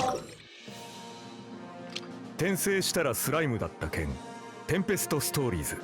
く。転生したらスライムだった件、テンペストストーリーズ。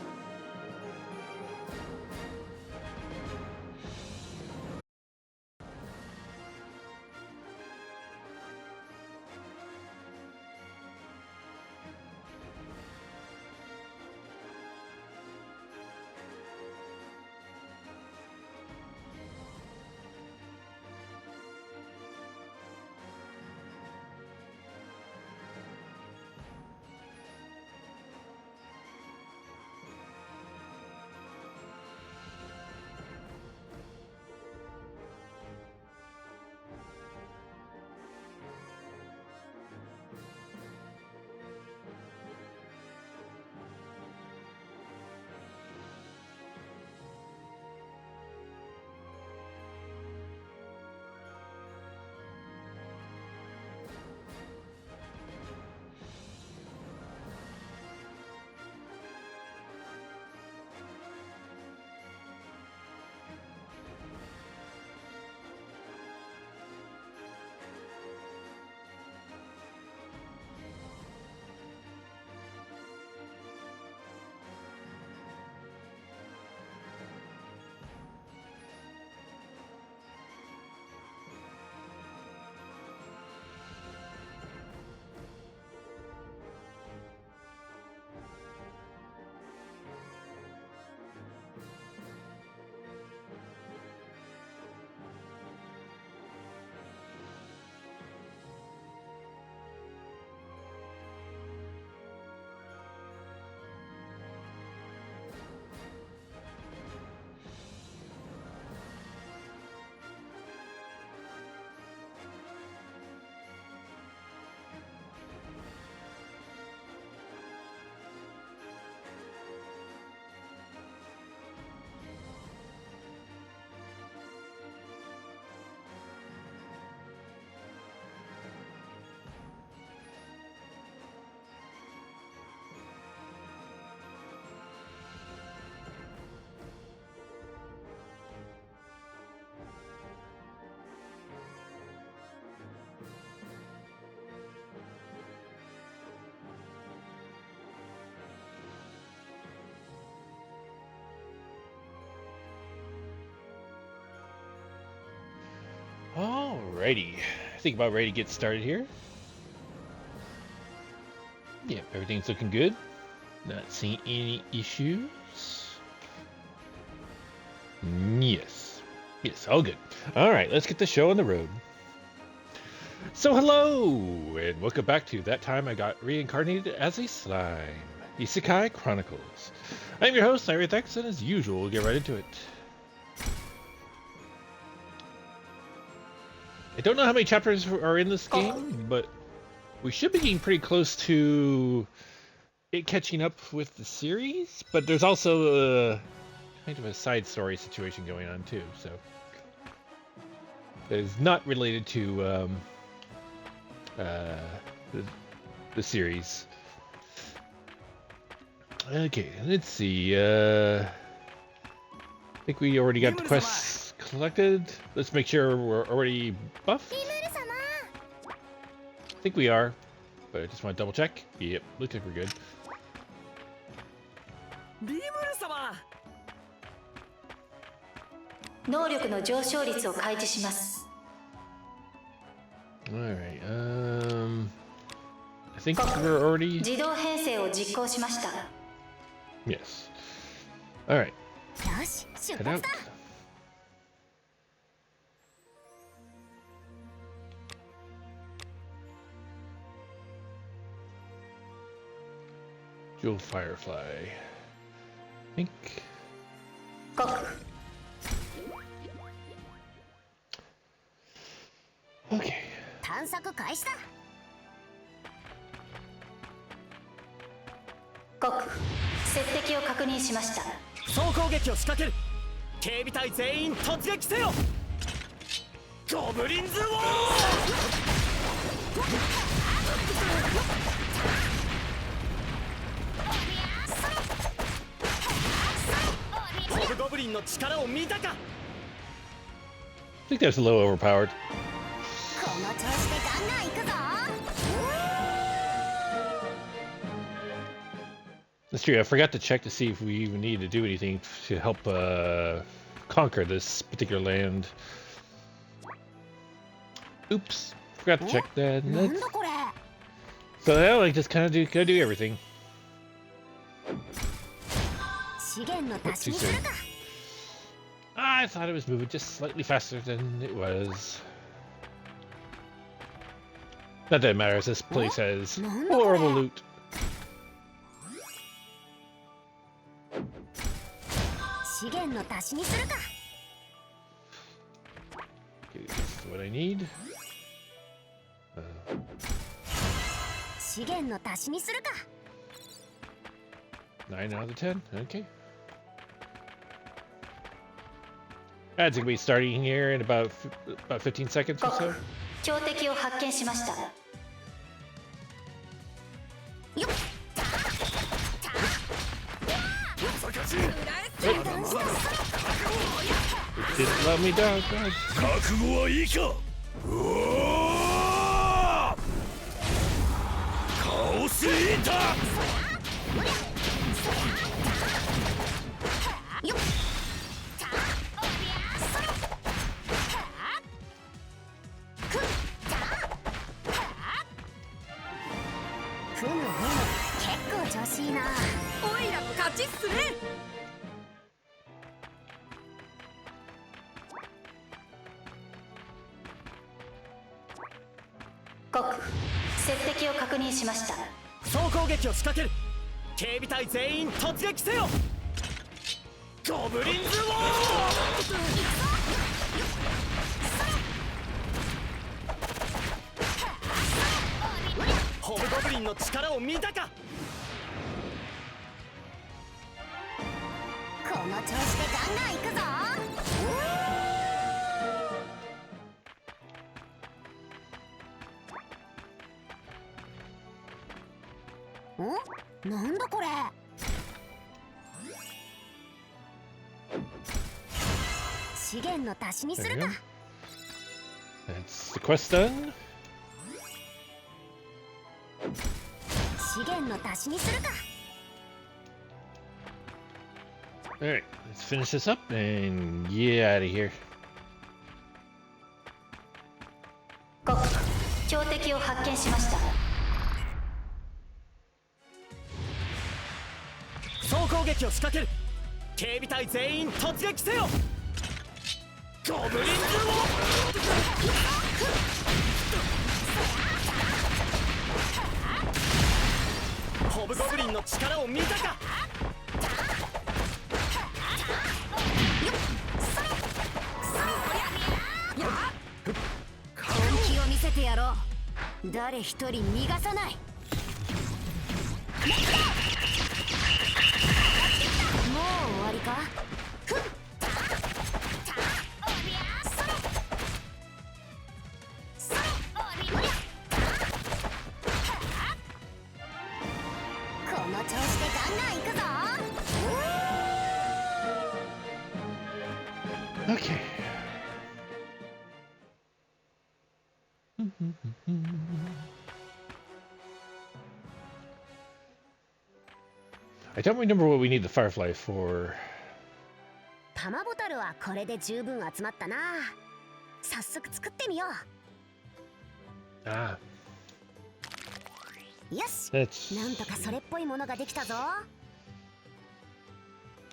Alrighty, I think about ready to get started here. Yep, everything's looking good. Not seeing any issues. Yes, all good. Alright, let's get the show on the road. So hello, and welcome back to That Time I Got Reincarnated as a Slime, Isekai Chronicles. I'm your host, Larry Thex, and as usual, we'll get right into it. I don't know how many chapters are in this game, but we should be getting pretty close to it catching up with the series. But there's also kind of a side story situation going on too, so that is not related to the series. Okay, let's see. I think we already got the quests collected. Let's make sure we're already buffed. I think we are, but I just want to double check. Yep, looks like we're good. Alright, I think we're already... Yes. Alright. Head out. Jewel Firefly. I think. Okay. 探索開始だ。国、接敵を確認しました。総攻撃を仕掛ける。警備隊全員突撃せよ。ゴブリンズウォー。ホブゴブリンの力を見たか。I think that's a little overpowered. この調子でガンガン行くぞ。That's true. I forgot to check to see if we even need to do anything to help conquer this particular land. Oops, forgot to check that. So yeah, like just kind of gotta do everything. Oops, too soon. I thought it was moving just slightly faster than it was. Not that it matters. This place has horrible loot. Okay, this is what I need. 9 out of 10. Okay. Ads gonna be starting here in about 15 seconds or so. 標的を発見しました。 It didn't let me down. God. 覚悟はいいか。うおーカオスイーター。 国接敵を確認しました。 総攻撃を仕掛ける。警備隊全員突撃せよ。ゴブリンズウォー。ホブゴブリンの力を見たか。この調子でガンガンいくぞ。 なんだこれ。資源の足しにするか。 That's the quest done. 資源の足しにするか。 Alright, let's finish this up and get out of here. 国標的を発見しました。 総攻撃を仕掛ける。警備隊全員突撃せよ。ゴブリンズウォー。ホブゴブリンの力を見たか。本気を見せてやろう。誰一人逃がさない。 もう終わりか。この調子でガンガンいくぞ。 Okay. I don't remember what we need the firefly for. 玉ボトルはこれで十分集まったな。早速作ってみよ Ah, う。よし。 that's なんとかそれっぽいものができたぞ。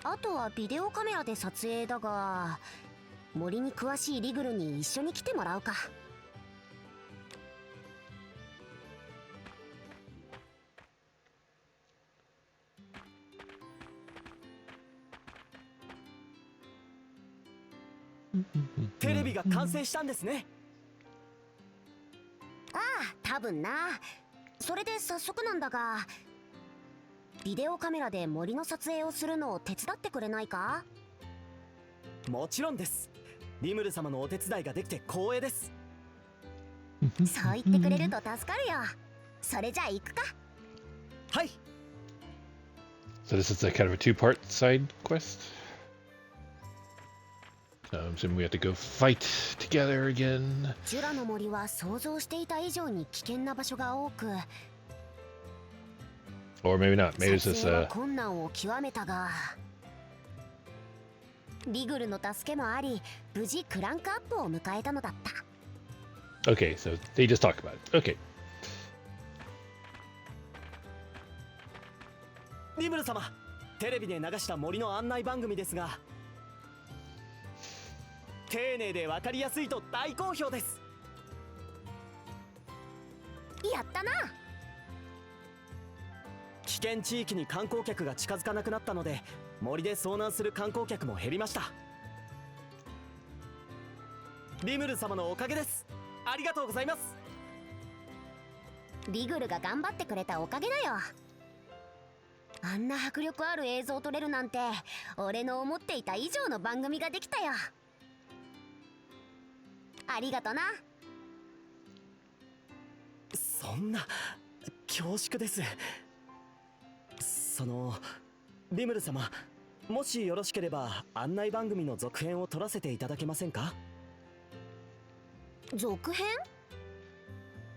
あとはビデオカメラで撮影だが、森に詳しいリグルに一緒に来てもらうか。 テレビが完成したんですね。ああ、多分な。それで早速なんだが、ビデオカメラで森の撮影をするのを手伝ってくれないか？ もちろんです。リムル様のお手伝いができて光栄です。そう言ってくれると助かるよ。それじゃあ行くか。はい。 so. This is a kind of a two-part side quest. So we have to go fight together again. ジュラの森は想像していた以上に危険な場所が多く、Or maybe not. Maybe it's 撮 just 影は困難を極めたが、リグルの助けもあり、無事クランクアップを迎えたのだった。okay. So they just talk about it. Okay. リムル様、テレビで流した森の案内番組ですが、丁寧で分かりやすいと大好評です。やったな。危険地域に観光客が近づかなくなったので、森で遭難する観光客も減りました。リムル様のおかげです。ありがとうございます。リグルが頑張ってくれたおかげだよ。あんな迫力ある映像を撮れるなんて、俺の思っていた以上の番組ができたよ。ありがとな。そんな恐縮です。リムル様、もしよろしければ案内番組の続編を撮らせていただけませんか？続編？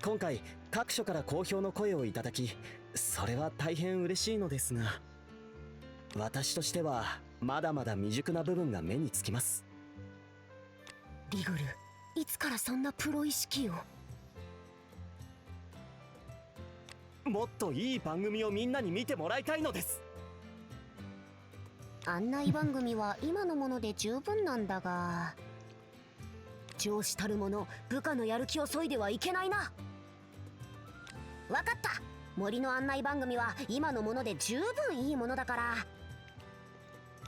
今回各所から好評の声をいただき、それは大変嬉しいのですが、私としてはまだまだ未熟な部分が目につきます。リグル、いつからそんなプロ意識を？もっといい番組をみんなに見てもらいたいのです。案内番組は今のもので十分なんだが、上司たる者、部下のやる気を削いではいけないな。わかった。森の案内番組は今のもので十分いいものだか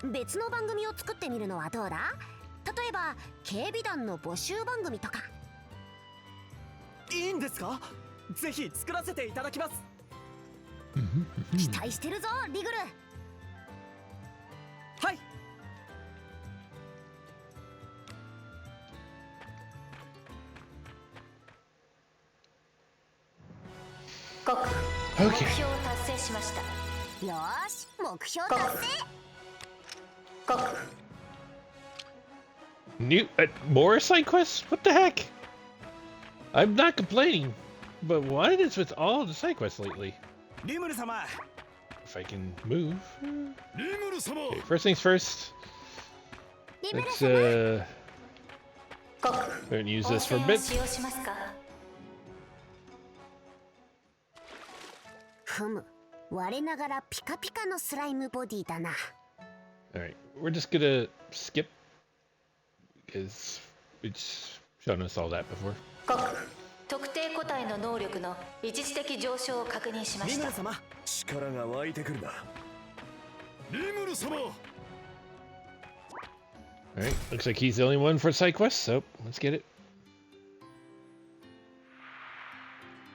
ら、別の番組を作ってみるのはどうだ？例えば警備団の募集番組とか。いいんですか？ぜひ作らせていただきます。期待してるぞ、リグル。はい。国目標を達成しました。よーし、目標達成。国 New more side quests? What the heck? I'm not complaining, but what is with all the side quests lately? リムル様。If I can move. リムル様。 Okay, first things first. リムル Let's 様。国 go and use 温 this for 泉 a を bit. 使用しますか？ふむ、我ながらピカピカのスライムボディだな。All right, we're just gonna skip because it's shown us all that before. 国特定個体の能力の一時的上昇を確認しました。リムル様。力が湧いてくるな。リムル様。 All right, looks like he's the only one for side quests, so let's get it.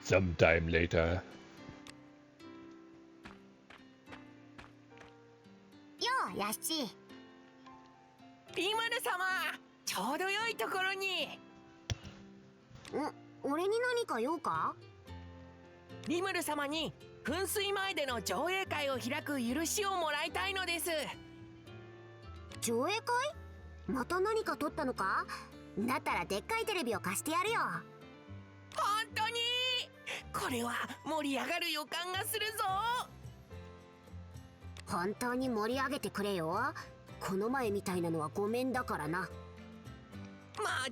Sometime later. よう、ヤッシー。リムル様、ちょうど良いところに。俺に何か用か？リムル様に噴水前での上映会を開く許しをもらいたいのです。上映会？また何か撮ったのか？だったらでっかいテレビを貸してやるよ。本当に？これは盛り上がる予感がするぞ。本当に盛り上げてくれよ。この前みたいなのはごめんだからな。も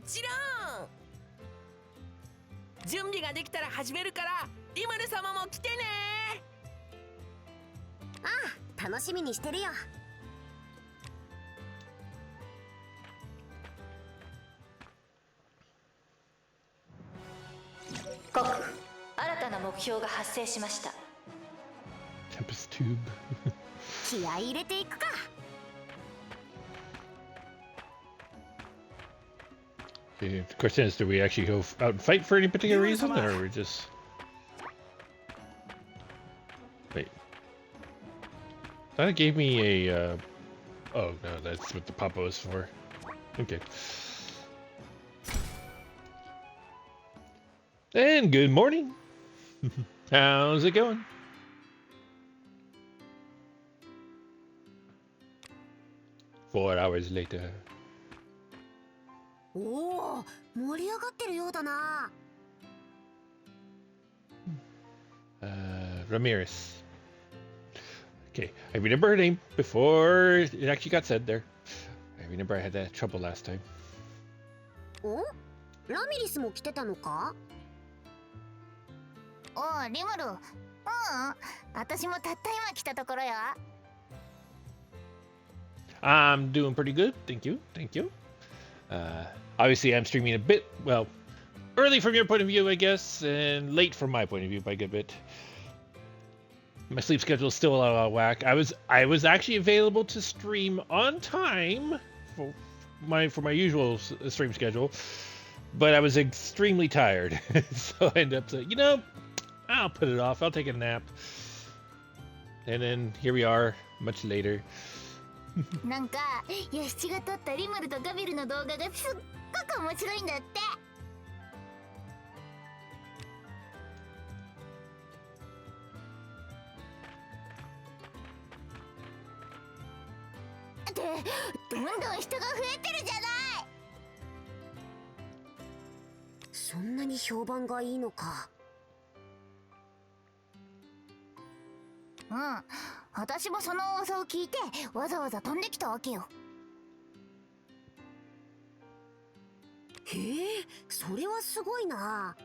ちろん。準備ができたら始めるから、リムル様も来てね。ああ、楽しみにしてるよ。国新たな目標が発生しました。 Tempest tube. 気合い入れていくか。Okay, the question is, do we actually go out and fight for any particular reason, or we just wait? That gave me a. Oh no, that's what the papa was for. Okay. And good morning. How's it going? Four hours later. おお、盛り上がってるようだな。Ramirez. Okay, I remember her name before it actually got said there. I remember I had that trouble last time. お、ラミリスも来てたのか？おうリムル、私もたった今来たところよ。I'm doing pretty good, thank you, thank you. Obviously, I'm streaming a bit, well, early from your point of view, I guess, and late from my point of view by a good bit. My sleep schedule is still out of whack. I was actually available to stream on time for my usual stream schedule, but I was extremely tired, so I ended up saying, I'll put it off. I'll take a nap, and then here we are, much later. なんかヤシチが撮ったリムルとガビルの動画がすっごく面白いんだって。で、どんどん人が増えてるじゃない。そんなに評判がいいのか。うん、私もその噂を聞いてわざわざ飛んできたわけよ。へえ、それはすごいな。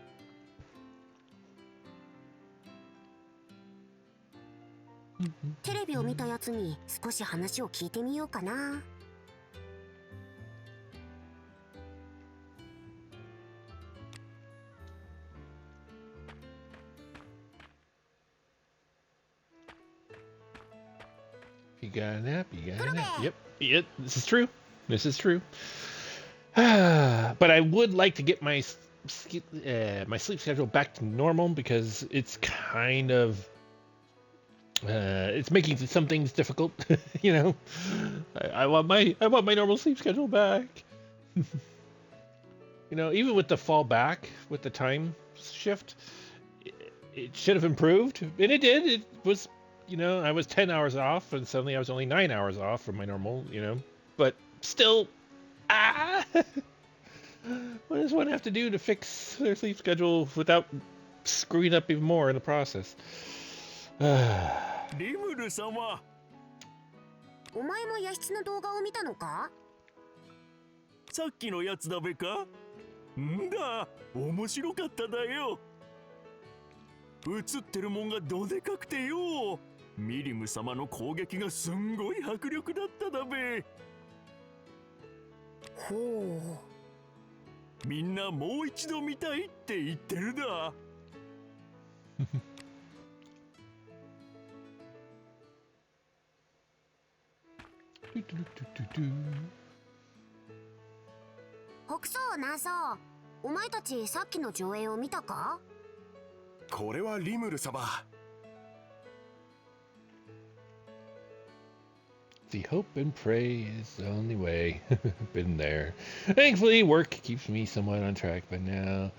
テレビを見たやつに少し話を聞いてみようかな。You got a nap? You got a nap? Yep. This is true. This is true. But I would like to get my sleep schedule back to normal because it's kind of it's making some things difficult. I want my normal sleep schedule back. Even with the fall back with the time shift, it should have improved, and it did. It was. I was 10 hours off, and suddenly I was only 9 hours off from my normal, But still, what does one have to do to fix their sleep schedule without screwing up even more in the process? リムル様。お前もヤシチの動画を見たのか？さっきのやつだべか？んだ、面白かっただよ。映ってるもんがどでかくてよ。ミリム様の攻撃がすんごい迫力だっただべ。ほう。みんなもう一度見たいって言ってるだ。北総ナーソー、お前たちさっきの上映を見たか？これはリムル様。The hope and pray is the only way. Been there. Thankfully, work keeps me somewhat on track, but now,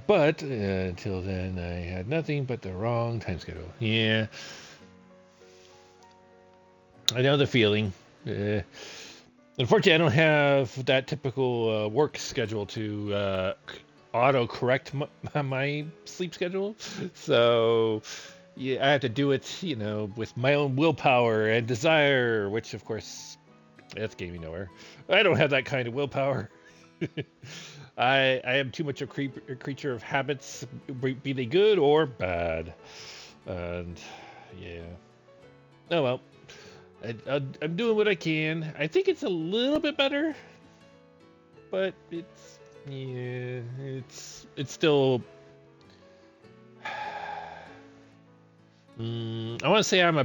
but until then, I had nothing but the wrong time schedule. Yeah, I know the feeling. Unfortunately, I don't have that typical work schedule to auto correct my sleep schedule, so. Yeah, I have to do it, with my own willpower and desire, which, of course, that's getting me nowhere. I don't have that kind of willpower. I am too much a creature of habits, be they good or bad. And, yeah. Oh, well. I'm doing what I can. I think it's a little bit better. But it's still... I want to say I'm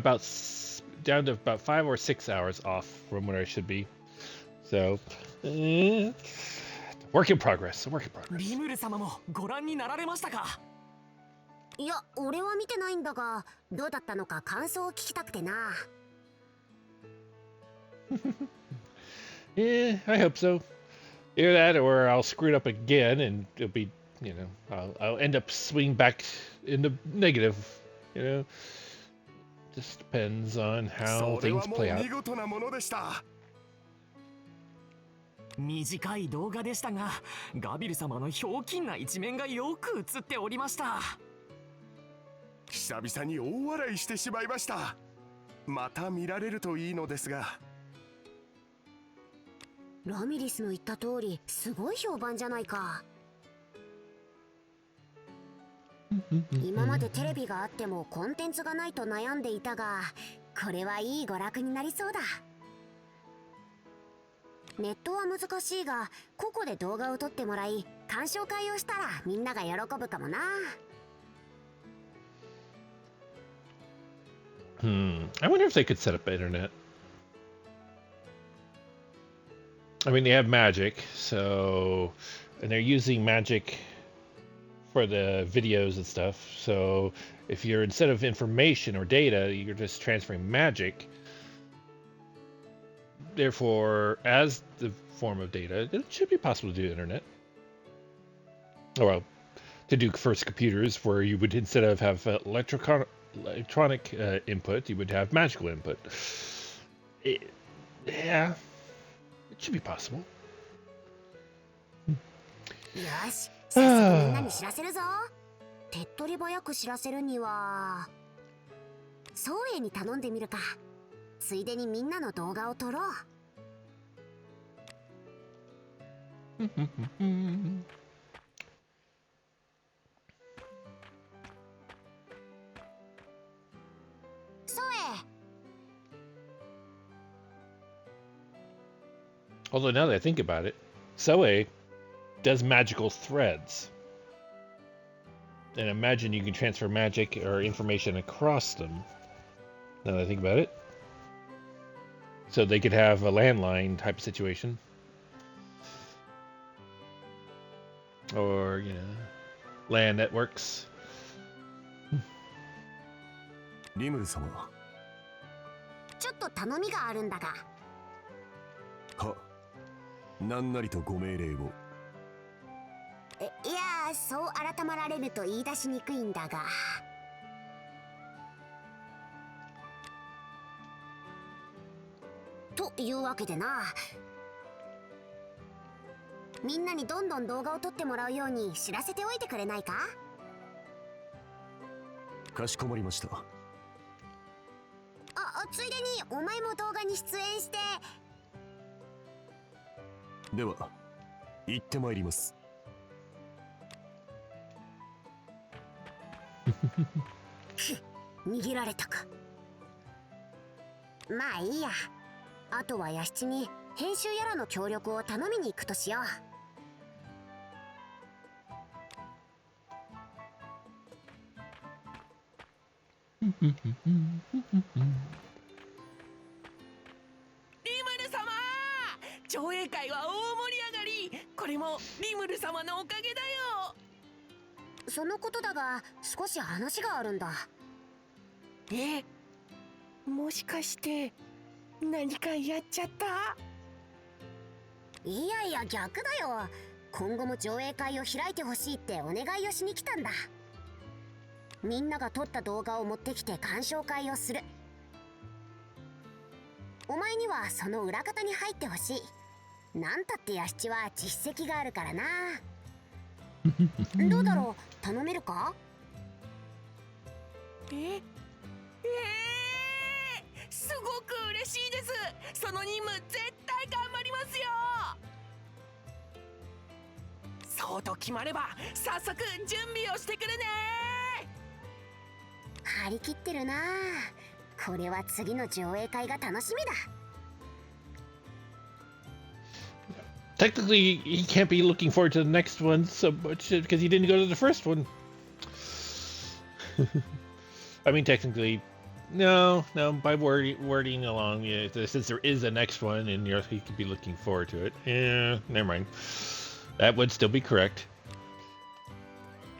down to about 5 or 6 hours off from where I should be. So, work in progress. Work in progress. リムル様もご覧になられましたか？いや、俺は見てないんだが、どうだったのか感想を聞きたくてな。Yeah, I hope so. Either that, or I'll screw it up again, and it'll be, I'll end up swinging back in the negative. Just depends on how things play out. 短い動画でしたが、ガビル様のひょうきんな一面がよく映っておりました。久々に大笑いしてしまいました。また見られるといいのですが。ラミリスの言った通りすごい評判じゃないか。今までテレビがあってもコンテンツがないと悩んでいたが、これはいい娯楽になりそうだ。ネットは難しいが、個々で動画を撮ってもらい鑑賞会をしたらみんなが喜ぶかもな。I wonder if they could set up internet. I mean, they have magic, so, and they're using magic for the videos and stuff. So if you're, instead of information or data, you're just transferring magic. Therefore, as the form of data, it should be possible to do internet. Or well, to do first computers where you would, instead of have electronic input, you would have magical input. Yeah, it should be possible. よし、早速みんなに知らせるぞ。手っ取り早く知らせるには宗英に頼んでみるか。ついでにみんなの動画を撮ろう。宗英。 Although now that I think about it, Soe does magical threads. And imagine you can transfer magic or information across them. Now that I think about it. So they could have a landline type of situation. Or, you know, LAN networks. リムル様。ちょっと頼みがあるんだが。は、なんなりとご命令を。いや、そう改まられると言い出しにくいんだが。というわけでな、みんなにどんどん動画を撮ってもらうように知らせておいてくれないか。かしこまりました。ついでにお前も動画に出演して。では行ってまいります。逃げられたか。まあいいや。あとは屋敷に編集やらの協力を頼みに行くとしよう。リムル様、上映会は大盛り上がり。これもリムル様のおかげだよ。そのことだが少し話があるんだ。え、もしかして何かやっちゃった？いやいや逆だよ。今後も上映会を開いてほしいってお願いをしに来たんだ。みんなが撮った動画を持ってきて鑑賞会をする。お前にはその裏方に入ってほしい。なんたって屋敷は実績があるからな。どうだろう、頼めるか？すごく嬉しいです。その任務絶対頑張りますよ。そうと決まれば早速準備をしてくるね。張り切ってるな。これは次の上映会が楽しみだ。Technically, he can't be looking forward to the next one so much because he didn't go to the first one. I mean, technically, no. By wording along, yeah, since there is a next one, and he could be looking forward to it. Yeah, never mind. That would still be correct.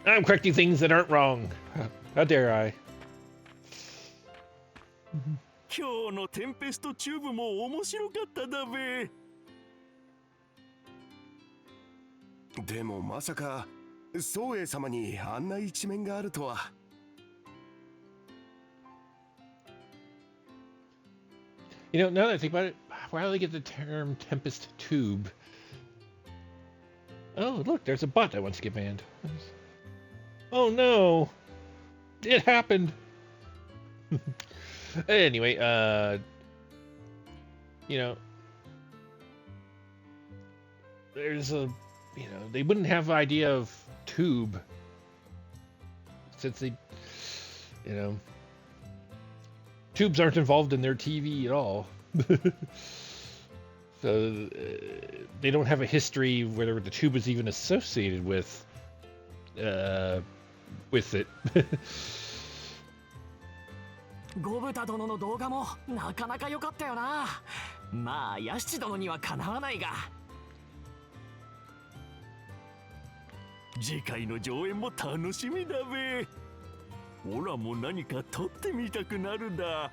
I'm correcting things that aren't wrong. How dare I? 今日のテンペストチューブも面白かっただべ。でもまさか宗英様にあんな一面があるとは。You know, now that I think about it, why do they get the term Tempest Tube? Oh, look, there's a bot that wants to get banned. Oh no! It happened. Anyway, you know, there's a, they wouldn't have the idea of tube since they, tubes aren't involved in their TV at all. So they don't have a history where the tube is even associated with it. ゴブタ殿の動画もなかなか良かったよな。まあヤシチ殿にはかなわないが。次回の上演も楽しみだべ。オラも何か撮ってみたくなるだ。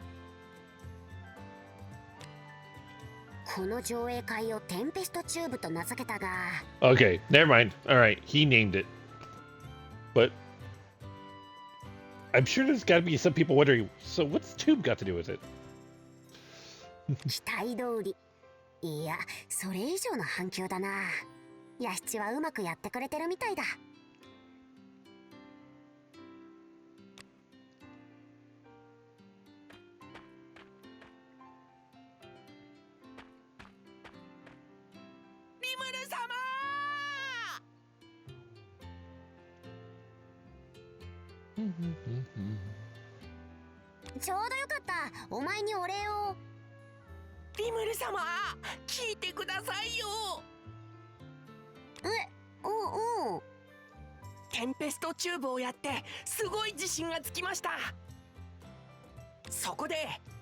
この上映会をテンペストチューブと名付けたが。Okay, never mind. All right, he named it. But I'm sure there's got to be some people wondering, so what's tube got to do with it? 期待通り。いや、それ以上の反響だな。ヤシチはうまくやってくれてるみたいだ。リムル様ちょうどよかった。お前にお礼を。リムル様聞いてくださいよ。うん。テンペストチューブをやってすごい自信がつきました。そこで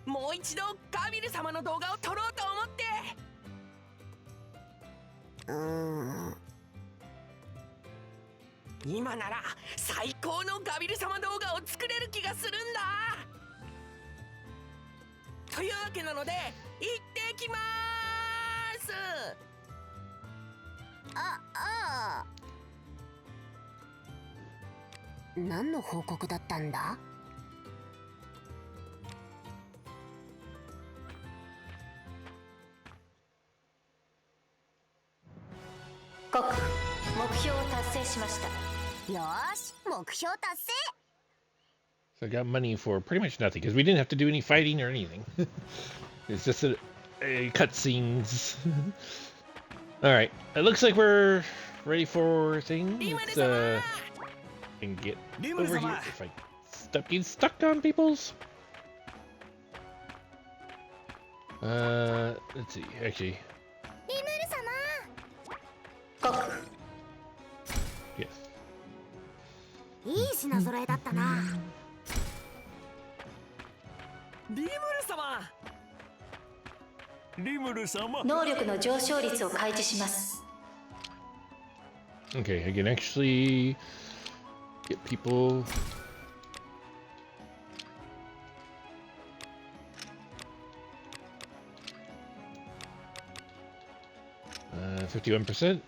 もう一度ガビル様の動画を撮ろうと思って。今なら最高のガビル様動画を作れる気がするんだ。というわけなので行ってきまーす。何の報告だったんだ？国目標を達成しました。よーし、目標達成。 So I got money for pretty much nothing because we didn't have to do any fighting or anything. It's just a cutscenes. All right, it looks like we're ready for things. And get over here if I stop getting stuck on people's. Let's see. Actually. リムル国 Yes. 様、いい品揃えだったな。リムル様リムル様。能力の上昇率を開示します。 Okay, I can actually get people. Uh, 51%.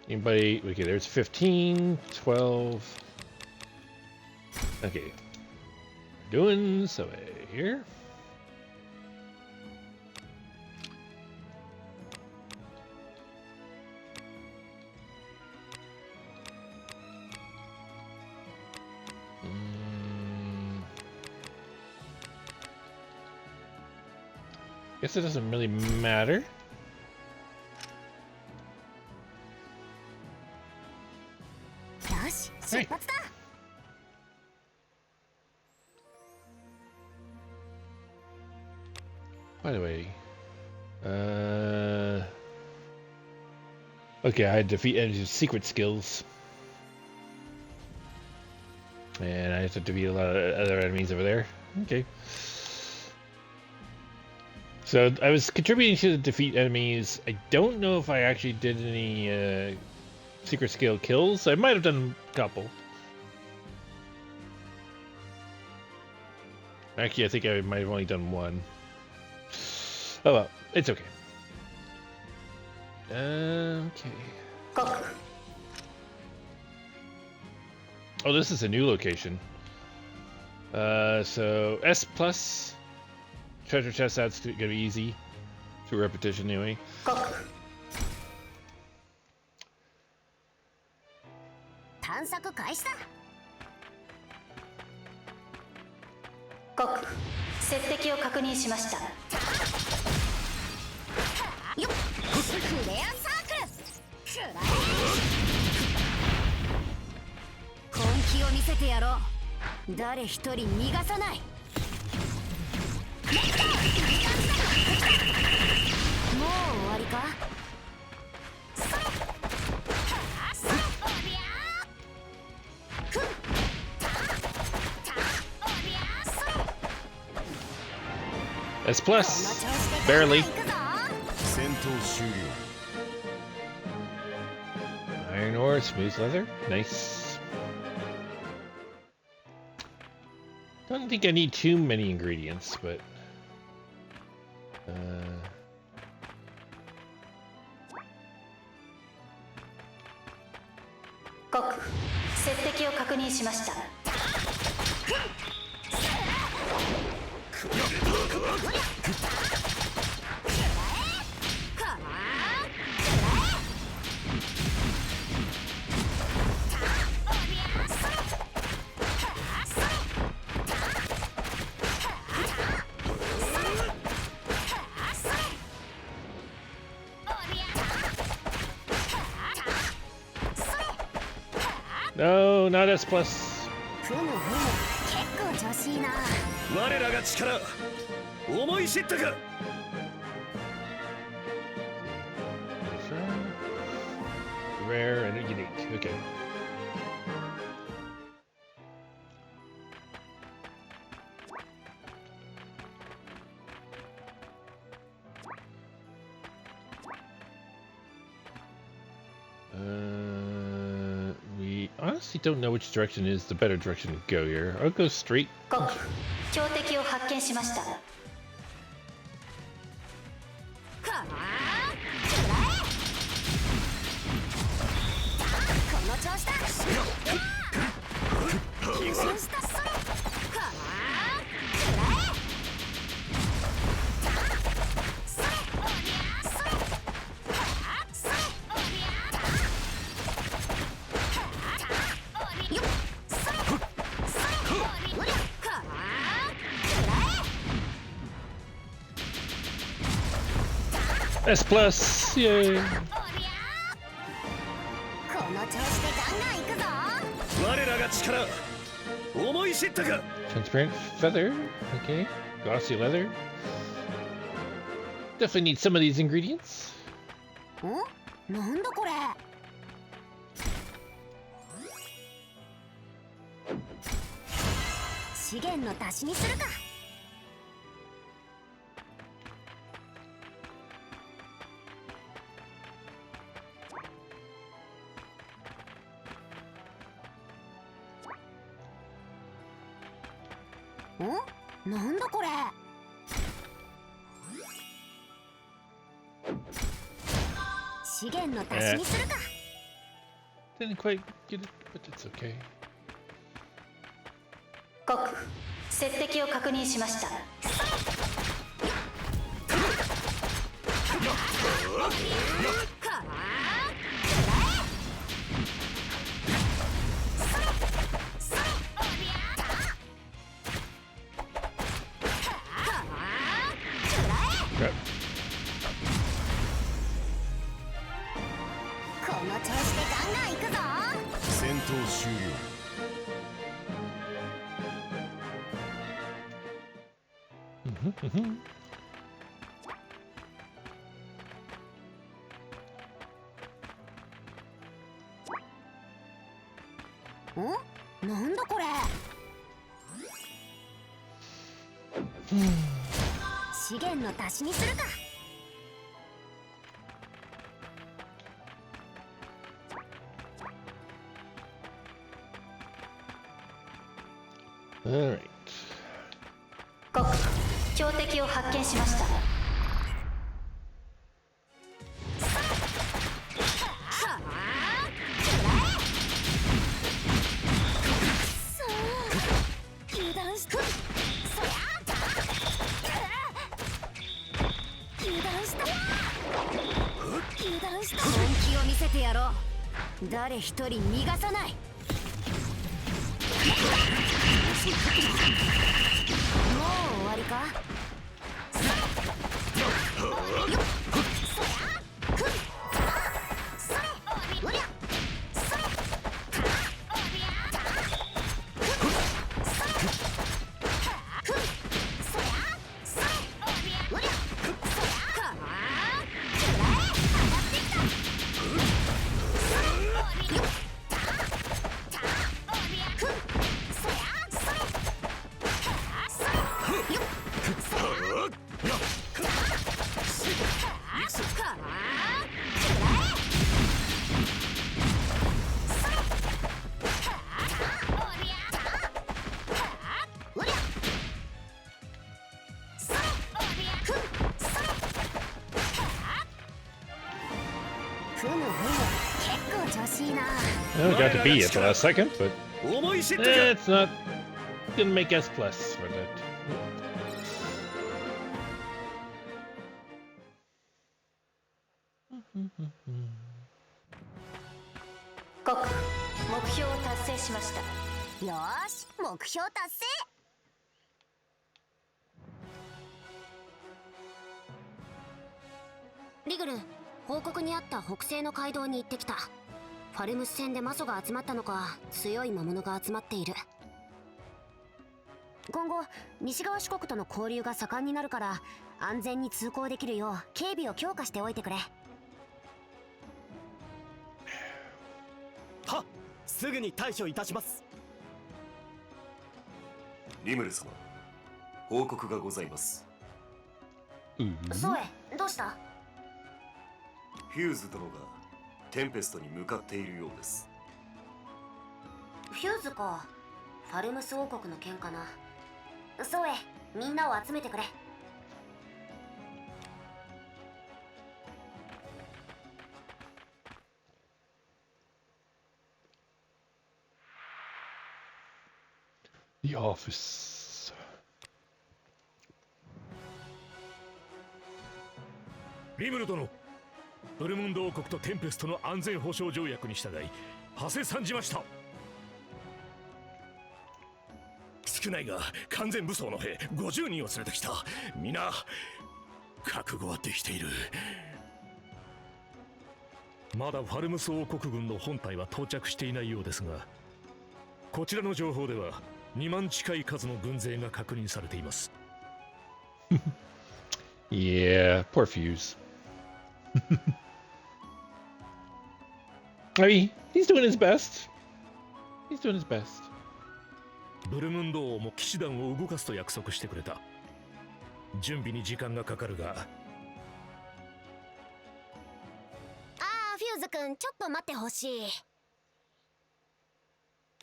Anybody? Okay, there's 15, 12. Okay. Doing so here. Guess it doesn't really matter. Hey. By the way, okay, I had to defeat enemies with secret skills, and I have to defeat a lot of other enemies over there. Okay. So I was contributing to defeat enemies. I don't know if I actually did any secret skill kills. I might have done a couple. Actually, I think I might have only done one. Oh well, it's okay. Okay. 国 Oh, this is a new location. So S plus treasure chest. That's gonna be easy through repetition anyway. 国探索ト開始だ。告接敵を確認しました。よっ、フレアサークルくらえ。本気を見せてやろう。誰一人逃がさない。もう終わりか。S plus, barely. 戦闘終了。 Iron ore, smooth leather, nice. Don't think I need too many ingredients, but告接敵を確認しました。no, not S plus. ふむふむ、結構調子いいな。我らが力思い知ったか。 Rare and unique. Okay. We honestly don't know which direction is the better direction to go here. I'll go straight. 告強敵を発見しました。S plus, yay! この調子でガンガン行くぞ。我らが力思い知ったか。 Transparent feather, okay. Glossy leather. Definitely need some of these ingredients. ん？なんだこれ。資源の足しにするか。なんだこれ。資源の足しにするか。Didn't quite get it, but it's okay. 告接敵を確認しました。Crap. この調子でガンガン行くぞ。戦闘終了。 なんだこれ。資源の足しにするか。All right. 告強敵を発見しました。油断した。そりゃあだ。油断した。油断した。本気を見せてやろう。誰一人逃がさない。終わりか。Well, got to be at the last second, but 思い知って it's not gonna make S plus for that. 国目標を達成しました。よーし、目標達成。リグル、報告にあった北西の街道に行ってきた。ファルムス戦で魔素が集まったのか、強い魔物が集まっている。今後西側諸国との交流が盛んになるから、安全に通行できるよう警備を強化しておいてくれ。はっ、すぐに対処いたします。リムル様、報告がございます。ソエ、どうした？フューズ殿がテンペストに向かっているようです。フューズか。ファルムス王国の件かな。ソエ、みんなを集めてくれ。The office. リムル殿、ブルムンド王国とテンペストの安全保障条約に従い馳せ参じました。少ないが完全武装の兵50人を連れてきた。皆覚悟はできている。まだファルムス王国軍の本隊は到着していないようですが、こちらの情報では2万近い数の軍勢が確認されています。Yeah, poor Fuse. I mean, he's doing his best. He's doing his best. ブルムンド王も騎士団を動かすと約束してくれた。準備に時間がかかるが。ああ、フューズ君、ちょっと待ってほしい。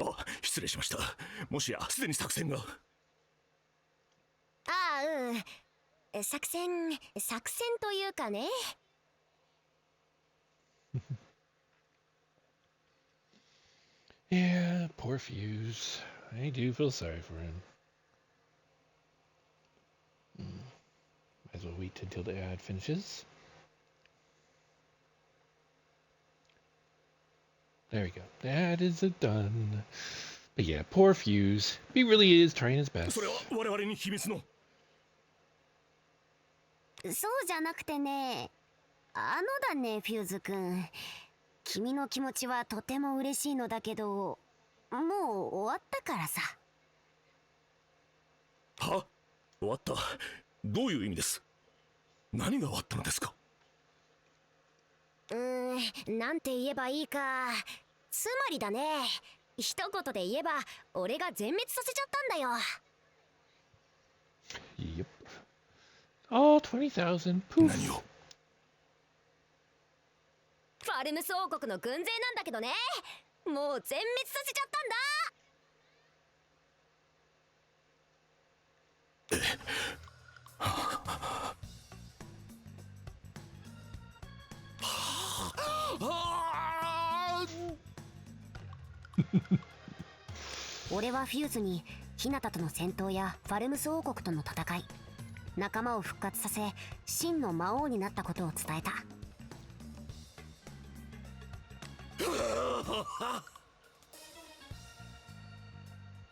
あ、失礼しました。もしやすでに作戦が。ああ、うん。作戦というかね。Yeah, poor Fuse. I do feel sorry for him. Might as well wait until the ad finishes. There we go. The ad is done. But yeah, poor Fuse. He really is trying his best. それは我々に秘密の。そうじゃなくてね、だね、フューズ君。君の気持ちはとても嬉しいのだけど、もう終わったからさ。は？終わった？どういう意味です？何が終わったのですか？なんて言えばいいか。つまりだね、一言で言えば俺が全滅させちゃったんだよ。Yep. Oh, 20,000. Poof. 何を？ファルムス王国の軍勢なんだけどね、もう全滅させちゃったんだ。俺はフューズにヒナタとの戦闘やファルムス王国との戦い、仲間を復活させ真の魔王になったことを伝えた。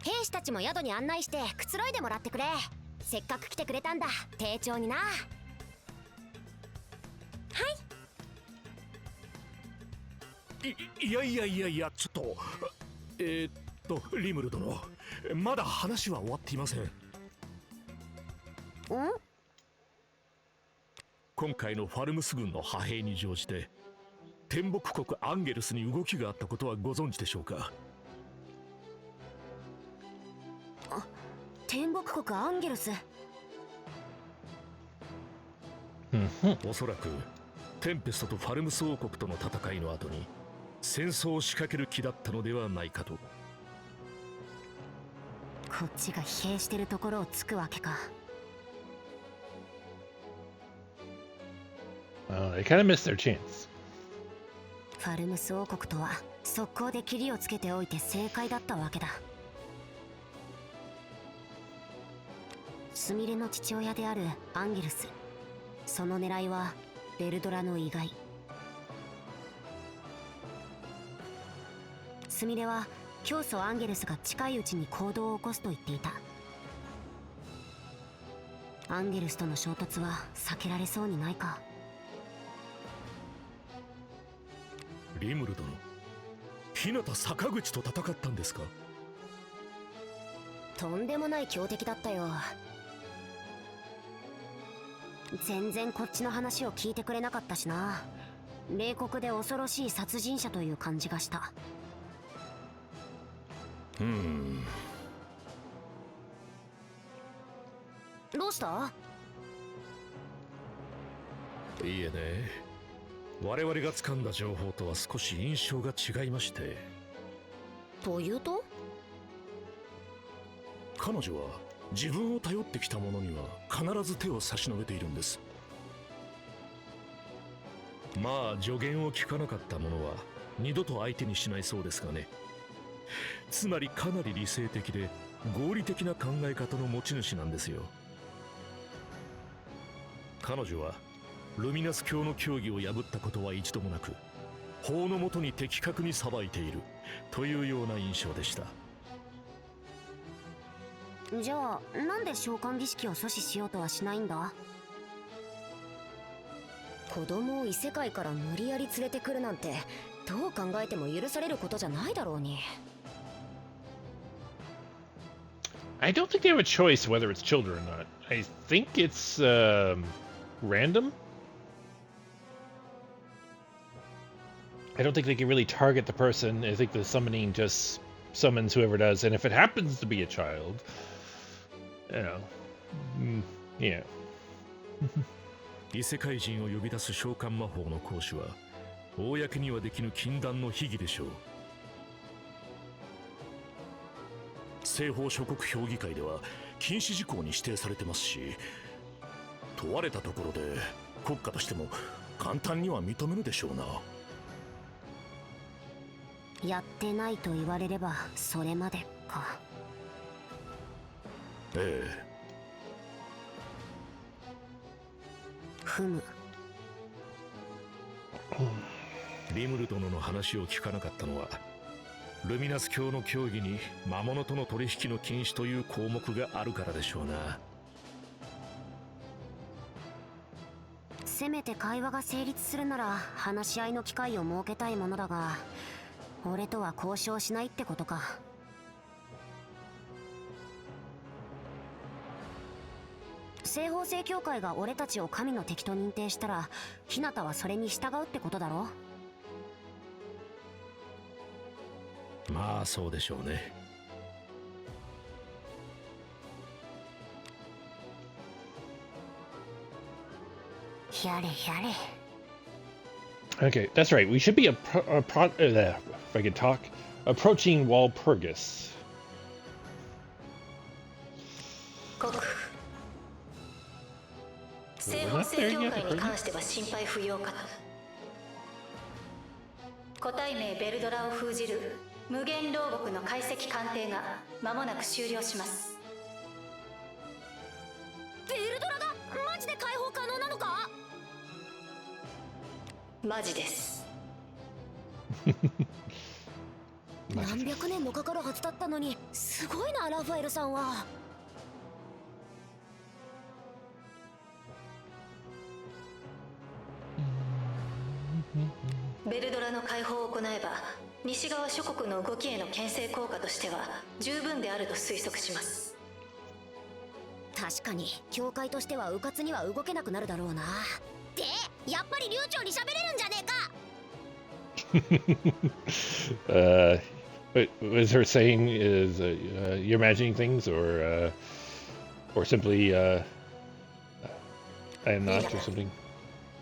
兵士たちも宿に案内してくつろいでもらってくれ。せっかく来てくれたんだ、丁重にな。いやいやいやいや、ちょっとリムル殿、まだ話は終わっていません。今回のファルムス軍の派兵に乗じて天木国アンゲルスに動きがあったことはご存知でしょうか？天木国アンゲルス。おそらくテンペストとファルムス王国との戦いの後に戦争を仕掛ける気だったのではないかと。こっちが疲弊してるところをつくわけか。They kind of missed their chance. ファルムス王国とは速攻でキリをつけておいて正解だったわけだ。スミレの父親であるアンゲルス、その狙いはベルドラの意外。スミレは教祖アンゲルスが近いうちに行動を起こすと言っていた。アンゲルスとの衝突は避けられそうにないか。リムル殿、日向坂口と戦ったんですか？とんでもない強敵だったよ。全然こっちの話を聞いてくれなかったしな。冷酷で恐ろしい殺人者という感じがした。どうした？いいえね、我々が掴んだ情報とは少し印象が違いまして。というと？彼女は自分を頼ってきた者には必ず手を差し伸べているんです。まあ助言を聞かなかった者は二度と相手にしないそうですがね。つまりかなり理性的で合理的な考え方の持ち主なんですよ。彼女はルミナス教の教義を破ったことは一度もなく、法の下に的確に裁いているというような印象でした。じゃあなんで召喚儀式を阻止しようとはしないんだ？子供を異世界から無理やり連れてくるなんてどう考えても許されることじゃないだろうに。I don't think they have a choice whether it's children or not. I think it's random. I don't think they can really target the person. I think the summoning just summons whoever does, and if it happens to be a child, you know, yeah. 異世界人を呼び出す召喚魔法の行使は公にはできぬ禁断の秘技でしょう。西方諸国評議会では禁止事項に指定されてますし、問われたところで国家としても簡単には認めるでしょうな。やってないと言われればそれまでか。ええ。ふむ。リムル殿の話を聞かなかったのは、ルミナス教の教義に魔物との取引の禁止という項目があるからでしょうな。せめて会話が成立するなら話し合いの機会を設けたいものだが、俺とは交渉しないってことか。西方聖教会が俺たちを神の敵と認定したら、日向はそれに従うってことだろ。まあそうでしょうね。やれやれ。Okay, that's right. We should be if I could talk, approaching Walpurgis. 国西方聖教会に関しては心配不要かと。個体名ベルドラを封じる無限牢獄の解析鑑定が間もなく終了します。ベルドラがマジで解放可能なのか？マジです。何百年もかかるはずだったのにすすごいな、ラファエルさんは。ベルドラの解放を行えば西側諸国の動きへの牽制効果としては十分であると推測します。確かに教会としては迂闊には動けなくなるだろうな。でやっぱり流暢に喋れるんじゃねえか。What is her saying is you're imagining things, or simply I am not, or something?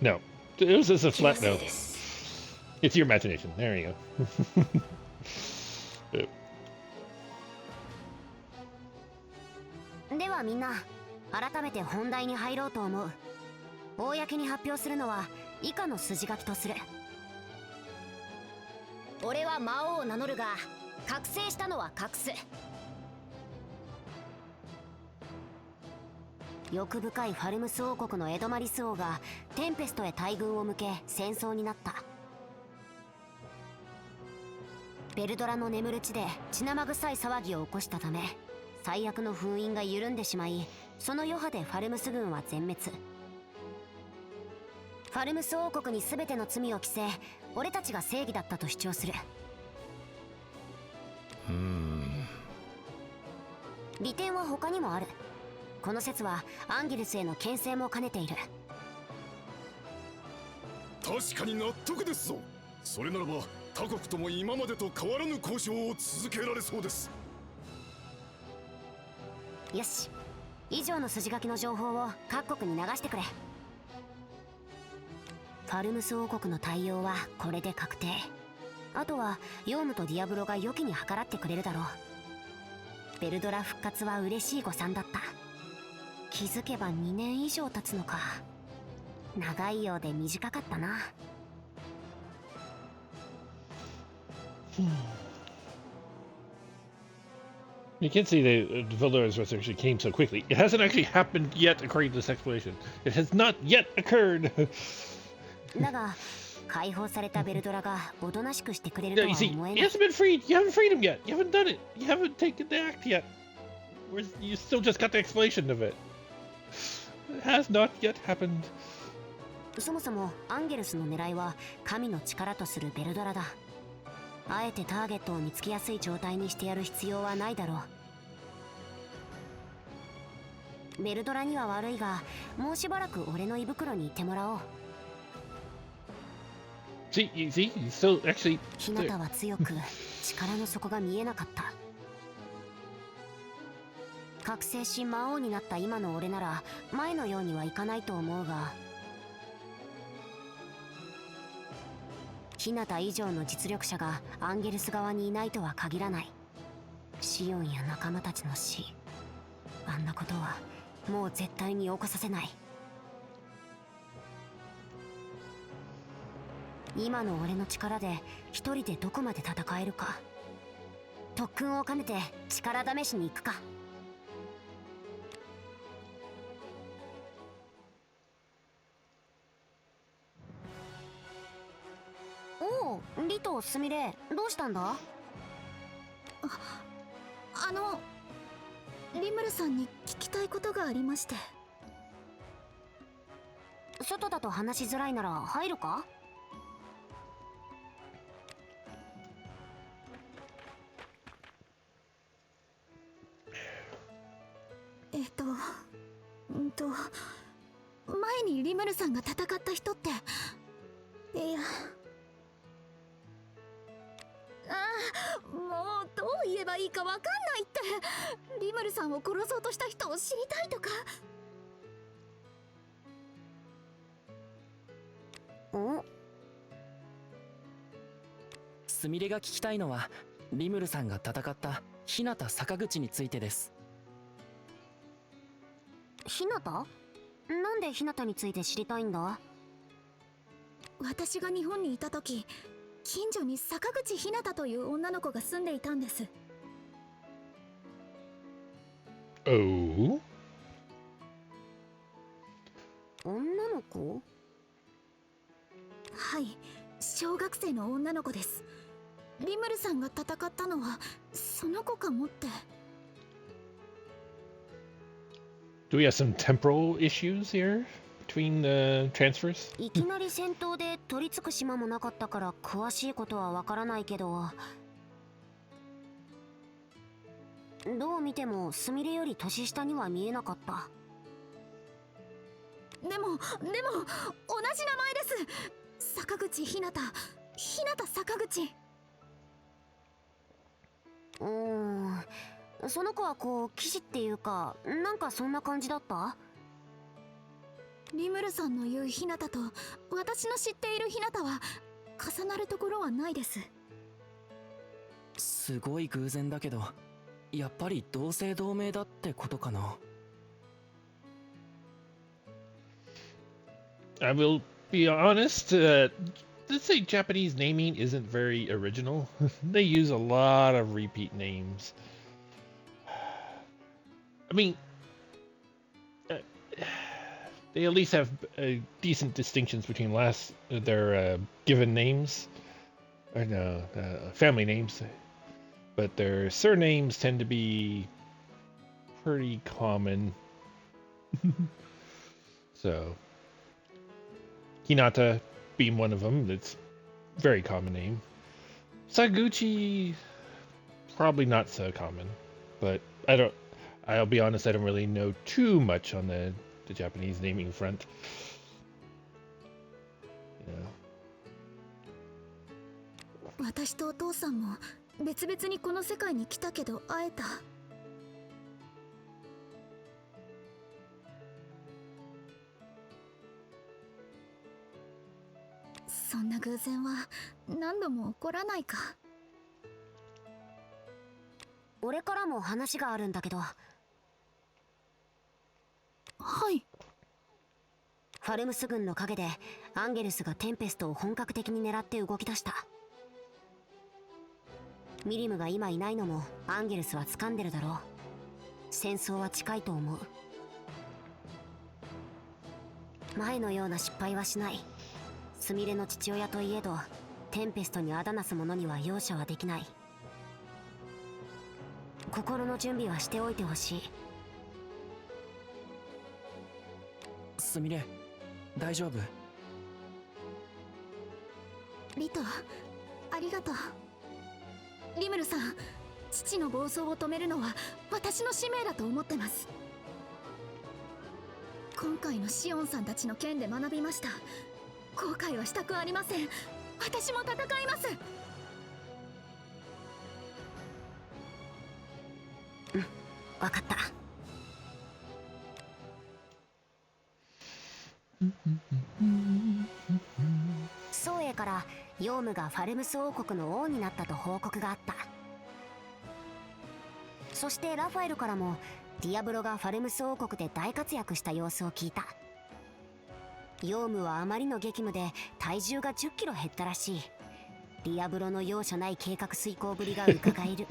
No, it was just a flat no. It's your imagination. There you go. ではみんな改めて本題に入ろうと思う。公に発表するのは以下の筋書きとする。俺は魔王を名乗るが覚醒したのは隠す。欲深いファルムス王国のエドマリス王がテンペストへ大軍を向け戦争になった。ベルドラの眠る地で血生臭い騒ぎを起こしたため最悪の封印が緩んでしまい、その余波でファルムス軍は全滅。ファルムス王国に全ての罪を着せ、俺たちが正義だったと主張する。利点は他にもある。この説はアンギルスへの牽制も兼ねている。確かに納得ですぞ。それならば他国とも今までと変わらぬ交渉を続けられそうです。よし、以上の筋書きの情報を各国に流してくれ。ファルムス王国の対応はこれで確定。あとはヨウムとディアブロが良きに計らってくれるだろう。ベルドラ復活は嬉しい誤算だった。気づけば2年以上経つのか。長いようで短かったな。You can see that Vildar's resurrection came so quickly. It hasn't actually happened yet, according to this explanation. It has not yet occurred. だが解放されたベルドラがおとなしくしてくれる No, と you は see, 思え he ない。 hasn't been freed. You haven't freed him yet. You haven't done it. You haven't taken the act yet. You still just got the explanation of it. It has not yet happened. そもそもアンゲルスの狙いは神の力とするベルドラだ。あえてターゲットを見つけやすい状態にしてやる必要はないだろう。ベルドラには悪いが、もうしばらく俺の胃袋にいてもらおう。 See, he's still actually. 日向は強く力の底が見えなかった。覚醒し魔王になった今の俺なら前のようにはいかないと思うが、日向以上の実力者がアンゲルス側にいないとは限らない。シオンや仲間たちの死、あんなことはもう絶対に起こさせない。今の俺の力で一人でどこまで戦えるか。特訓を兼ねて力試しに行くか。おう、リト、スミレ、どうしたんだ？リムルさんに聞きたいことがありまして。外だと話しづらいなら入るか？前にリムルさんが戦った人って、いや、もうどう言えばいいかわかんないって。リムルさんを殺そうとした人を知りたいとか。お？すみれが聞きたいのはリムルさんが戦った日向坂口についてです。日向？なんで日向について知りたいんだ？私が日本にいた時、近所に坂口ひなたという女の子が住んでいたんです。 Oh? 女の子？はい、小学生の女の子です。リムルさんが戦ったのはその子かもって。Do we have some temporal issues here between the transfers? いきなり戦闘で取り付く島もなかったから詳しいことはわからないけど、どう見てもスミレより年下には見えなかった。でも同じ名前です。坂口ひなた、ひなた坂口。その子はこう騎士っていうか、なんかそんな感じだった？リムルさんの言うひなたと私の知っているひなたは重なるところはないです。すごい偶然だけど、やっぱり同姓同名だってことかな。I will be honest, let's say Japanese naming isn't very original. They use a lot of repeat names. I mean, they at least have decent distinctions between their given names, or no, family names, but their surnames tend to be pretty common. So, Hinata being one of them, that's a very common name. Saguchi, probably not so common, but I'll be honest, I don't really know too much on the Japanese naming front. Yeah. 私とお父さんも別々にこの世界に来たけど会えた。そんな偶然は何度も起こらないか。俺からも話があるんだけど。はい。ファルムス軍の陰でアンゲルスがテンペストを本格的に狙って動き出した。ミリムが今いないのもアンゲルスは掴んでるだろう。戦争は近いと思う。前のような失敗はしない。スミレの父親といえどテンペストにあだなす者には容赦はできない。心の準備はしておいてほしい。スミレ、大丈夫？リト、ありがとう。リムルさん、父の暴走を止めるのは私の使命だと思ってます。今回のシオンさんたちの件で学びました。後悔はしたくありません。私も戦います。うん、わかった。ソウエイからヨウムがファルムス王国の王になったと報告があった。そしてラファエルからもディアブロがファルムス王国で大活躍した様子を聞いた。ヨウムはあまりの激務で体重が10キロ減ったらしい。ディアブロの容赦ない計画遂行ぶりが伺える。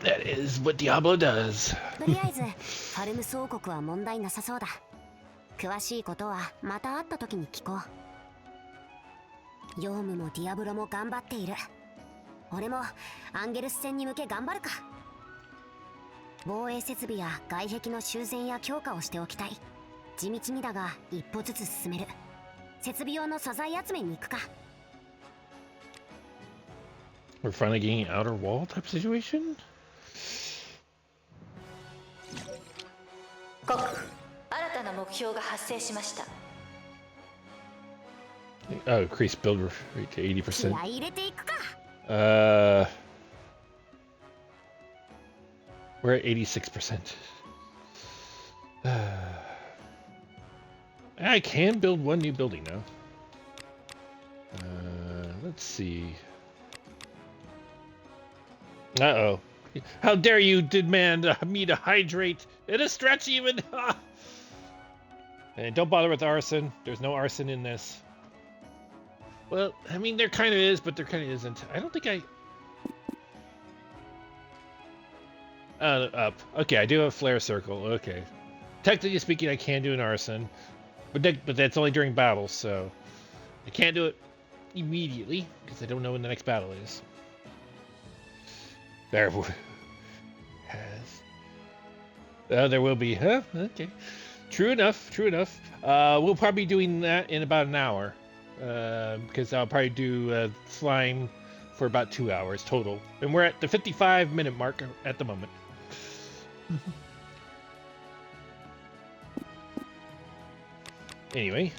That is what Diablo does. とりあえずファルムス王国は問題なさそうだ。詳しいことはまた会った時に聞こう。ヨウムもディアブロも頑張っている。俺もアンゲルス戦に向け頑張るか。防衛設備や外壁の修繕や強化をしておきたい。地道にだが一歩ずつ進める。設備用の素材集めに行くか。We're finally getting an outer wall type situation? 国新たな目標が発生しました。Oh, increase build rate to 80%. 気合い入れていくか。We're at 86%. I can build one new building now. Let's see. Uh-oh. How dare you demand me to hydrate in a stretch even? And don't bother with arson. There's no arson in this. Well, I mean, there kind of is, but there kind of isn't. I don't think I... Up. Okay, I do have a flare circle. Okay. Technically speaking, I can do an arson. But that's only during battles, so... I can't do it immediately, because I don't know when the next battle is. There. Has. There will be, huh? Okay. True enough, true enough. We'll probably be doing that in about an hour. Because I'll probably do slime for about 2 hours total. And we're at the 55-minute mark at the moment. Anyway,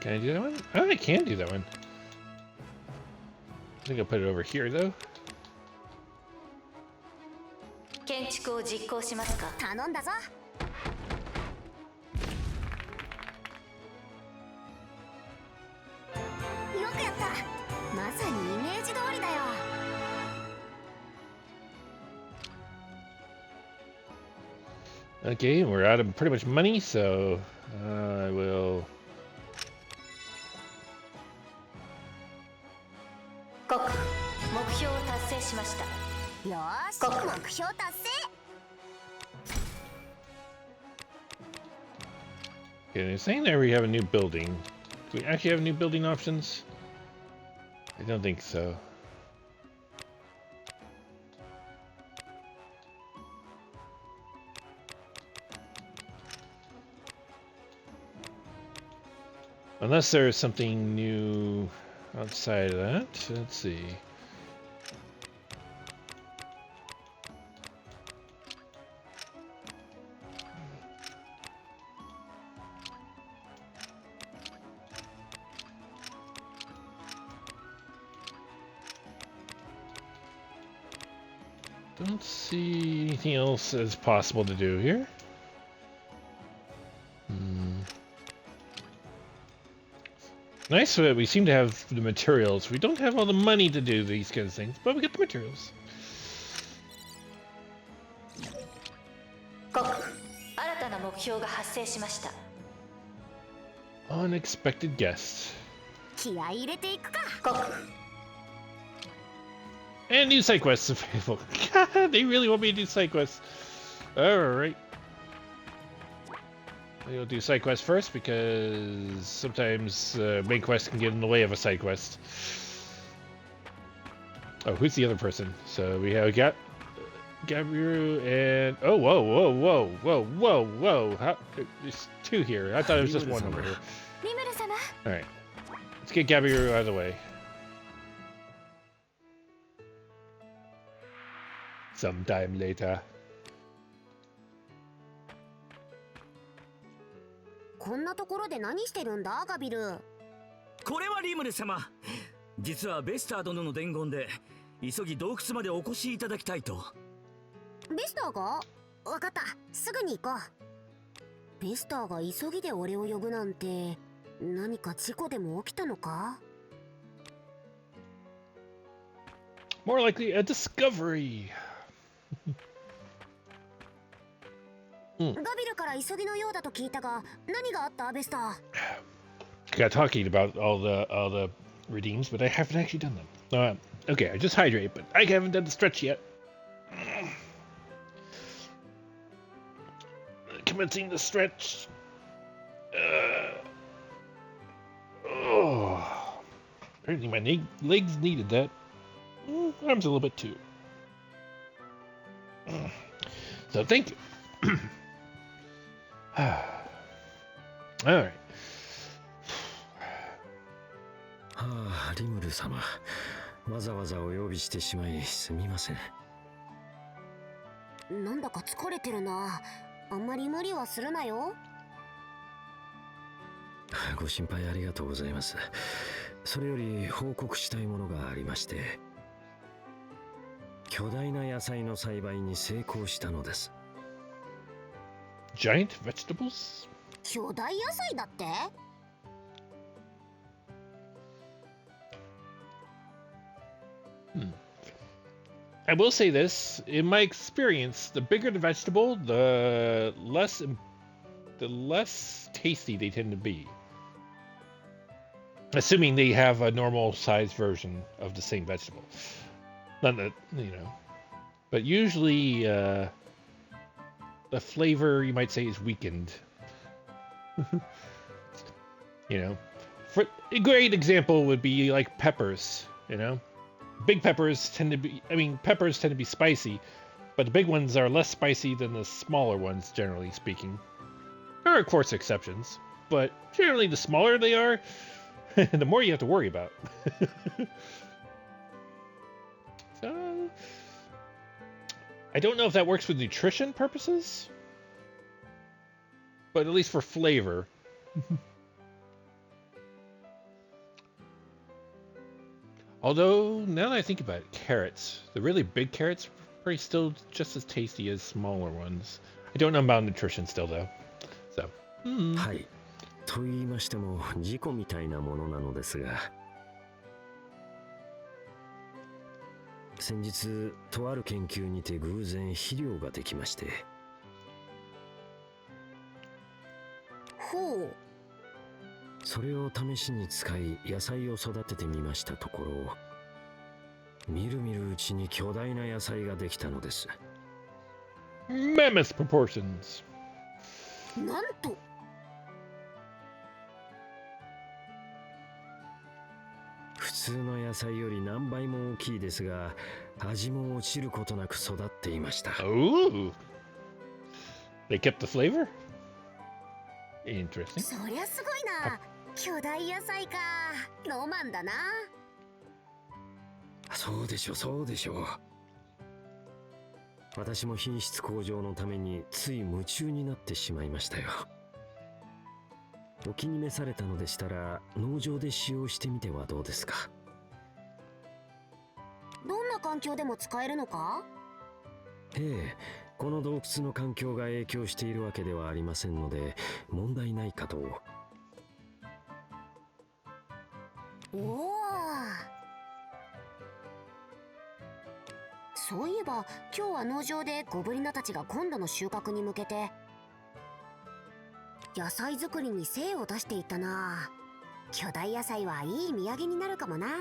can I do that one? Oh, I can do that one. I think I'll put it over here, though. 建築を実行しますか。頼んだぞ。よくやった。まさにイメージ通りだよ。Okay, we're out of pretty much money, so I will. 国目標を達成しました。よーし、目標達成。Okay, they're saying that we have a new building. Do we actually have new building options? I don't think so. Unless there's something new outside of that. Let's see. Don't see anything else as possible to do here. Nice that we seem to have the materials. We don't have all the money to do these kinds of things, but we get the materials. 国新たな目標が発生しました。 Unexpected guest. 気合い入れていくか。国 And new side quests available. God, they really want me to do side quests. Alright. We'll do side quest first because sometimes main quest can get in the way of a side quest. Oh, who's the other person? So we have Gabriel and whoa. How, there's two here. I thought it was just one over here. Alright. Let's get Gabriel out of the way. Sometime later. こんなところで何してるんだ、ガビル。これはリムル様。実はベスター殿の伝言で急ぎ洞窟までお越しいただきたいと。ベスターが？わかった、すぐに行こう。ベスターが急ぎで俺を呼ぶなんて、何か事故でも起きたのか？ More likely a discovery. ガビルから急ぎのようだと聞いたが、何があった、ベスター？ Got talking about all the redeems, but I haven't actually done them. Okay, I just hydrate, but I haven't done the stretch yet. Commencing the stretch. Apparently my legs needed that. Arms a little bit too. So thank you. Alright. はあ、リムル様。わざわざお呼びしてしまいすみません。なんだか疲れてるな。あんまり無理はするなよ。ご心配ありがとうございます。それより報告したいものがありまして、巨大な野菜の栽培に成功したのです。Giant vegetables? 巨大野菜だって？ I will say this, in my experience, the bigger the vegetable, the less tasty they tend to be. Assuming they have a normal sized version of the same vegetable. Not that, but usually the flavor, you might say, is weakened. For a great example would be like peppers. Big peppers tend to be, peppers tend to be spicy, but the big ones are less spicy than the smaller ones, generally speaking. There are, of course, exceptions, but generally the smaller they are, the more you have to worry about. So, I don't know if that works with nutrition purposes, but at least for flavor. Although, now that I think about it, carrots. The really big carrots are probably still just as tasty as smaller ones. I don't know about nutrition still, though. So. はい。と言いましても、事故みたいなものなのですが。先日、とある研究にて偶然肥料ができまして。ほう。それを試しに使い野菜を育ててみましたところ、みるみるうちに巨大な野菜ができたのです。Mammoth proportions。なんと。普通の野菜より何倍も大きいですが、味も落ちることなく育っていました。Ooh. They kept the flavor? Interesting. そりゃすごいな。巨大野菜か。ロマンだな。そうでしょう、そうでしょう。私も品質向上のためについ夢中になってしまいましたよ。お気に召されたのでしたら農場で使用してみてはどうですか。どんな環境でも使えるのか。ええ、この洞窟の環境が影響しているわけではありませんので問題ないかと。おお。そういえば今日は農場でゴブリナたちが今度の収穫に向けて野菜作りに精を出していったな。巨大野菜はいい土産になるかもな。じ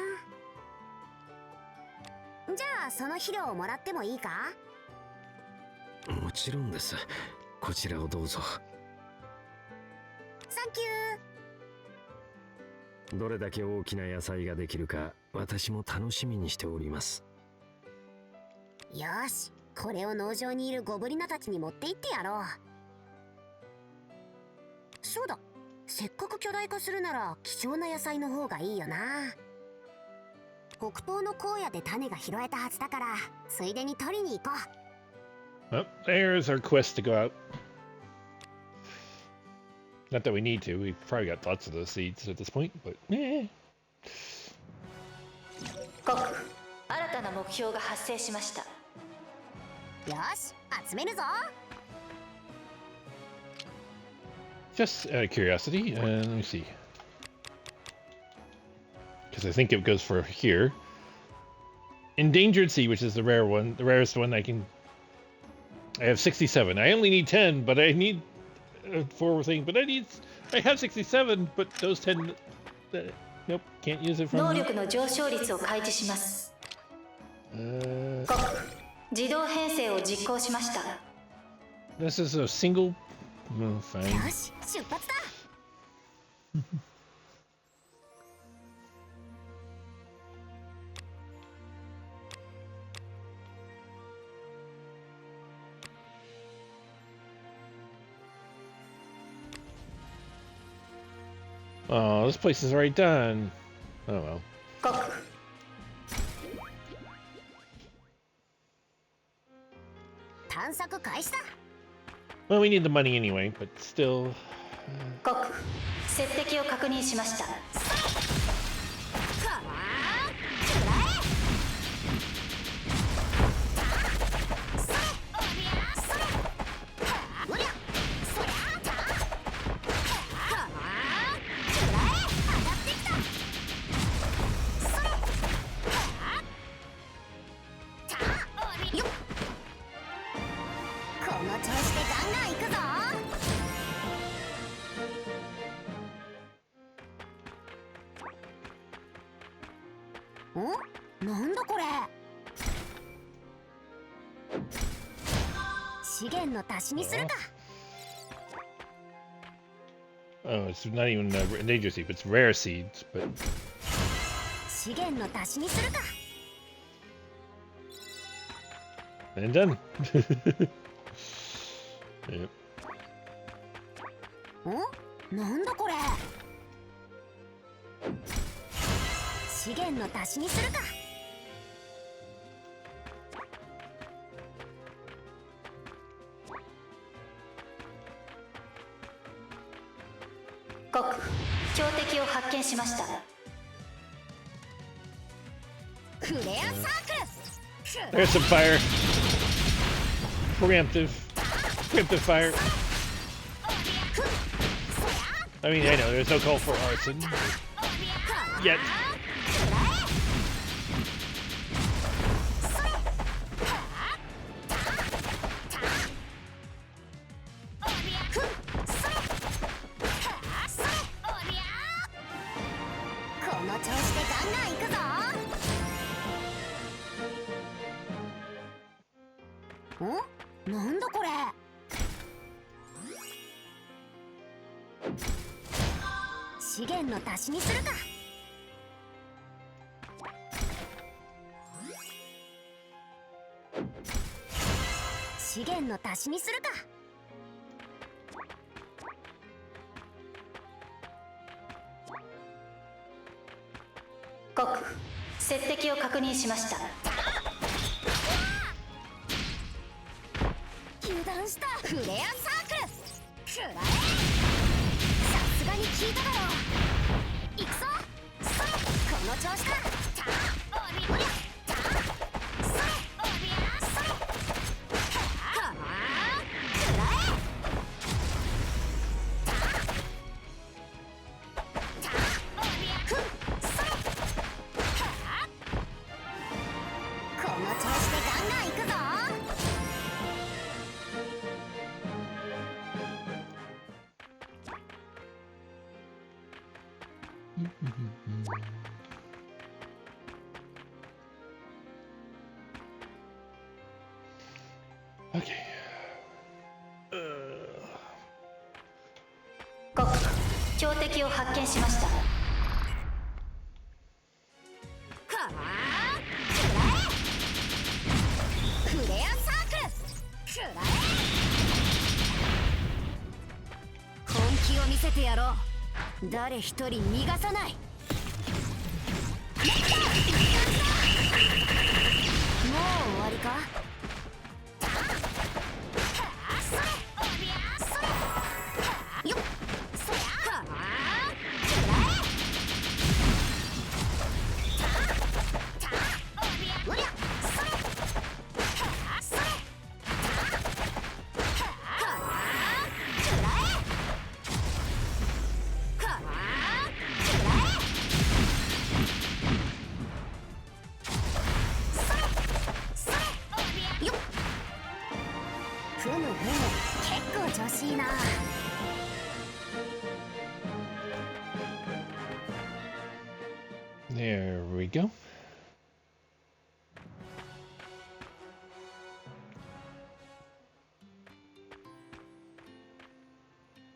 ゃあその肥料をもらってもいいか。もちろんです。こちらをどうぞ。サンキュー。どれだけ大きな野菜ができるか私も楽しみにしております。よし、これを農場にいるゴブリナたちに持って行ってやろう。そうだ、せっかく巨大化するなら貴重な野菜の方がいいよな。北東の荒野で種が拾えたはずだからついでに取りに行こう。Well, there's our quest to go out. Not that we need to. We've probably got lots of those seeds at this point, but eh. 国、新たな目標が発生しました。よし、集めるぞ。Just out of curiosity, let me see. Because I think it goes for here. Endangered Sea, which is the rare one, the rarest one I can. I have 67. I only need 10, but I need 4 thing. But I have 67, but those 10. Nope, can't use it from. 能力の上昇率を開示します。自動編成を実行しました。This is a single. Fine. よし、出発だ。Oh, this place is already done. Oh well. 探索開始だ。Well, we need the money anyway, but still. 国、接敵を確認しました。なんだこれ。資源の足しにするか。 Oh, it's not even endangered seed, but it's rare seeds. But 資源の足しにするか。 and done. Yep. ん？なんだこれ。資源の足しにするか。国強敵を発見しました。フレアサークル。 There's some fire. Preemptive fire. I mean, I know there's no call for arson yet. 어? なんだこれ。資源の足しにするか。資源の足しにするか。国接敵を確認しました。油断した。フレアサークル。くらえ。さすがに聞いただろう。行くぞ。それ。この調子だ。たおりおりゃ。たそれ。おりゃそれ。はあ。くらえ。たおりゃ。ふん。それ。はあ。この調子でガンガン行くぞ。Okay. 国強敵を発見しました。はあ。くらえ。フレアサークル。くらえ。本気を見せてやろう。誰一人逃がさない。もう終わりか。よっ。そりゃ。はあ。くらえ。おりゃ。それ。はあ。それ。はあ。くらえ。はあ。くらえ。それ。それ。よっ。ふむふむ。結構調子いいな。There we go.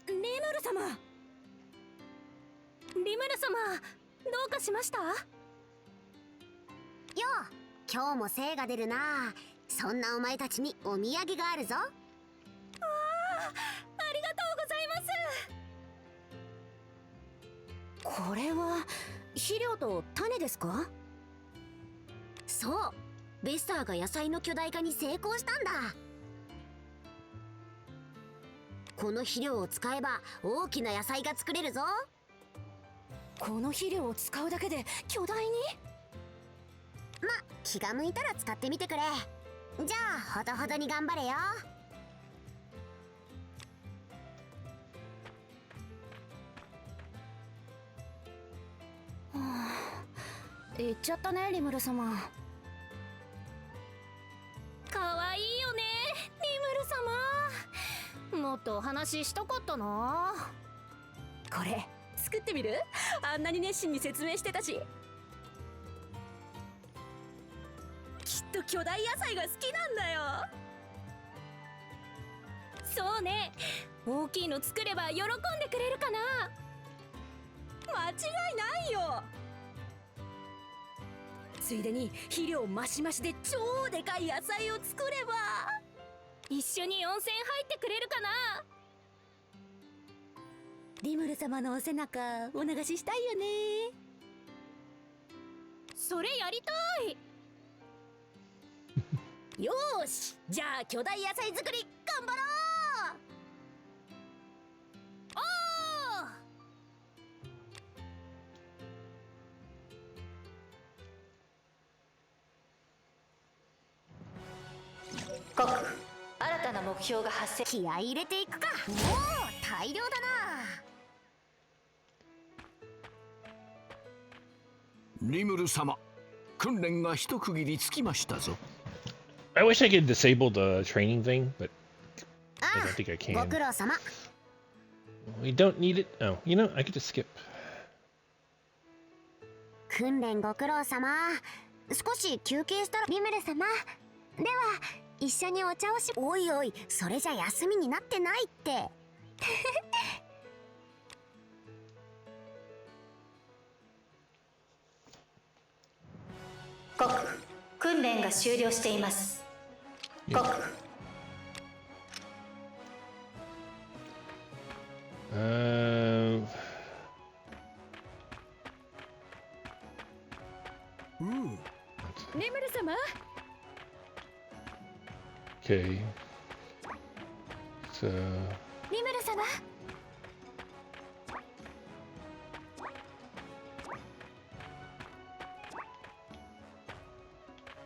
リムル様。リムル様、どうかしました？よう、今日も精が出るな。そんなお前たちにお土産があるぞ。ありがとうございます。これは肥料と種ですか？そう、ベスターが野菜の巨大化に成功したんだ。この肥料を使えば大きな野菜が作れるぞ。この肥料を使うだけで巨大に？ま、気が向いたら使ってみてくれ。じゃあほどほどに頑張れよ。言っちゃったね、リムル様。かわいいよね、リムル様。もっとお話ししたかったな。これ作ってみる？あんなに熱心に説明してたし。きっと巨大野菜が好きなんだよ。そうね。大きいの作れば喜んでくれるかな。間違いないよ。ついでに肥料マシマシで超でかい野菜を作れば。一緒に温泉入ってくれるかな。リムル様のお背中お流ししたいよね。それやりたい。よーし、じゃあ巨大野菜作り頑張ろう。国新たな目標が発生。気合い入れていくか。おお、大量だな。リムル様、訓練が一区切りつきましたぞ。I wish I could disable the training thing, but I don't think I can. ご苦労様。We don't need it. Oh, you know, I could just skip. 訓練ご苦労様。少し休憩したら。リムル様、では一緒にお茶をし。おいおい、それじゃ休みになってないって。国訓練が終了しています。国リムル様。Okay. So. リムル様。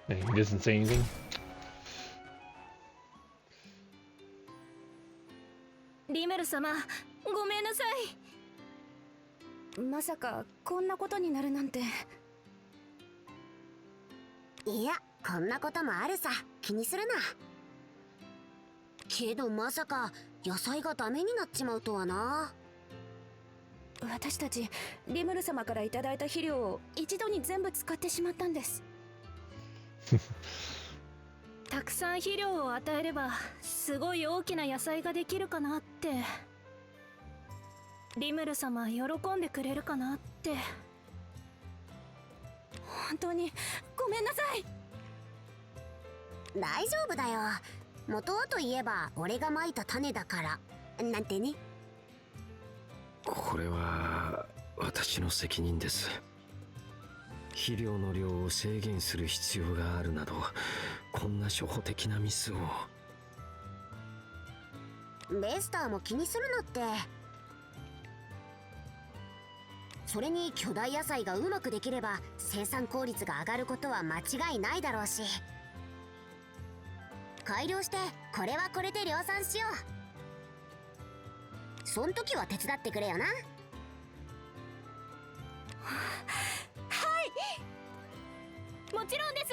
He doesn't say anything. リムル様、ごめんなさい。まさかこんなことになるなんて。いや、こんなこともあるさ。気にするな。けどまさか野菜がダメになっちまうとはな。私たちリムル様からいただいた肥料を一度に全部使ってしまったんです。たくさん肥料を与えればすごい大きな野菜ができるかなって。リムル様喜んでくれるかなって。本当にごめんなさい。大丈夫だよ。元はといえば俺がまいた種だからなんてね。これは私の責任です。肥料の量を制限する必要があるなど、こんな初歩的なミスを。ベスターも気にするなって。それに巨大野菜がうまくできれば生産効率が上がることは間違いないだろうし、改良してこれはこれで量産しよう。そん時は手伝ってくれよな。もちろんです。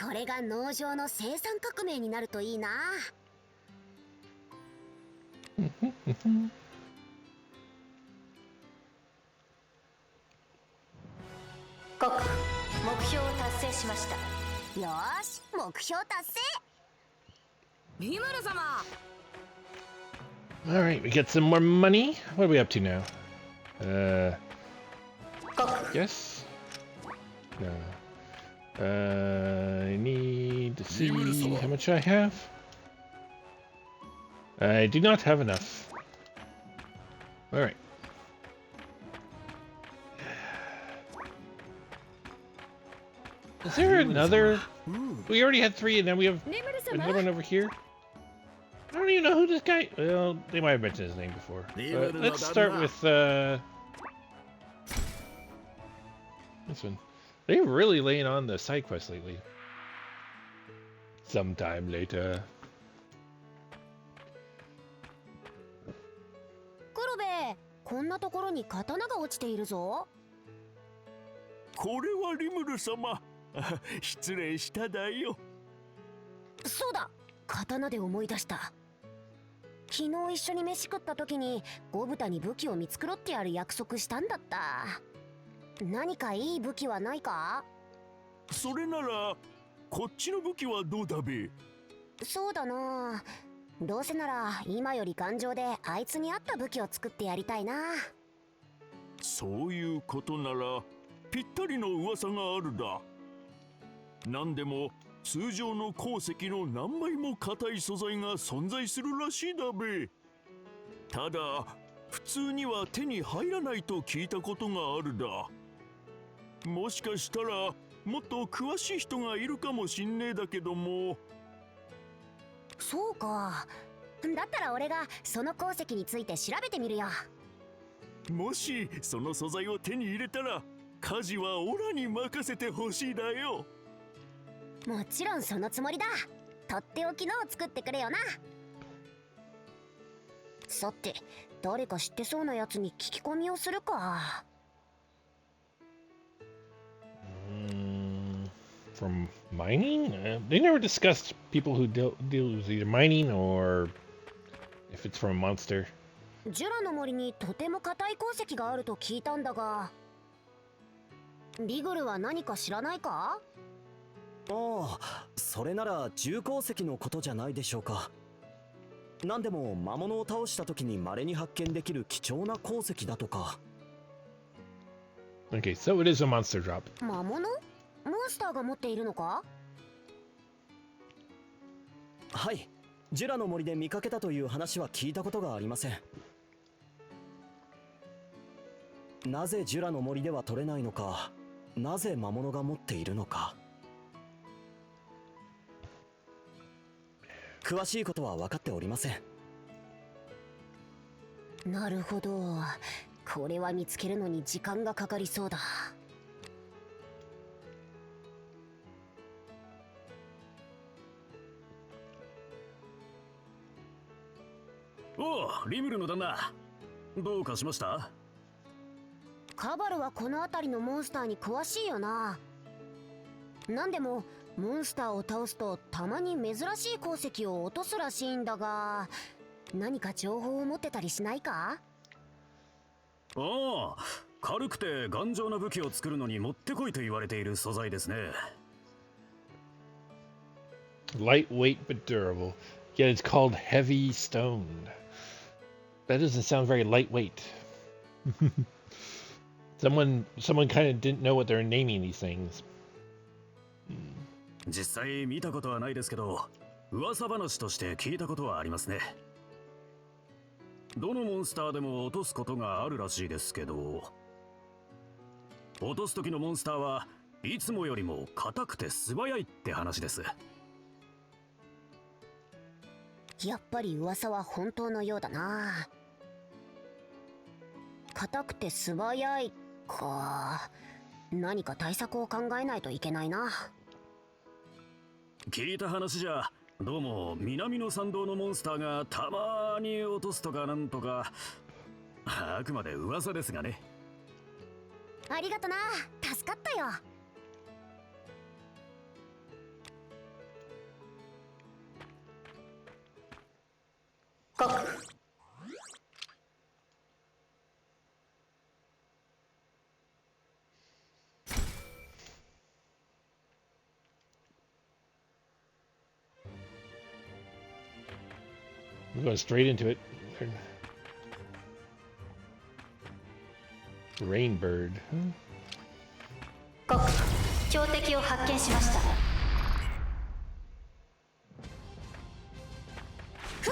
これが農場の生産革命になるといいな。国目標を達成しました。よーし、目標達成。リムル様。 All right, we get some more money. What are we up to now? Yes. No. I need to see how much I have. I do not have enough. All right. Is there another? We already had 3, and then we have another one over here. I don't even know who this guy. Well, they might have mentioned his name before. But let's start with this one. They're really laying on the side quest lately. Sometime later. 黒部、こんなところに刀が落ちているぞ。これはリムル様。失礼しただよ。そうだ、刀で思い出した。昨日一緒に飯食った時にゴブタに武器を見繕ってやる約束したんだった。何かいい武器はないか？それならこっちの武器はどうだべ？そうだな。どうせなら今より頑丈であいつに合った武器を作ってやりたいな。そういうことならぴったりの噂があるだ。何でも通常の鉱石の何倍も硬い素材が存在するらしいだべ。ただ普通には手に入らないと聞いたことがあるだ。もしかしたらもっと詳しい人がいるかもしんねえだけども。そうか。だったら俺がその鉱石について調べてみるよ。もしその素材を手に入れたら家事はオラに任せてほしいだよ。もちろんそのつもりだ。とっておきのを作ってくれよな。さて、誰か知ってそうなやつに聞き込みをするか。From mining? They never discussed people who deal with either mining or if it's from a monster. ジュラの森にとても硬い鉱石があると聞いたんだが、リグルは何か知らないか？ああ、それなら重鉱石のことじゃないでしょうか。何でも魔物を倒した時に稀に発見できる貴重な鉱石だとか。Okay, so it is a monster drop. 魔物？モンスターが持っているのか？はい、ジュラの森で見かけたという話は聞いたことがありません。なぜジュラの森では取れないのか、なぜ魔物が持っているのか、詳しいことは分かっておりません。なるほど。これは見つけるのに時間がかかりそうだ。おう、リムルの旦那、どうかしました？カバルはこの辺りのモンスターに詳しいよな。なんでもモンスターを倒すとたまに珍しい鉱石を落とすらしいんだが、何か情報を持ってたりしないか？ああ、軽くて頑丈な武器を作るのにもってこいと言われている素材ですね。Lightweight but durable. Yet it's called heavy stone. That doesn't sound very lightweight. Someone kind of didn't know what they're naming these things. 実際見たことはないですけど、噂話として聞いたことはありますね。どのモンスターでも落とすことがあるらしいですけど、落とす時のモンスターはいつもよりも硬くて素早いって話です。やっぱり噂は本当のようだな。硬くて素早いか。何か対策を考えないといけないな。聞いた話じゃ、どうも南の参道のモンスターがたまに落とすとかなんとか、あくまで噂ですがね。ありがとな、助かったよ。We're going straight into it. Rainbird. 国標的を発見しました。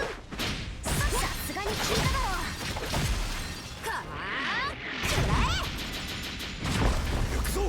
さすがに聞いただろう。はあ、くらえ。行くぞ。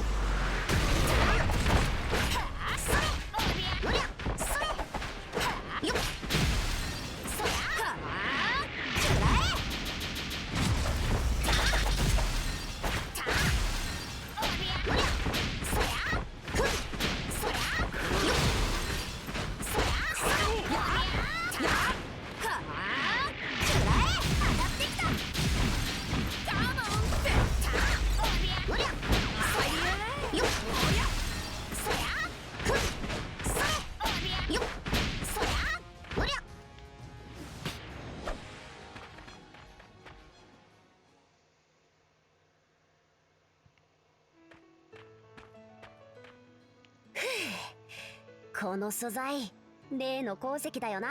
この素材例の鉱石だよな。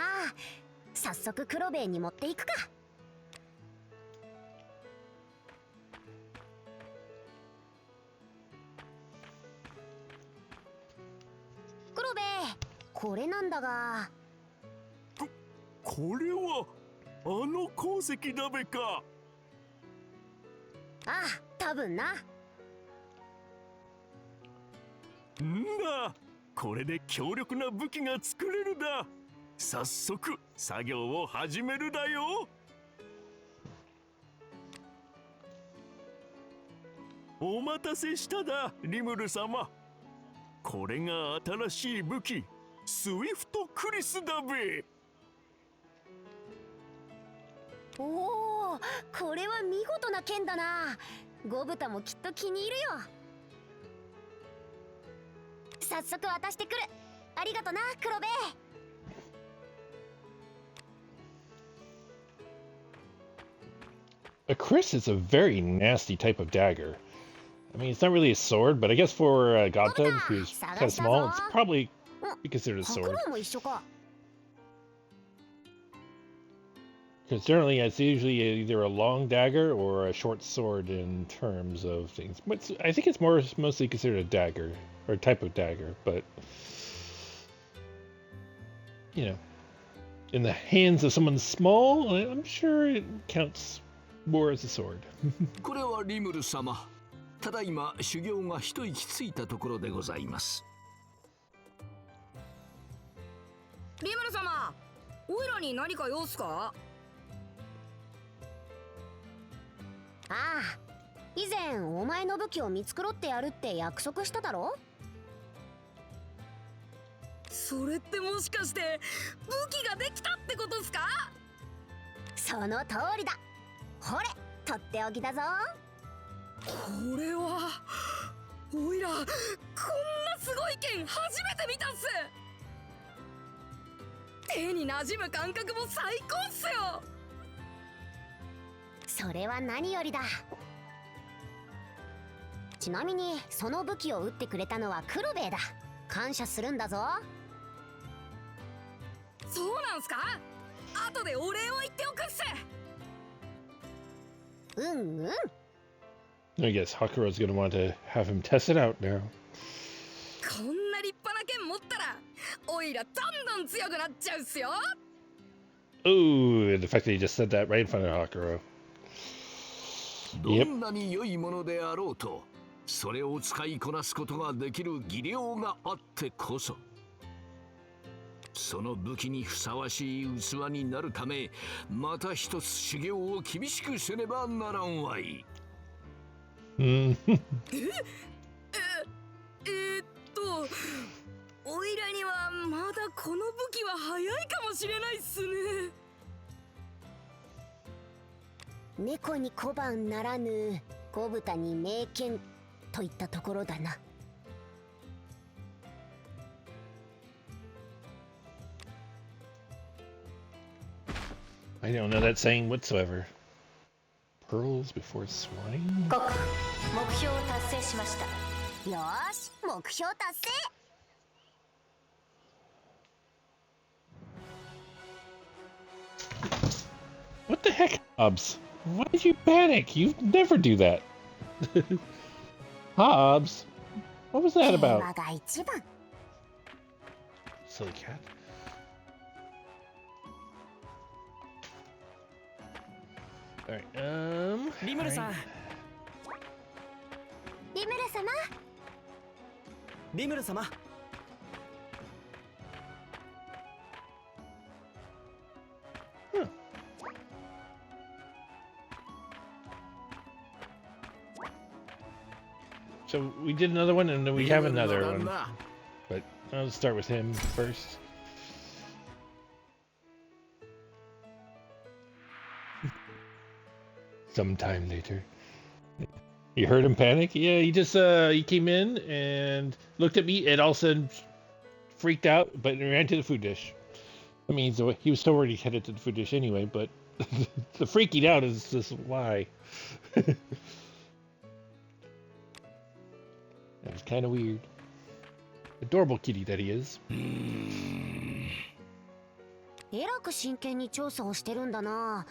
早速黒兵衛に持っていくか。黒兵衛、これなんだが。これはあの鉱石だべか。ああ、多分な。んだ、これで強力な武器が作れるだ。早速作業を始めるだよ。お待たせしただ、リムル様。これが新しい武器、スウィフトクリスだべ。おお、これは見事な剣だな。ゴブタもきっと気に入るよ。早速渡してくる。ありがとな、黒兵衛。A Chris is a very nasty type of dagger. I mean, it's not really a sword, but I guess for Gotham, who's kind of small, it's probably be considered a sword. Because generally, it's usually either a long dagger or a short sword in terms of things. But I think it's mostly considered a dagger, or a type of dagger, but you know, in the hands of someone small, I'm sure it counts more as a sword. これはリムル様。ただいま修行が一息ついたところでございます。リムル様、オイラに何か用すか？ああ、以前お前の武器を見繕ってやるって約束しただろ。それってもしかして武器ができたってことっすか？その通りだ。ほれ、とっておきだぞ。これはオイラ、こんなすごい剣初めて見たっす。手に馴染む感覚も最高っすよ。それは何よりだ。ちなみにその武器を撃ってくれたのは黒兵衛だ。感謝するんだぞ。そうなんすか？後でお礼を言っておくっす。うんうん。I guess Hakuro's gonna want to have him test it out now. こんな立派な剣持ったらオイラどんどん強くなっちゃうっすよ。 Ooh, the fact that he just said that right in front of Hakuro. どんなに良いものであろうと、それを使いこなすことができる技量があってこそ、その武器にふさわしい器になるため、また一つ修行を厳しくせねばならんわい。おいらにはまだこの武器は早いかもしれないっすね。猫に小判ならぬ小豚に名剣といったところだな。I don't know that saying whatsoever. Pearls before swine? 国、目標を達成しました。よーし、目標達成。What the heck, Hobbs? Why did you panic? You never do that. Hobbs, what was that about? 平和が一番。Silly cat. Alright, リムルさん。リムル様。リムル様。So we did another one, and then we have another one. But I'll start with him first. Sometime later. You heard him panic? Yeah, he just he came in and looked at me and all of a sudden freaked out, but ran to the food dish. I mean, so he was still already headed to the food dish anyway, but the freaking out is just why. That was kind of weird. Adorable kitty that he is. えらく真剣に調査をしてるんだな。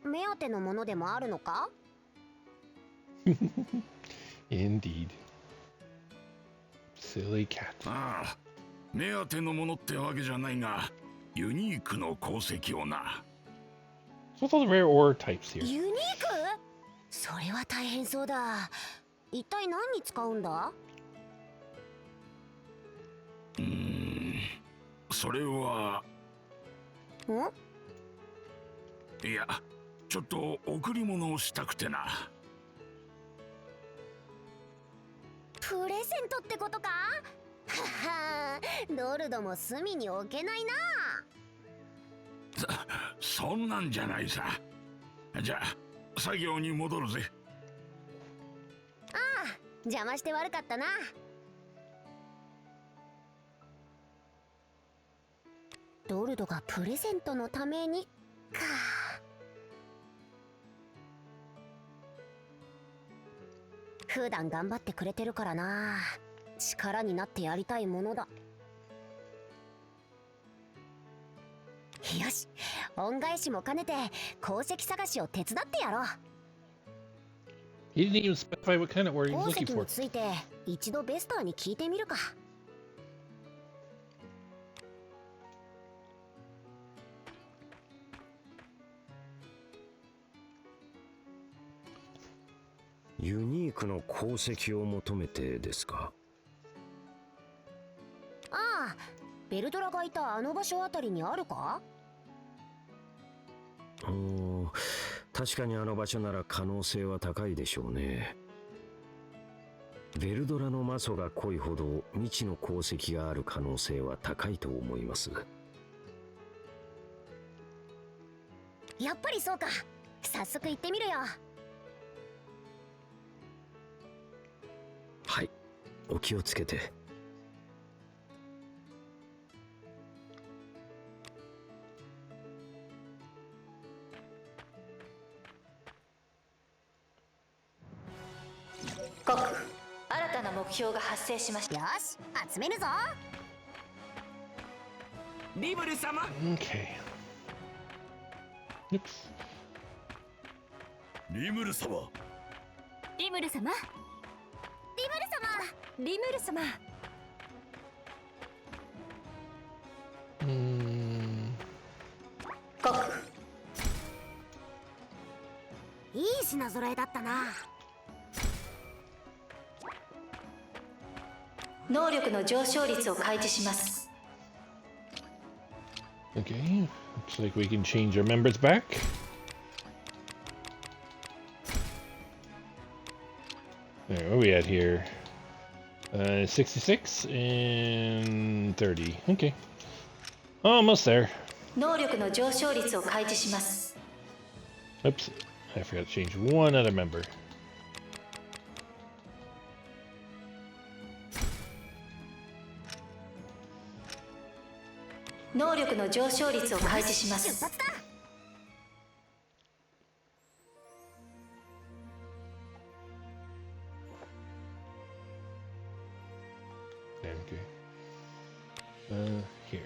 目当てのものでもあるのか？ Indeed. Silly cat. ああ、目当てのものってわけじゃないが、ユニークの鉱石をな。So what's all the rare ore types here? ユニーク？それは大変そうだ。一体何に使うんだ？それは。いや、ちょっと贈り物をしたくてな。プレゼントってことか？はは、ドルドも隅に置けないな。そんなんじゃないさ。じゃあ作業に戻るぜ。ああ、邪魔して悪かったな。ドルドがプレゼントのためにか。普段頑張ってくれてるからな。力になってやりたいものだ。よし、恩返しも兼ねて鉱石探しを手伝ってやろう。 He didn't even specify what kind of ore he was 鉱 looking 石 for. について一度ベスターに聞いてみるか。ユニークの鉱石を求めてですか？ああ、ベルドラがいたあの場所あたりにあるか？確かにあの場所なら可能性は高いでしょうね。ベルドラの魔素が濃いほど未知の鉱石がある可能性は高いと思います。やっぱりそうか。早速行ってみるよ。はい、お気をつけて。国、新たな目標が発生しました。よし、集めるぞ。リブル様。Okay. Oops. リムル様。リムル様。リムル様。国、いい品揃えだったな。能力の上昇率を開示します。 Okay. Looks like we can change our members back. There, where are we at here? 66 and 30. Okay. Almost there. 能力の上昇率を開示します。 Oops. I forgot to change one other member. 能力の上昇率を開示します。出発だ。Okay. Here.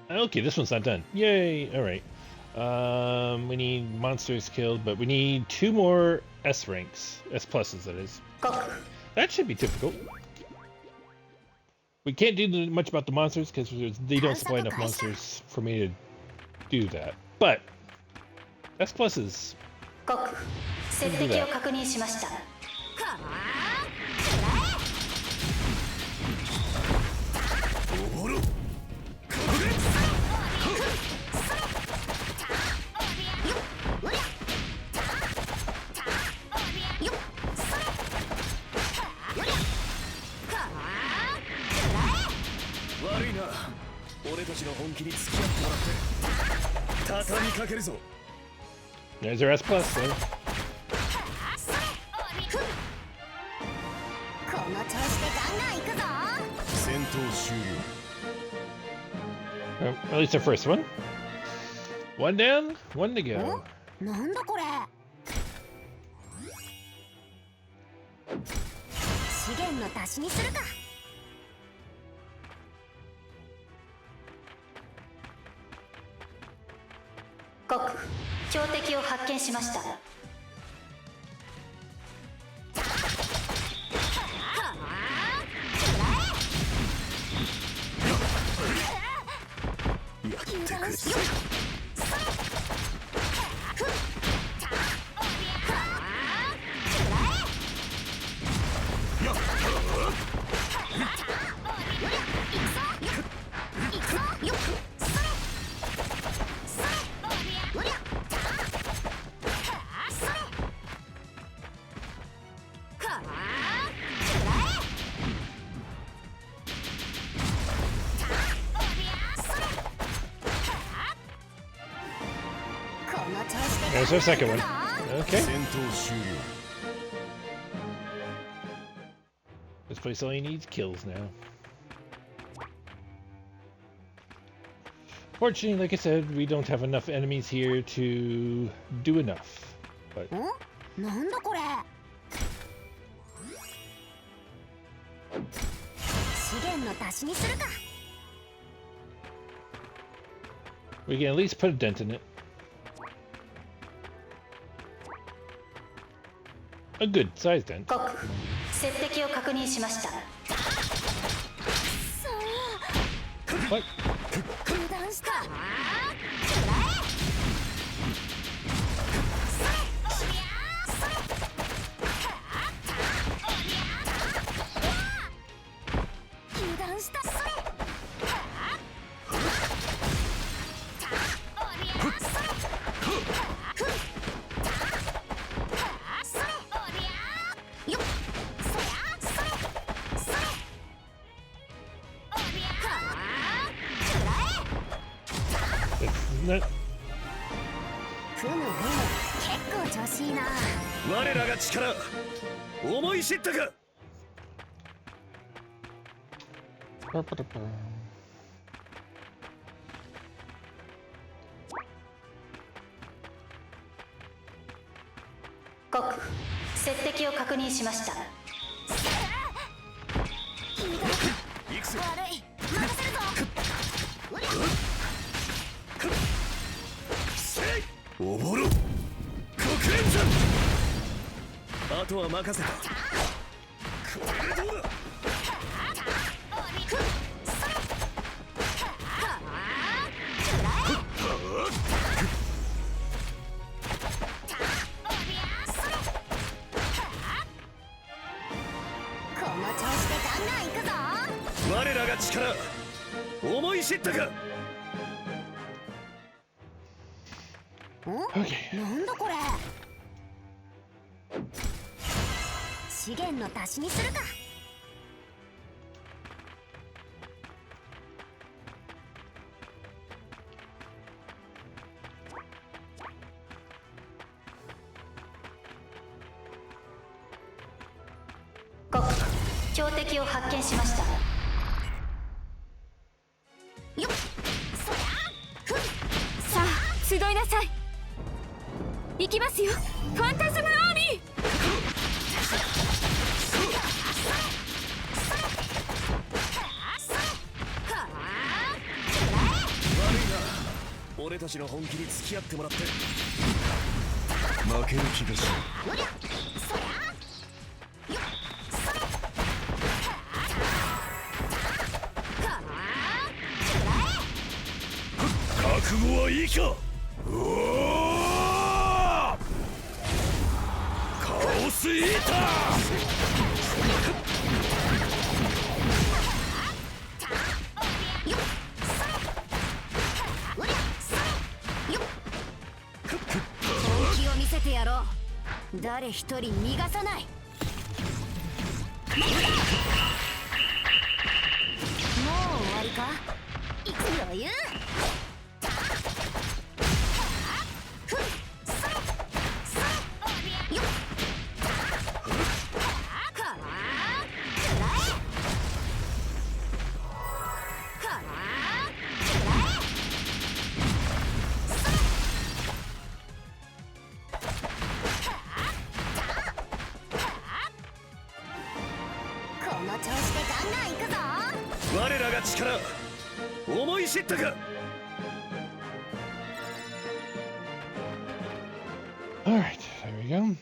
Okay, this one's not done. Yay! All right. We need monsters killed, but we need 2 more S ranks, S pluses, that is. That should be difficult. We can't do much about the monsters because they don't supply enough monsters for me to do that. But S pluses. 国、設定を確認しました。悪いな。俺たちの本気に付き合ってもらって。畳みかけるぞ。There's our S plus, though. この調子でガンガン行くぞ。戦闘終了。 At least our first one. 1 down, 1 to go. なんだこれ。資源の足しにするか。国強敵を発見しました。やってくれ。There's our second one. Okay. This place only needs kills now. Fortunately, like I said, we don't have enough enemies here to do enough. But なんだこれ。資源の足しにするか。we can at least put a dent in it. A good size dent. 国接敵を確認しました。What? 油断した。油断した。That ふむふむ、結構調子いいな。我らが力思い知ったか。国接敵を確認しました。悪い、任せるぞ。おぼろ国連山。あとは任せた。これでどうだ。この調子でガンガン行くぞ。我らが力思い知ったか。なんだこれ。資源の足しにするか。国強敵を発見しました。よっ、そりゃ。さあ集いなさい。行きますよ、ファンタズムアーミー。悪いな、俺たちの本気に付き合ってもらって。負ける気がしない。覚悟はいいか。カオスイーター。本気を見せてやろう。誰一人逃がさない。もう終わりか。余裕。この調子でガンガン行くぞ。我らが力思い知ったか。All right, there we go.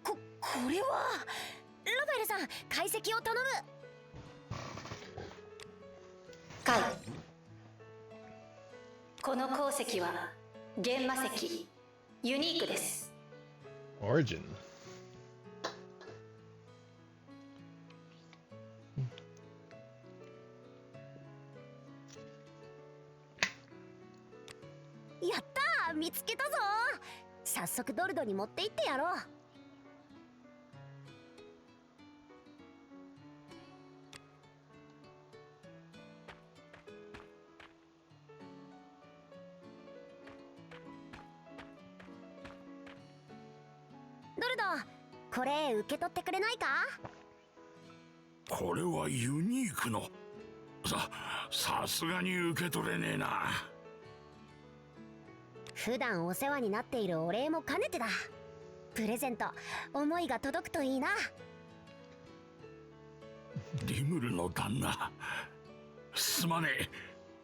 これはラファエルさん、解析を頼む。カイ、この鉱石は玄魔石、ユニークです。 Origin. やったー、見つけたぞ。早速ドルドに持って行ってやろう。ドルド、これ受け取ってくれないか？これはユニークの。さすがに受け取れねえな。普段お世話になっているお礼も兼ねてだ。プレゼント、思いが届くといいな。リムルの旦那、すまねえ。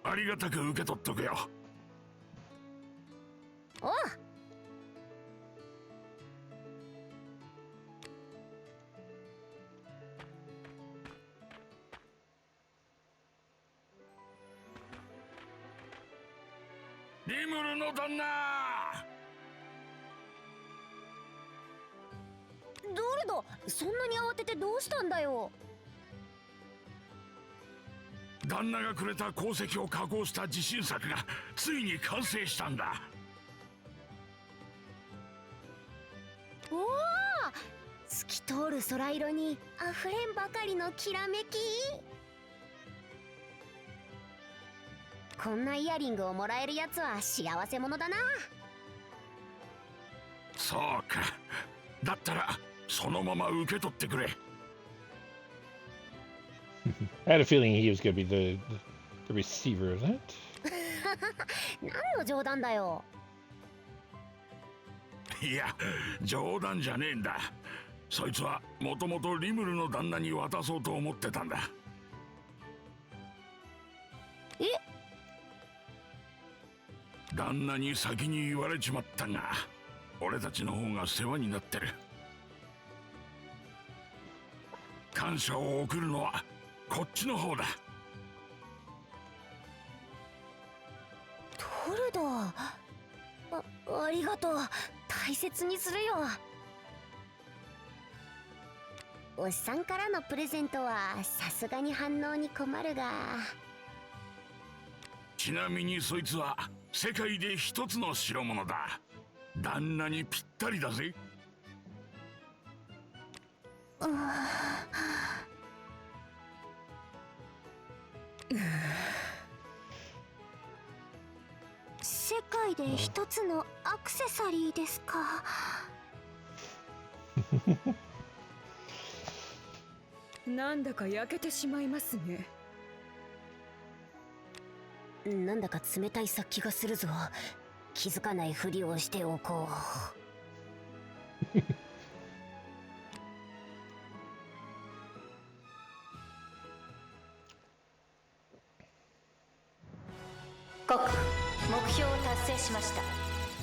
ありがたく受け取っとくよ。おう。リムルの旦那。ドルド、そんなに慌ててどうしたんだよ。旦那がくれた鉱石を加工した自信作がついに完成したんだ。おお、透き通る空色にあふれんばかりのきらめき。こんなイヤリングをもらえるやつは幸せ者だな。そうか。だったらそのまま受け取ってくれ。I had a feeling he was going to be the receiver of that. 何の冗談だよ。いや、冗談じゃねえんだ。そいつはもともとリムルの旦那に渡そうと思ってたんだ。え？旦那に先に言われちまったが、俺たちの方が世話になってる。感謝を送るのはこっちの方だ。トルド、ありがとう。大切にするよ。おっさんからのプレゼントはさすがに反応に困るが。ちなみにそいつは世界で一つの代物だ。旦那にぴったりだぜ。世界で一つのアクセサリーですか。なんだか焼けてしまいますね。なんだか冷たい殺気がするぞ。気づかないふりをしておこう。国、目標を達成しました。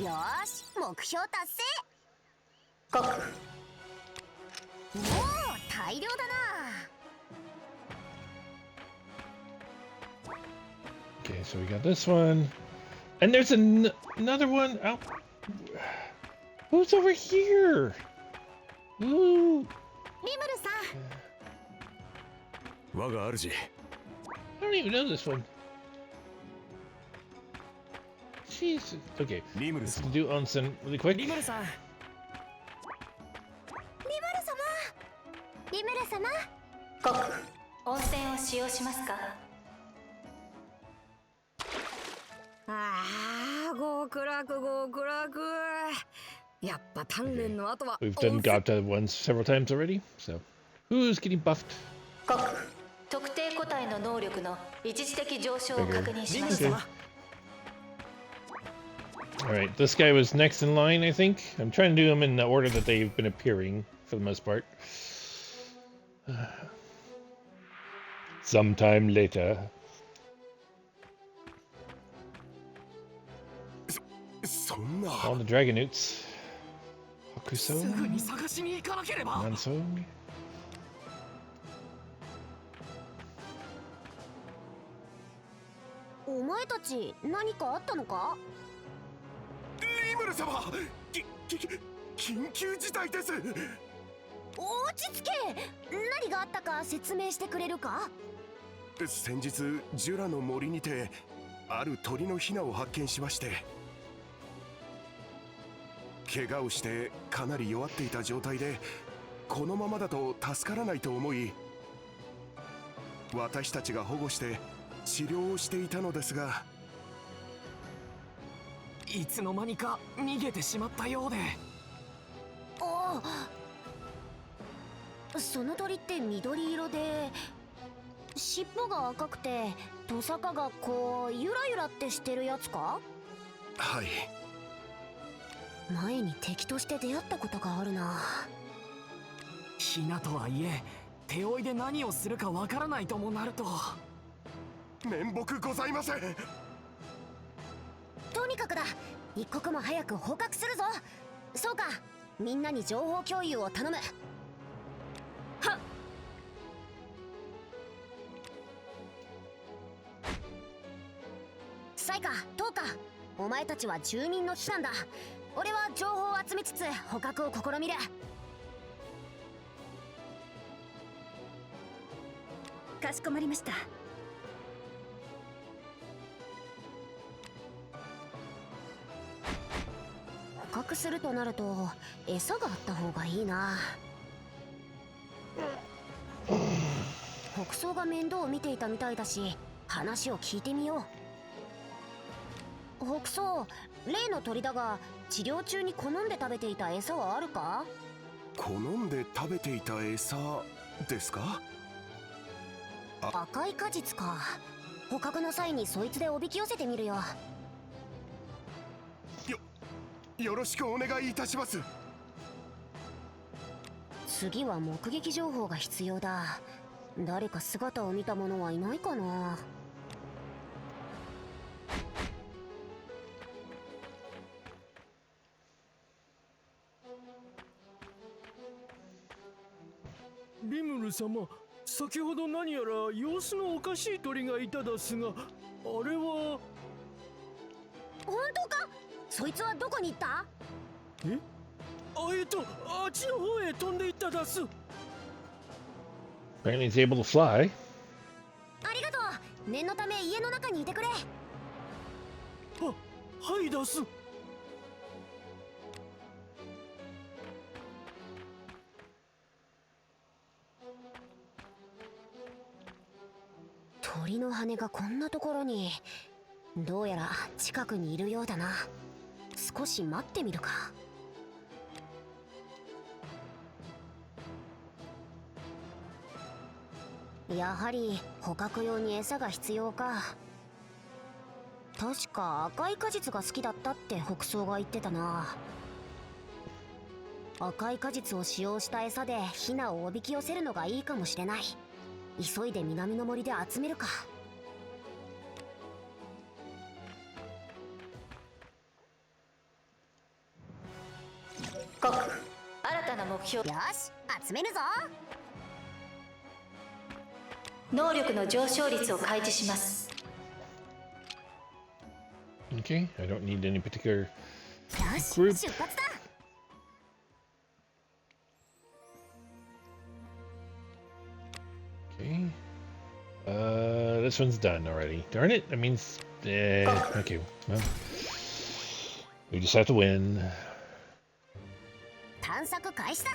よーし、目標達成。国、おお、大量だな。Okay, so we got this one. And there's another one out. Who's over here? Ooh. リムルさん。我が主。I don't even know this one. Jeez. Okay. Let's do onsen really quick. リムルさん。リムル様。国、温泉を使用しますか？ああ、極楽極楽。やっぱ鍛錬の後は We've done Gata ones several times already. So, who's getting buffed? 国、特定個体の能力の一時的上昇を確認しました。Alright, this guy was next in line, I think. I'm trying to do them in the order that they've been appearing, for the most part. Sometime later. そんな All the Dragonutes. す Hakuso? ぐに探しに行かなければ。 Nanso? お前たち何かあったのか？リムル様、緊急事態です。落ち着け。何があったか説明してくれるか？先日ジュラの森にてある鳥のヒナを発見しまして、怪我をしてかなり弱っていた状態で、このままだと助からないと思い、私たちが保護して治療をしていたのですが、いつの間にか逃げてしまったようで。ああ、その鳥って緑色で尻尾が赤くてトサカがこうゆらゆらってしてるやつか？はい。前に敵として出会ったことがあるな。ヒナとはいえ手負いで何をするかわからないともなると。面目ございません。とにかくだ、一刻も早く捕獲するぞ。そうか、みんなに情報共有を頼む。はっ。サイカ、トウカ、お前たちは住民の避難だ。俺は情報を集めつつ捕獲を試みる。かしこまりました。捕獲するとなると餌があった方がいいな。北総が面倒を見ていたみたいだし、話を聞いてみよう。北総、例の鳥だが治療中に好んで食べていた餌はあるか？好んで食べていた餌ですか？赤い果実か。捕獲の際にそいつでおびき寄せてみるよ。よろしくお願いいたします。次は目撃情報が必要だ。誰か姿を見た者はいないかな。リムル様、先ほど何やら様子のおかしい鳥がいただすが、あれは。本当か？そいつはどこに行った？え？あっちの方へ飛んでいっただす。Apparently he's able to fly. ありがとう。念のため家の中にいてくれ。はいだす。鳥の羽がこんなところに。どうやら近くにいるようだな。少し待ってみるか。やはり捕獲用に餌が必要か。確か赤い果実が好きだったって北総が言ってたな。赤い果実を使用した餌でヒナをおびき寄せるのがいいかもしれない。急いで南の森で集めるか。国、新たな目標。よし、集めるぞ。能力の上昇率を開示します。Okay, I don't need any particular よし、 group. 出発だ。Okay. This one's done already. Darn it. That means. Okay. Well, we just have to win. 探索開始だ。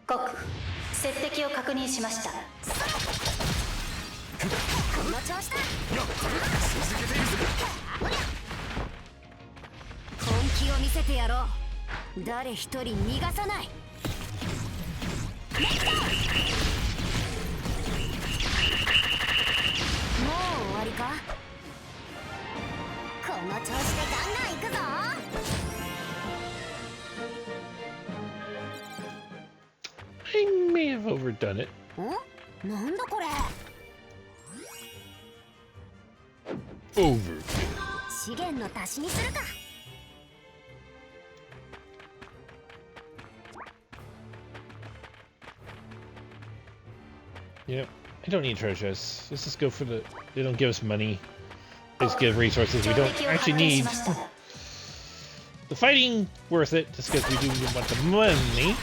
国、接敵を確認しました。この調子だ。続けているぜ。本気を見せてやろう。誰一人逃がさない。もう終わりか？この調子でガンガン行くぞ。I overdone it. なんだこれ。 Over. 資源の足しにするか。 Yep. I don't need treasures. Let's just go for the. They don't give us money. They just give resources we don't actually need. The fighting worth it just because we do want the money.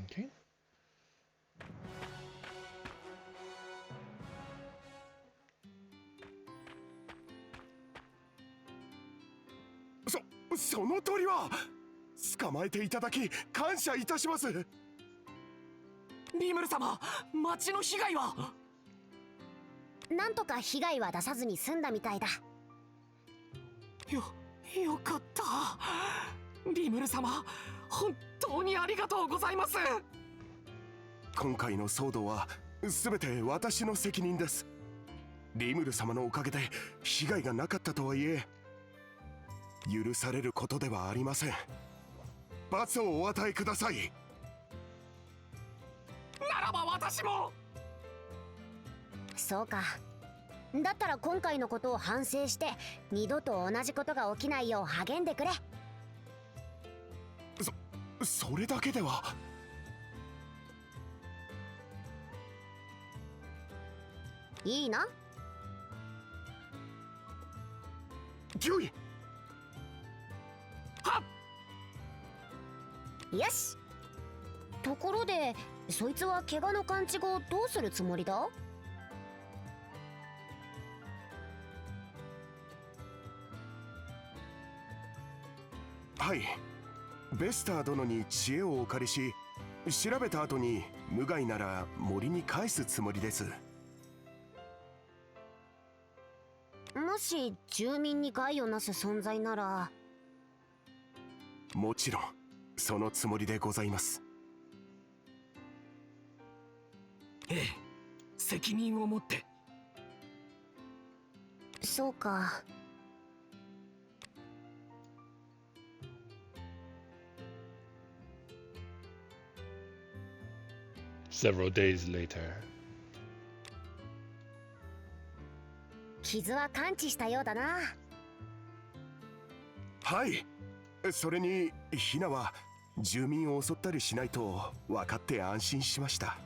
Okay. So その鳥は捕まえていただき感謝いたします。リムル様、町の被害は？なんとか被害は出さずに済んだみたいだ。よかった。リムル様、本当にありがとうございます。今回の騒動は全て私の責任です。リムル様のおかげで被害がなかったとはいえ、許されることではありません。罰をお与えください。ならば私も。そうか。だったら今回のことを反省して二度と同じことが起きないよう励んでくれ。それだけでは。いいな。ギュイ。はっ。よし。ところでそいつは怪我の完治後どうするつもりだ？はい、ベスター殿に知恵をお借りし、調べた後に無害なら森に返すつもりです。もし住民に害をなす存在なら。もちろんそのつもりでございます。ええ、責任を持って。そうか。Several days later. 傷は完治したようだな。はい。それにヒナは住民を襲ったりしないと分かって安心しました。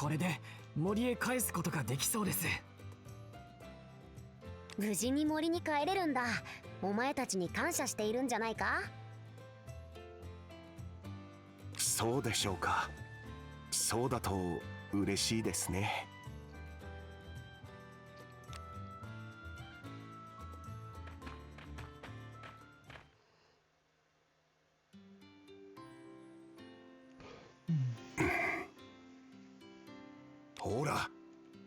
これで森へ返すことができそうです。無事に森に帰れるんだ。お前たちに感謝しているんじゃないか？そうでしょうか。そうだと嬉しいですね。ほら、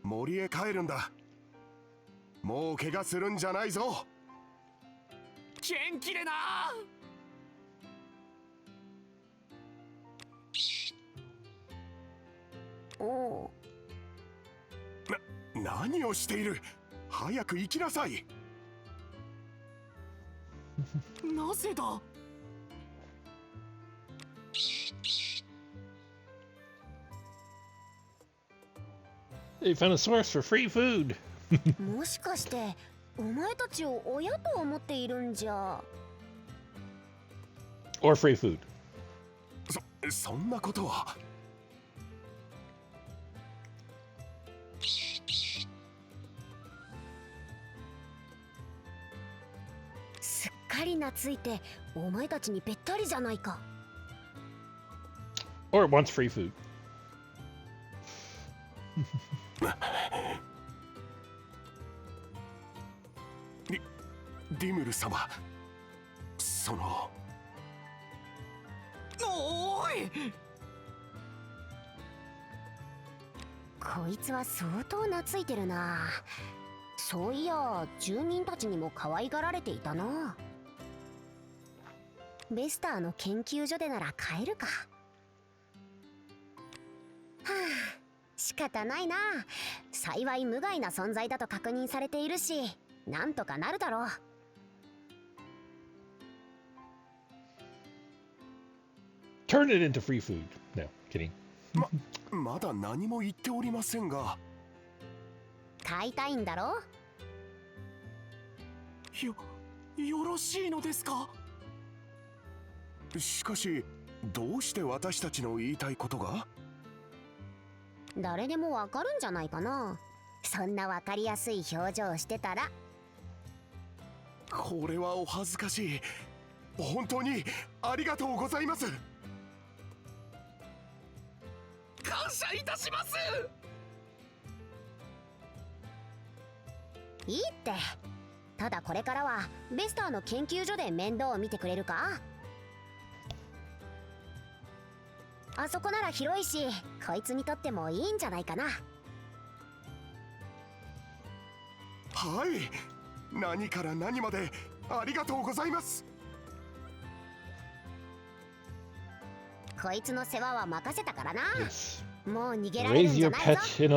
森へ帰るんだ。もう怪我するんじゃないぞ。元気でな。おう。何をしている。早く行きなさい。なぜだ。They found a source for free food. もしかしてお前たちを親と思っているんじゃ。 Or free food. そんなことは。すっかり懐いてお前たちにべったりじゃないか。 Or it wants free food. リムル様、その。おーい。こいつは相当懐いてるな。そういや住民たちにも可愛がられていたな。ベスターの研究所でなら帰るか。はあ、仕方ないな。幸い無害な存在だと確認されているし、なんとかなるだろう。Turn it into free food. No, kidding. まだ何も言っておりませんが。買いたいんだろ。よろしいのですか。しかしどうして私たちの言いたいことが。誰でもわかるんじゃないかな。そんなわかりやすい表情をしてたら。これはお恥ずかしい。本当にありがとうございます。感謝いたします。いいって。ただこれからはベスターの研究所で面倒を見てくれるか。あそこなら広いし、こいつにとってもいいんじゃないかな。はい、何から何までありがとうございます。こいつの世話は任せたからな。 Yes. もう逃げられるん Raise じゃ your ないぞ。 pet in a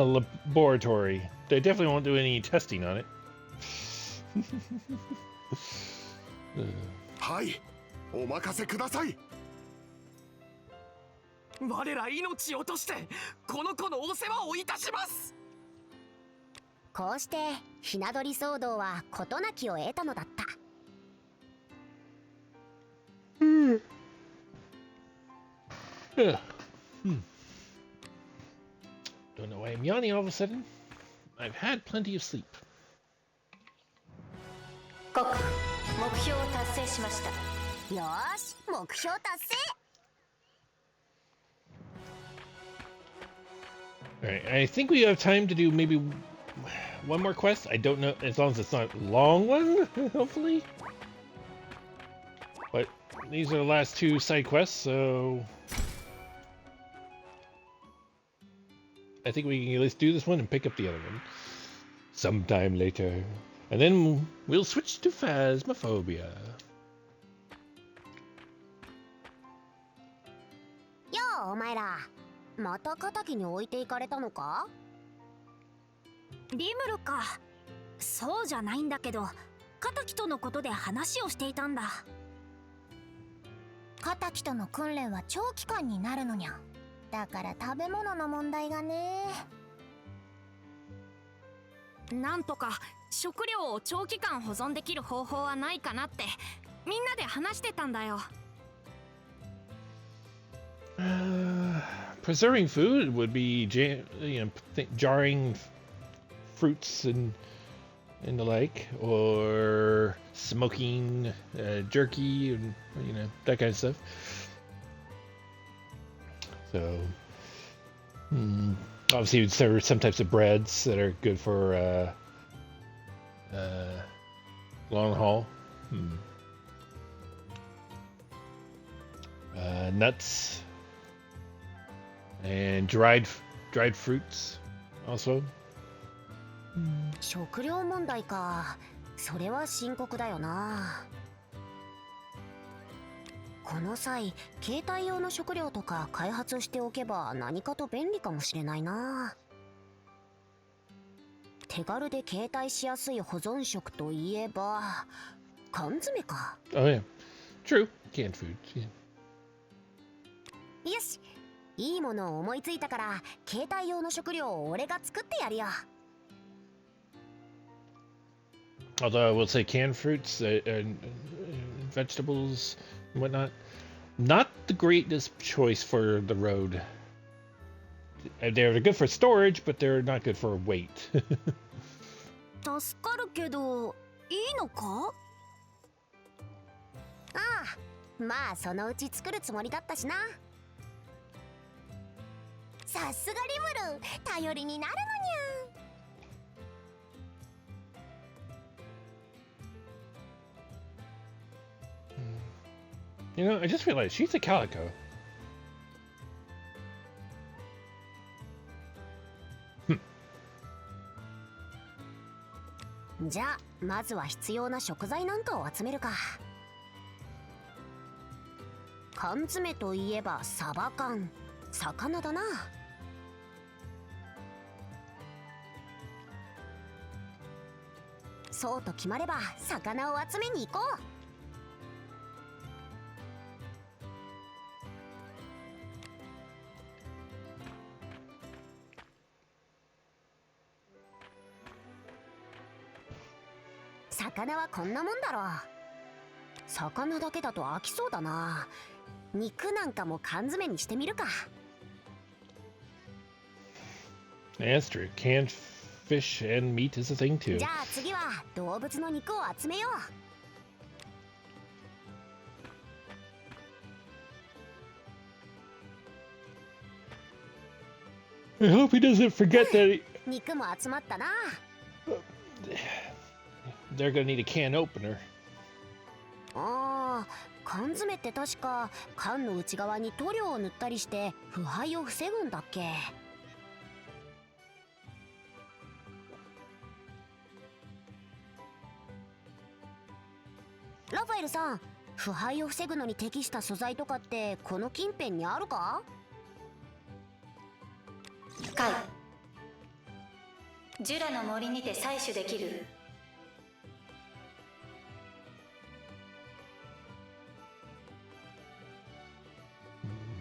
laboratory. They definitely won't do any testing on it. はい、お任せください。我ら命を落としてこの子のお世話をいたします。こうしてひな鳥騒動は事なきを得たのだった。Don't know why I'm yawning all of a sudden. I've had plenty of sleep. 国目標を達成しました。よーし、目標達成。 Alright, I think we have time to do maybe one more quest. I don't know, as long as it's not a long one, hopefully. But these are the last two side quests, so I think we can at least do this one and pick up the other one sometime later. And then we'll switch to Phasmophobia. ようお前ら、また敵に置いていかれたのか。リムルか。そうじゃないんだけど、敵とのことで話をしていたんだ。敵との訓練は長期間になるのにゃ。だから食べ物の問題がね。なんとか食料を長期間保存できる方法はないかなってみんなで話してたんだよ。Preserving food would be, jarring fruits and the like, or smoking jerky and that kind of stuff. So, obviously, there are some types of breads that are good for long haul. Nuts and dried fruits also. 食料問題か。それは深刻だよな。この際携帯用の食料とか開発しておけば何かと便利かもしれないな。手軽で携帯しやすい保存食といえば缶詰か。Oh yeah, true. Canned foods. Yeah. よし、いいものを思いついたから携帯用の食料を俺が作ってやるよ。 Although I will say canned fruits and vegetables and whatnot, not the greatest choice for the road. They're good for storage, but they're not good for weight. 助かるけどいいのか？ああ、まあそのうち作るつもりだったしな。さすがリムル、頼りになるのにゃ。You know, I just realized she's a calico. じゃあまずは必要な食材なんかを集めるか。缶詰といえばサバ缶、魚だな。そうと決まれば魚を集めに行こう。魚はこんなもんだろう。魚だけだと飽きそうだな。肉なんかも缶詰にしてみるか。That's true. Canned fish and meat is a thing too. じゃあ次は動物の肉を集めよう。I hope he doesn't forget that 肉も集まったな。they're gonna need a can opener. ああ、缶詰って確か缶の内側に塗料を塗ったりして腐敗を防ぐんだっけ。ラファエルさん、腐敗を防ぐのに適した素材とかってこの近辺にあるか？カイ、ジュラの森にて採取できる。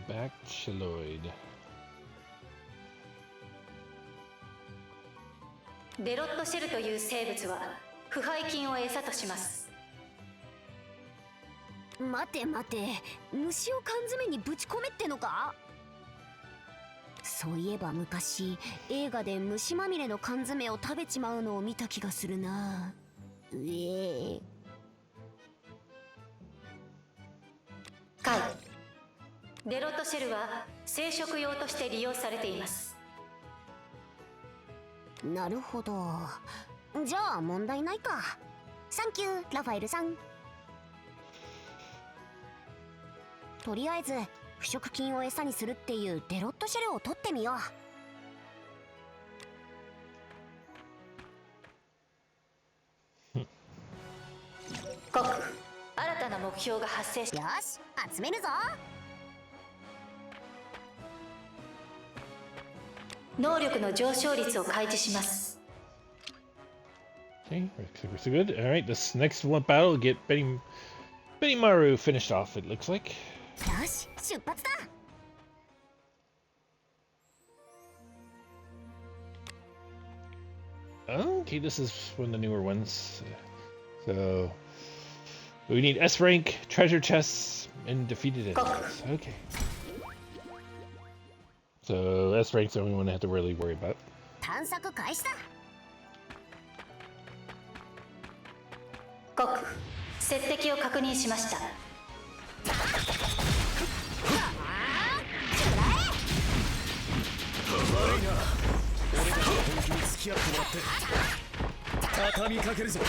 Bachelloid. デロットシェルという生物は腐敗菌を餌とします。待て待て、虫を缶詰にぶち込めってのか？そういえば昔映画で虫まみれの缶詰を食べちまうのを見た気がするな。カイ、デロットシェルは生殖用として利用されています。なるほど。じゃあ問題ないか。サンキューラファエルさん。とりあえず腐食菌を餌にするっていうデロットシェルを取ってみよコック、新たな目標が発生し。よし、集めるぞ。能力の上昇率を開示します。Okay, so good. All right, this next one battle will get Benimaru finished off. It looks like. よし、出発だ。Okay, this is one of the newer ones. So we need S rank, treasure chests, and defeated enemies. Okay. So S rank's the only one I have to really worry about. 探索開始だ。コック、接敵を確認しました。俺たちの本気に付き合ってもらって畳みかけるぞ。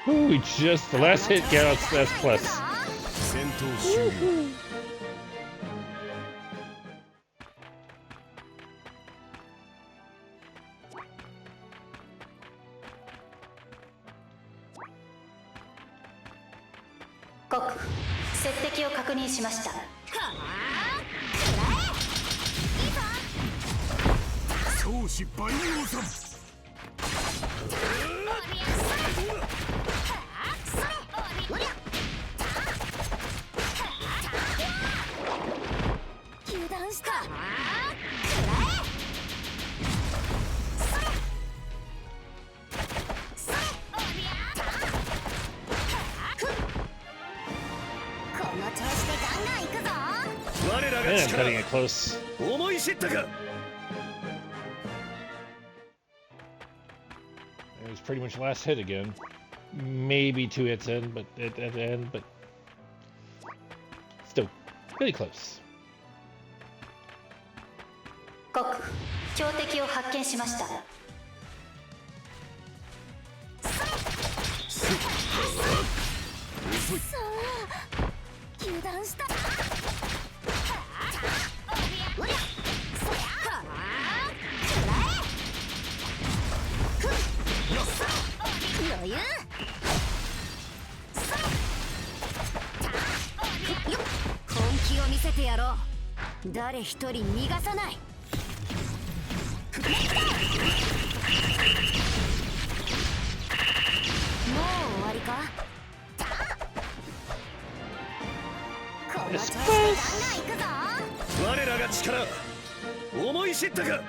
Ooh, just the last hit counts. That's plus. 戦闘終了。告接敵を確認しました。超失敗のさん。油断した。この調子でガンガン行くぞ。我ら Man, が I'm 力 cutting it close. 思い知ったか。 It was pretty much last hit again. Maybe 2 hits in, but at the end, but still pretty close. 告強敵を発見しました。そう油断した。余裕。本気を見せてやろう。誰一人逃がさない。もう終わりか。この調子でガンガン行くぞ。我らが力思い知ったか。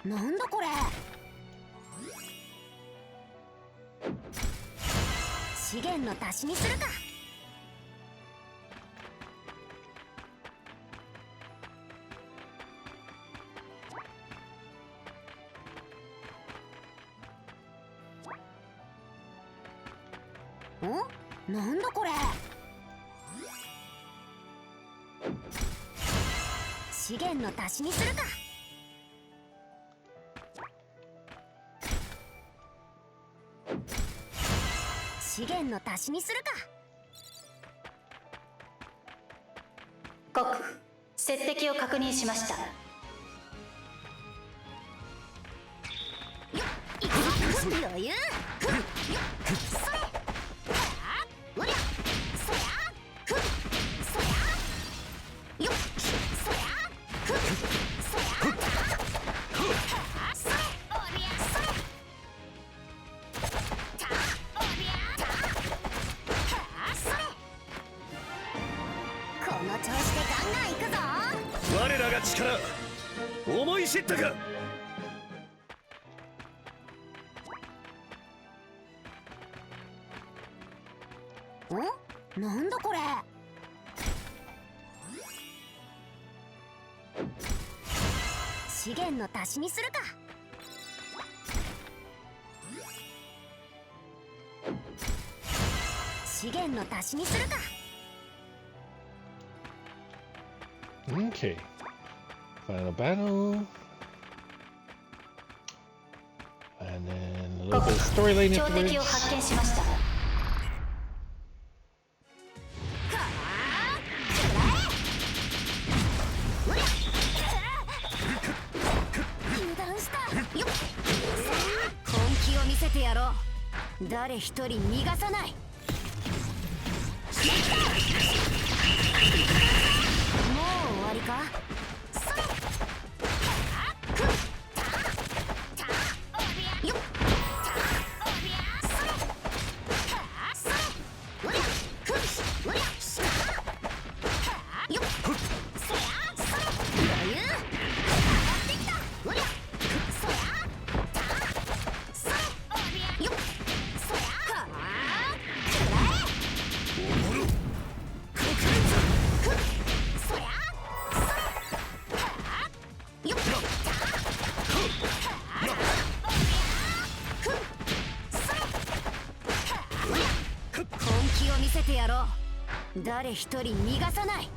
なんだこれ。資源の足しにするか。なんだこれ。資源の足しにするか。資源の足しにするか。告接敵を確認しました。余裕。我らが力思い知ったか。なんだこれ。資源の足しにするか。資源の足しにするか。Okay. Final battle. And then a little bit of storyline 強敵を afterwards. 発見しました。油断した。本気を見せてやろう。誰一人逃がさない。もう終わりか。誰一人逃がさない。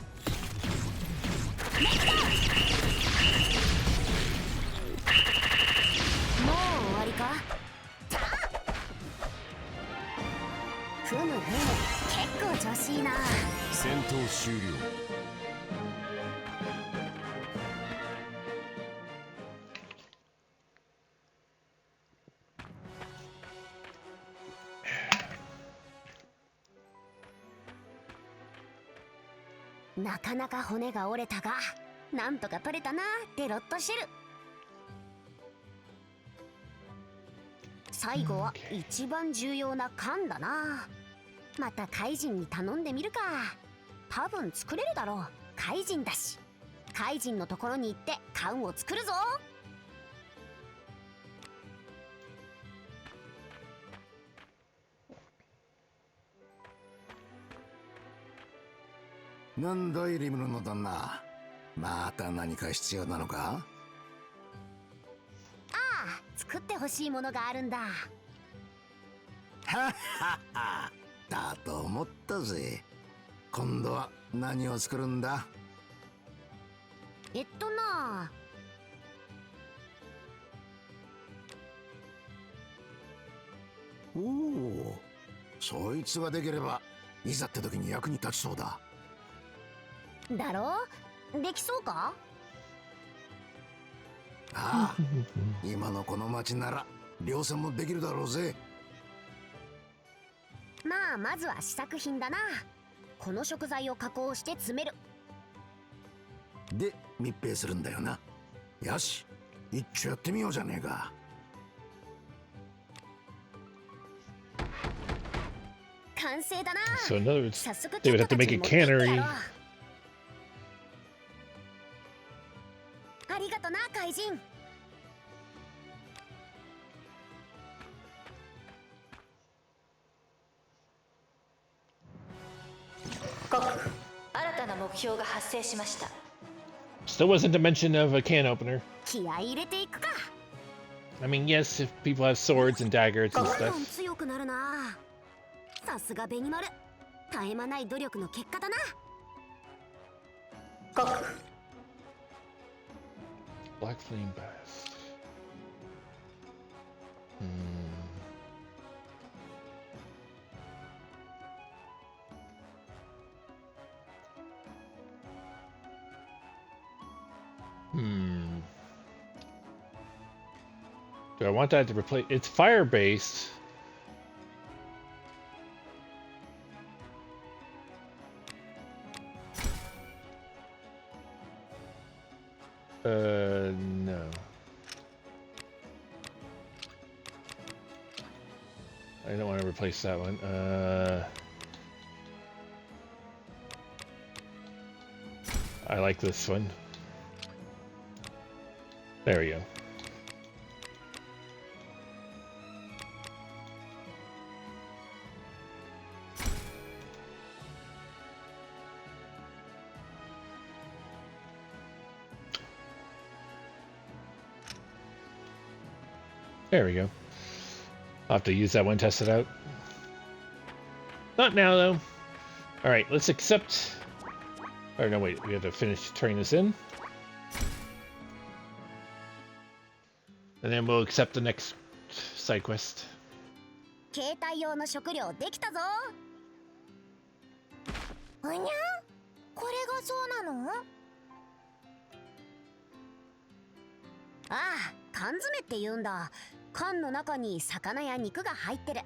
もう闘終了。なかなか骨が折れたが、なんとか取れたなってロッとしてる。最後は一番重要な缶だな。またカイジンに頼んでみるか。多分作れるだろう。カイジンだし。カイジンのところに行って缶を作るぞ。なんだいリムルの旦那、また何か必要なのか？ああ、作ってほしいものがあるんだ。はっはっは、だと思ったぜ。今度は何を作るんだ？なおお、そいつができればいざって時に役に立ちそうだ。だろう？できそうか？ああ、今のこの町なら量産もできるだろうぜ。まあまずは試作品だな。この食材を加工して詰める。で密閉するんだよな。よし、一丁やってみようじゃねえか。完成だな。 So in other words, 早速 they would have to make a cannery. ありがとな、怪人。国、新たな目標が発生しました。Still wasn't a mention of a can opener. 気合い入れていくか。I mean, yes, if people have swords and daggers and どんどん stuff. 強くなるな。さすが紅丸。絶え間ない努力の結果だな。国、Black flame bass. Do I want that to replace? It's fire based. No. I don't want to replace that one. I like this one. There we go. There we go. I'll have to use that one, test it out. Not now, though. Alright, let's accept... Or no, wait, we have to finish turning this in. And then we'll accept the next side quest. 携帯用の食料できたぞ。おにゃ？これがそうなの？ああ、缶詰って言うんだ。缶の中に魚や肉が入ってる。へ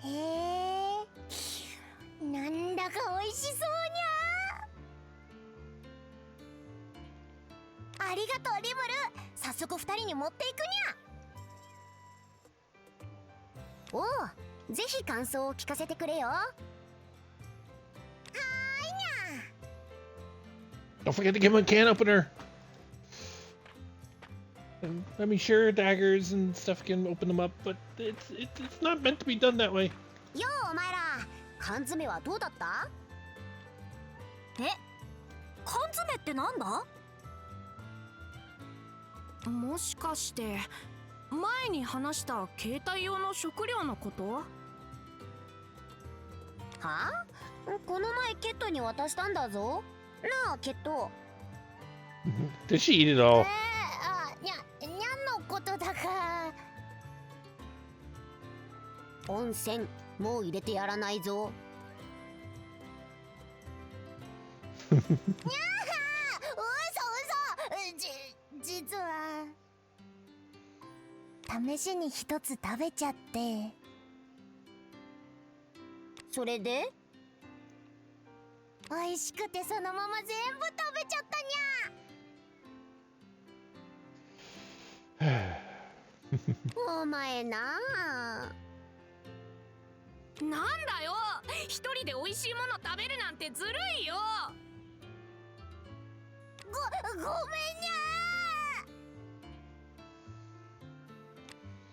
え、なんだか美味しそうにゃ。ありがとうリムル。早速二人に持っていくにゃ。おう、ぜひ感想を聞かせてくれよ。はーいにゃ。 Don't forget to give him a can opener. And I mean, sure, daggers and stuff can open them up, but it's not meant to be done that way. ようお前ら、缶詰はどうだった？え、缶詰ってなんだ？もしかして前に話した携帯用の食料のこと？はあ？この前ケットに渡したんだぞ。なあケット。Did she eat it all? にゃんのことだか。温泉、もう入れてやらないぞ。にゃーはー、実は試しに一つ食べちゃって。それで美味しくてそのまま全部食べちゃったにゃ。お前なあ。なんだよ、一人で美味しいもの食べるなんてずるいよ。ごめんにゃー。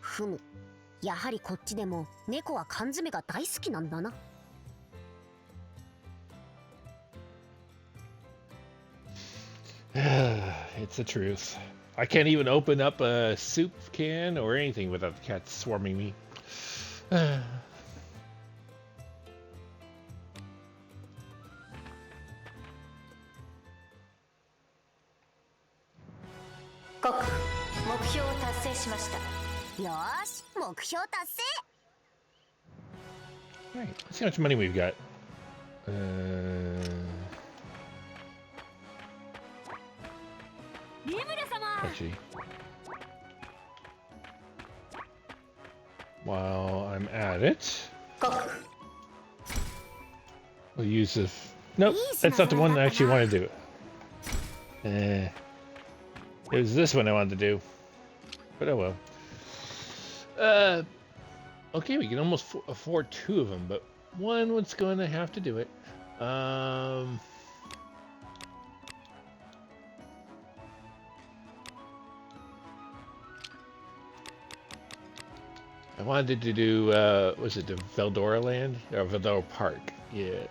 ふむ、やはりこっちでも猫は缶詰が大好きなんだな。It's the truth. I can't even open up a soup can or anything without the cats swarming me. 国、目標を達成しました。よーし、目標達成。Alright, let's see how much money we've got. Actually, while I'm at it, we'll use this. Nope, that's not the one I actually want to do. It was this one I wanted to do, but oh well. Okay, we can almost afford two of them, but one was going to have to do it. I wanted to do, was it the Veldora Land? Or Veldora Park, yeah.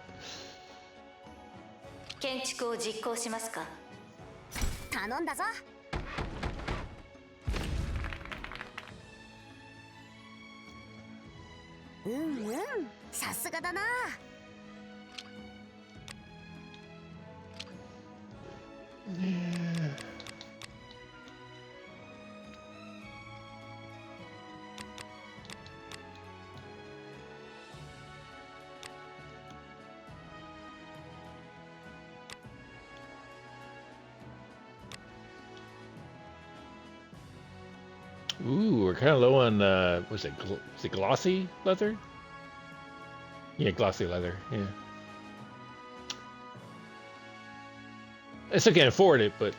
建築を実行しますか？頼んだぞ。うんうん、さすがだな。Ooh, we're kind of low on, was it glossy leather? Yeah, glossy leather, yeah. I still can't afford it, but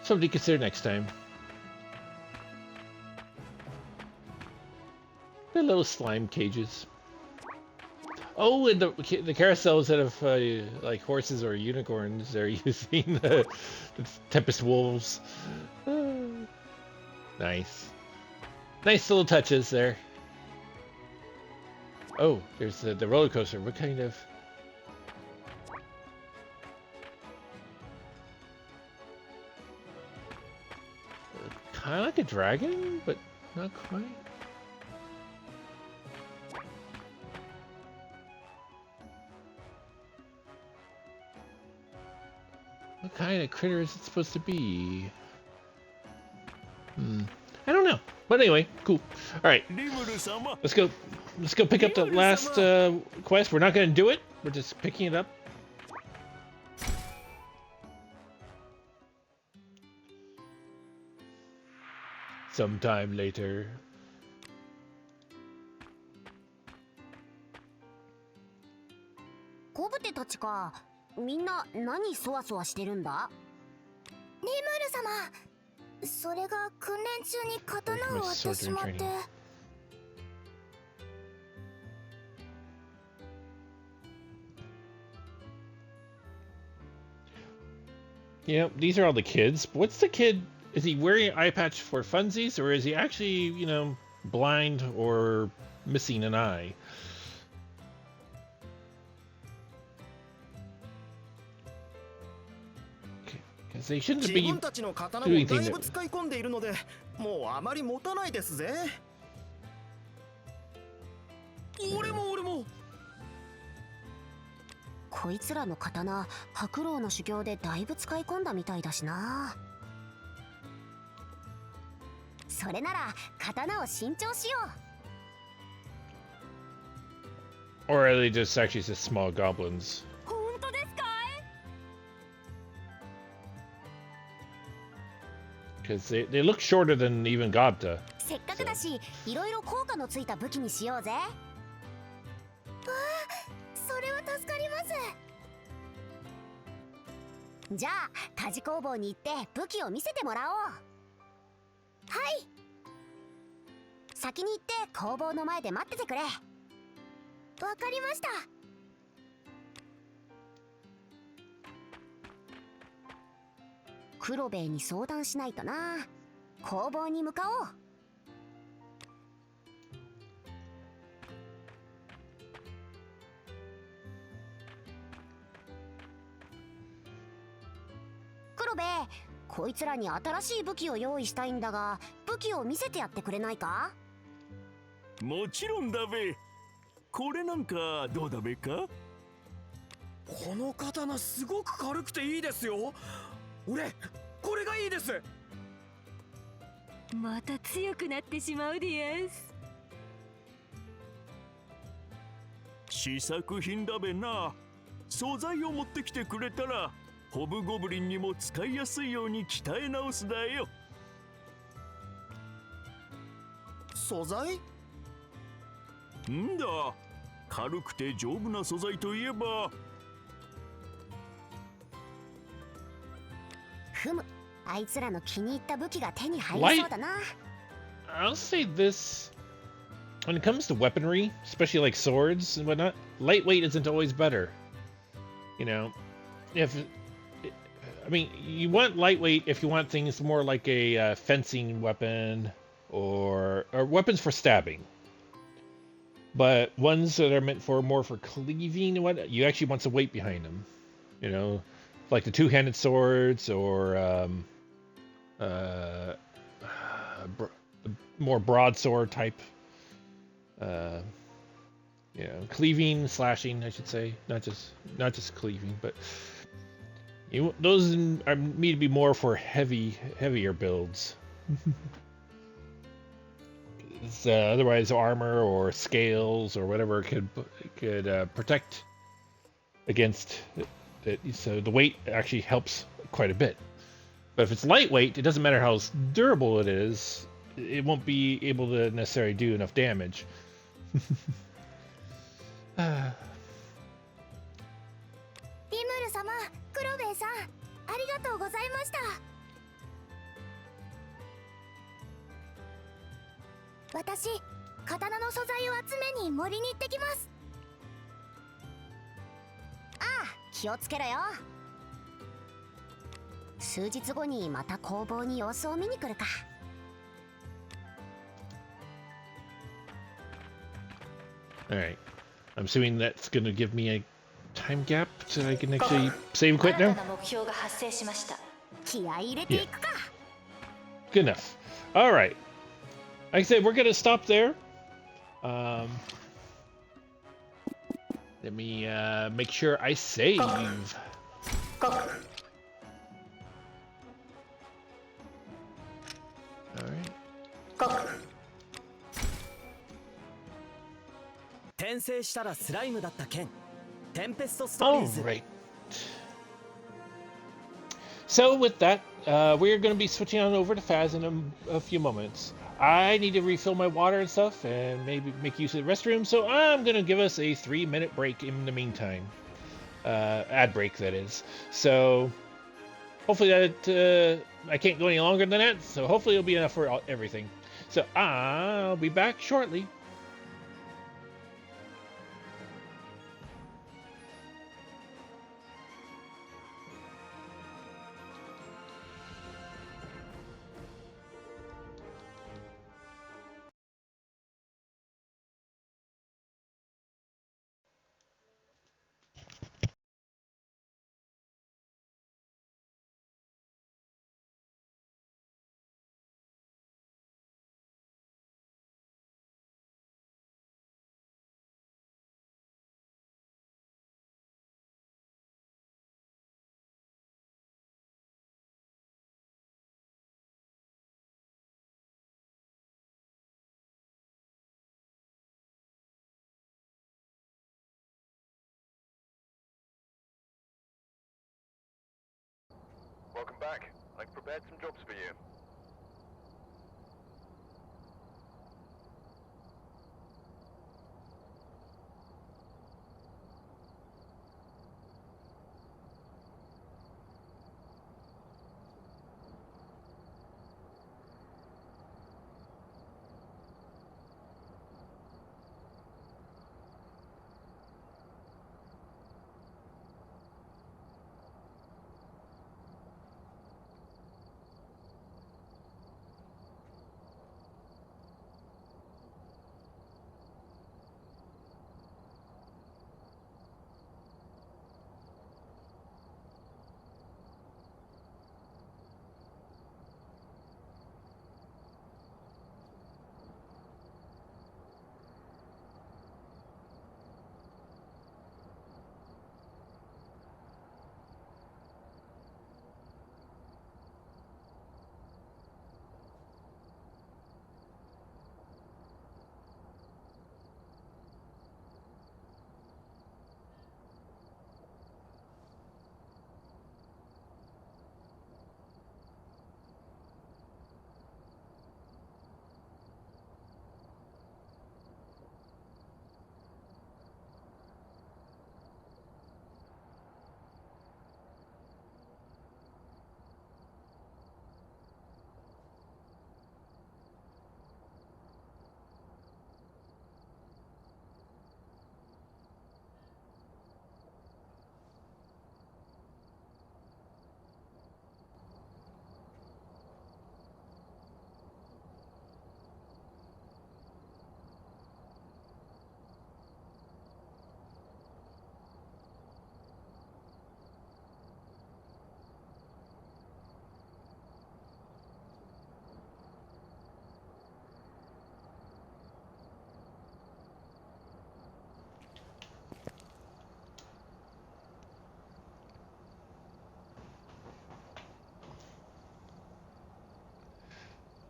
something to consider next time. The little slime cages. Oh, and the carousels that have like horses or unicorns, they're using the Tempest Wolves. Nice. Nice little touches there. Oh, there's the roller coaster. What kind of... Kind of like a dragon, but not quite. What kind of critter is it supposed to be? I don't know. But anyway, cool. All right, let's go. Let's go pick up the last quest. We're not going to do it. We're just picking it up. Sometime later. コブテたちか。みんな何そわそわしてるんだ？リムル様、それが訓練中に刀を割ってしまって。Yeah, these are all the kids. What's the kid? Is he wearing an eye patch for funsies, or is he actually, you know, blind or missing an eye? Because they shouldn't be doing things that... 使い込んでいるので、もうあまり持たないですぜ。俺も。こいつらの刀、白老の修行でだいぶ使い込んだみたいだしな。それなら刀を新調しよ Or are they just actually just small goblins? 本当ですかい Because they look shorter than even Gobta. せっかくだし、いろいろ効果のついた武器にしようぜ。わあ、それは助かります。じゃあ、鍛冶工房に行って武器を見せてもらおう。はい。先に行って工房の前で待っててくれ。わかりました。黒兵衛に相談しないとな。工房に向かおう。黒兵衛、こいつらに新しい武器を用意したいんだが、武器を見せてやってくれないか？もちろんだべ。これなんかどうだべか？この刀すごく軽くていいですよ。俺これがいいです。また強くなってしまうでやす。試作品だべな。素材を持ってきてくれたらホブゴブリンにも使いやすいように鍛え直すだよ。素材？んだ、軽くて丈夫な素材といえば。ふむ、あいつらの気に入った武器が手に入りそうだな。I'll say this. When it comes to weaponry, especially like swords and whatnot, lightweight isn't always better. You know, I mean, you want lightweight if you want things more like a fencing weapon or weapons for stabbing. But ones that are meant for more for cleaving and what, you actually want some weight behind them. You know, like the two-handed swords or more broadsword type. You know, cleaving, slashing, I should say, not just cleaving, but those are need to be more for heavier builds. Otherwise, armor or scales or whatever could protect against it. So the weight actually helps quite a bit. But if it's lightweight, it doesn't matter how durable it is. It won't be able to necessarily do enough damage. リムル様、黒兵衛さん、ありがとうございました。私、刀の素材を集めに森に行ってきます。ああ、気をつけろよ。数日後にまた工房に様子を見に来るか。Alright. I'm assuming that's going to give me a time gap so I can actually save and quit now? Yeah. Good enough. Alright. Like I said, we're going to stop there. Let me make sure I save. Alright. 転生したらスライムだった剣、テンペストストーリーズ。Alright. So with that, we're going to be switching on over to Phas in a few moments. I need to refill my water and stuff and maybe make use of the restroom, so I'm going to give us a 3-minute break in the meantime. Ad break, that is. So hopefully that I can't go any longer than that, so hopefully it'll be enough for everything. So I'll be back shortly. Welcome back. I've prepared some jobs for you.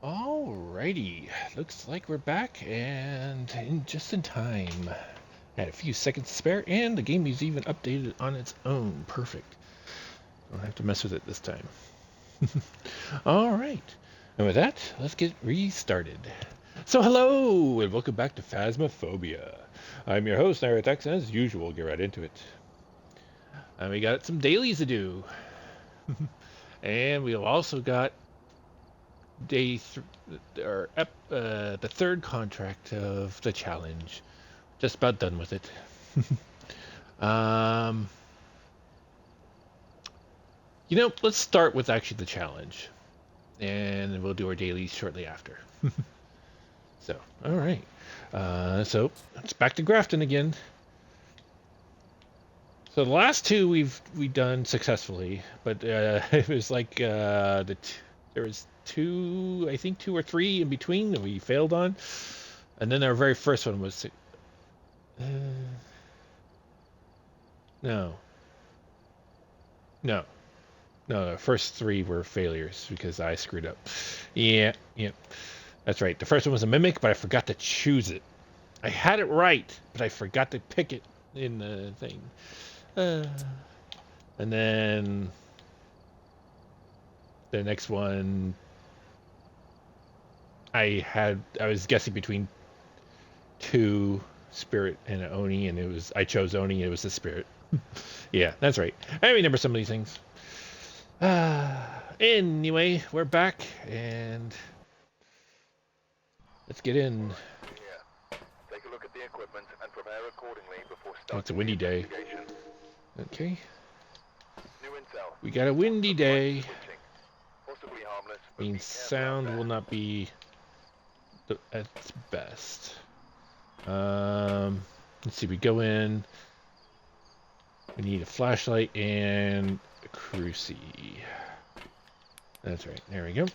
Alrighty, looks like we're back and just in time. Had a few seconds to spare, and the game is even updated on its own. Perfect. Don't have to mess with it this time. Alright, and with that, let's get restarted. So hello, and welcome back to Phasmophobia. I'm your host, Narutex, and as usual, get right into it. And we got some dailies to do. And we've also got the third contract of the challenge. Just about done with it. You know, let's start with actually the challenge, and we'll do our dailies shortly after. So, all right. So it's back to Grafton again. So the last two we've done successfully, but it was like there was two, I think 2 or 3 in between that we failed on, and then our very first one was no, the first 3 were failures because I screwed up. Yeah, that's right. The first one was a mimic, but I forgot to choose it. I had it right, but I forgot to pick it in the thing. And then the next one, I was guessing between 2 spirit and an Oni, and I chose Oni. It was the spirit. Yeah, that's right. I remember some of these things. Anyway, we're back, and let's get in. Take a look at the equipment and prepare accordingly before starting. Oh, it's a windy day. Okay. New intel. We got a windy day. Possibly harmless. Means sound will not be at its best. Let's see. We go in. We need a flashlight and a cruci. That's right. There we go.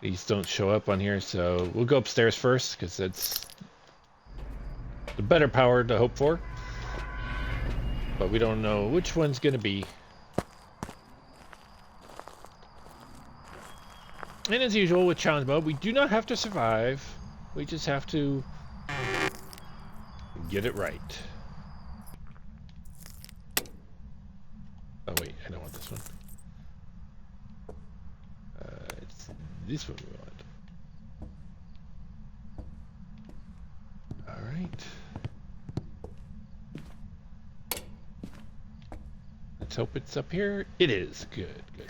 These don't show up on here, so we'll go upstairs first because that's the better power to hope for. But we don't know which one's going to be. And as usual with challenge mode, we do not have to survive. We just have to get it right. this one we want. All right. Let's hope it's up here. It is. Good, good.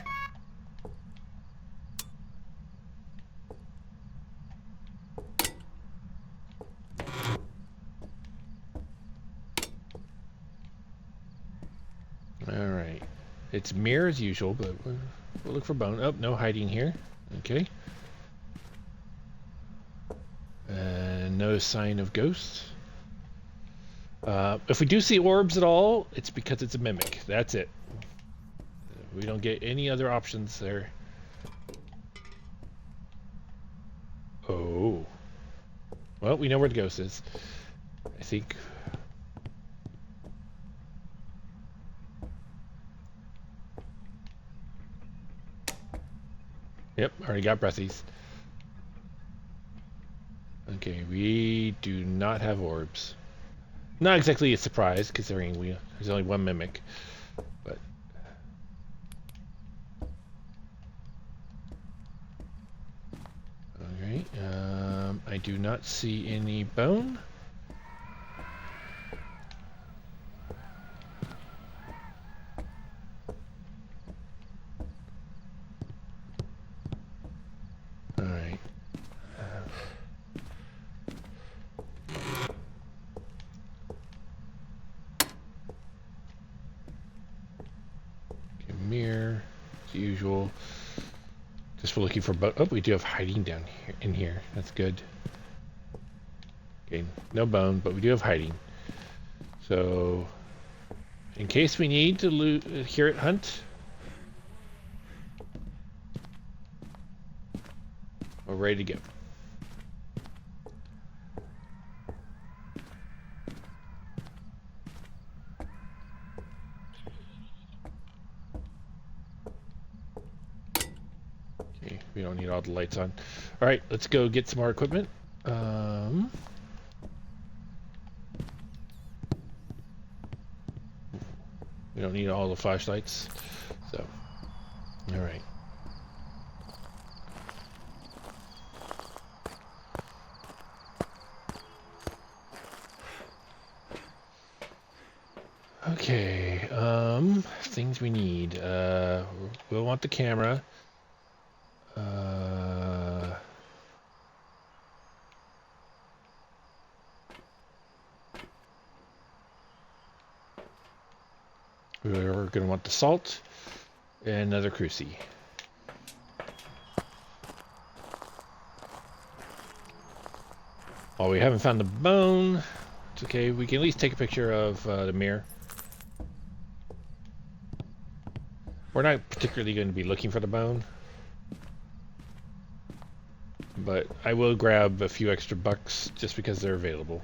All right. It's mirror as usual, but we'll look for bone. Oh, no hiding here. Okay. And no sign of ghosts. If we do see orbs at all, it's because it's a mimic. That's it. We don't get any other options there. Oh. Well, we know where the ghost is. I think. Yep, already got breathies. Okay, we do not have orbs. Not exactly a surprise, considering there's only one mimic. But alright, I do not see any bone. Alright. Mirror, as usual. Just for looking for oh, we do have hiding down here in here. That's good. Okay, no bone, but we do have hiding. So, in case we need to hear it hunt, we're ready to go. We don't need all the lights on. All right, let's go get some more equipment. We don't need all the flashlights. So, all right. Okay, things we need. We'll want the camera. We're going to want the salt and another cruci. While we haven't found the bone, it's okay. We can at least take a picture of the mirror. We're not particularly going to be looking for the bone, but I will grab a few extra bucks just because they're available.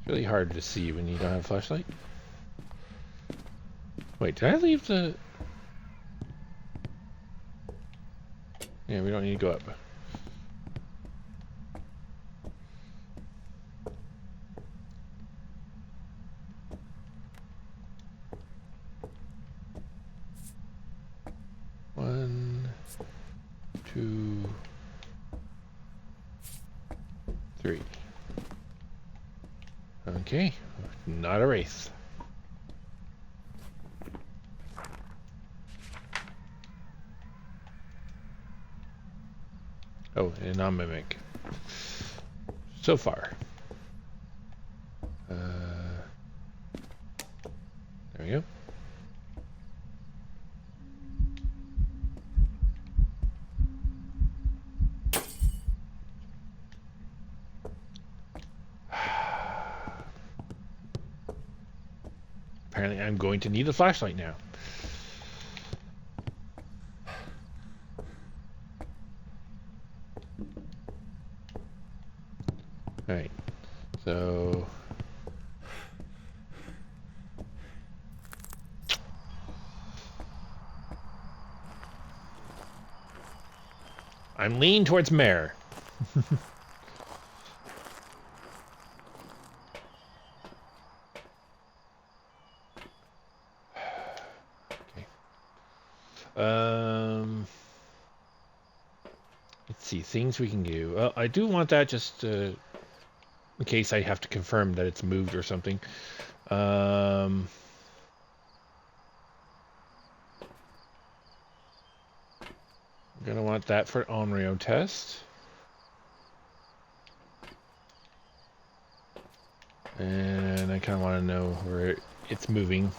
It's really hard to see when you don't have a flashlight. Wait, did I leave the... Yeah, we don't need to go up. One, two, three. Okay, not a race. Oh, and non-mimic. So far. There we go. Apparently I'm going to need a flashlight now. Alright, so... I'm leaning towards mare. Let's see, things we can do. Well, I do want that just in case I have to confirm that it's moved or something. I'm gonna want that for Onryo test. And I kind of want to know where it's moving.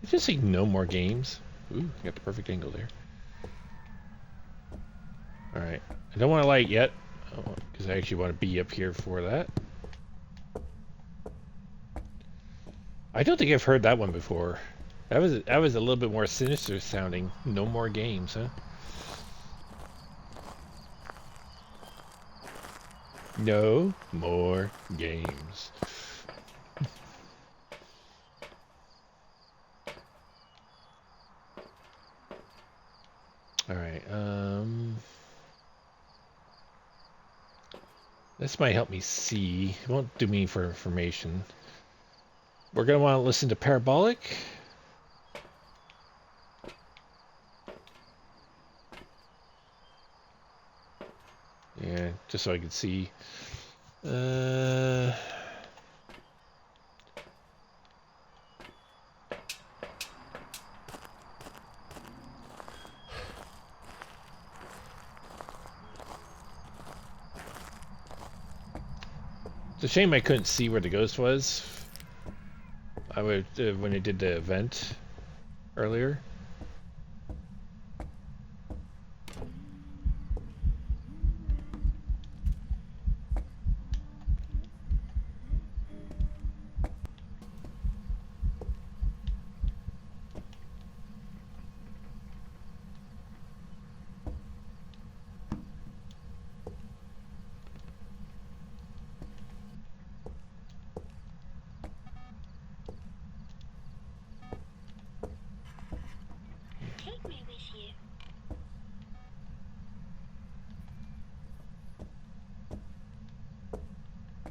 It's just like no more games. Ooh, got the perfect angle there. Alright. I don't want to light yet, because I actually want to be up here for that. I don't think I've heard that one before. That was a little bit more sinister sounding. No more games, huh? No more games. Alright, this might help me see. It won't do me for information. We're going to want to listen to Parabolic. Yeah, just so I can see. It's a shame I couldn't see where the ghost was. I would when I did the event earlier.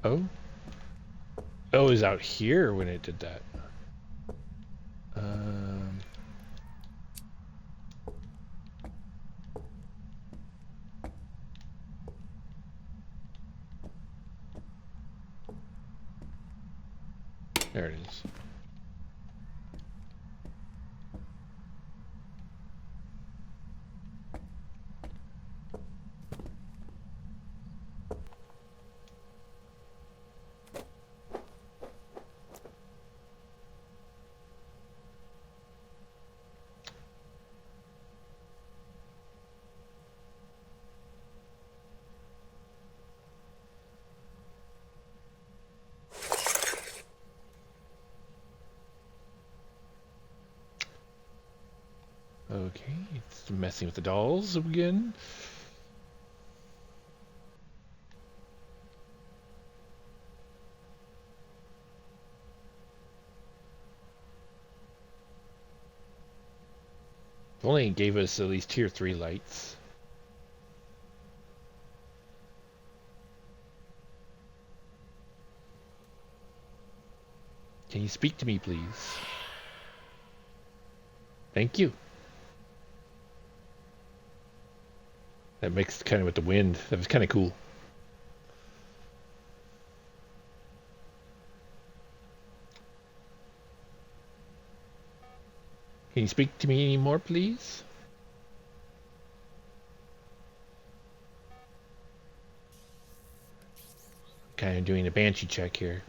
Oh? Oh, it was out here when it did that. There it is. Okay, it's messing with the dolls again. If only it gave us at least tier 3 lights. Can you speak to me, please? Thank you. That mixed kind of with the wind. That was kind of cool. Can you speak to me anymore, please? Kind of doing a banshee check here.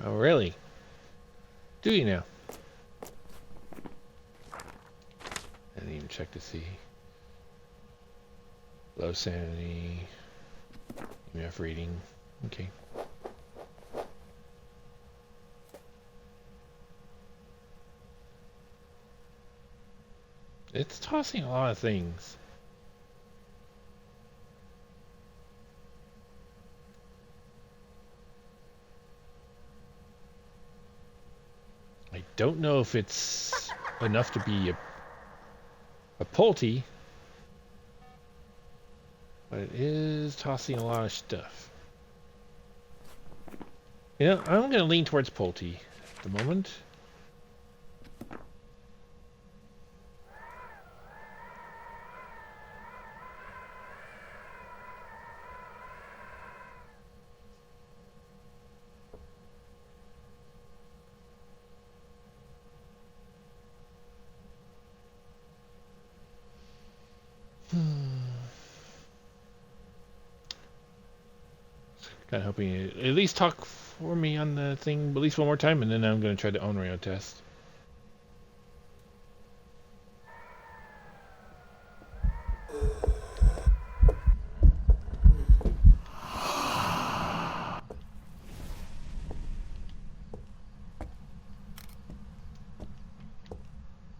Oh, really? Do you now? I didn't even check to see. Low sanity. EMF reading. Okay. It's tossing a lot of things. I don't know if it's enough to be a Pulte, but it is tossing a lot of stuff. You know, I'm going to lean towards Pulte at the moment. Kind of hoping it at least talk for me on the thing at least one more time, and then I'm going to try the Onryo test.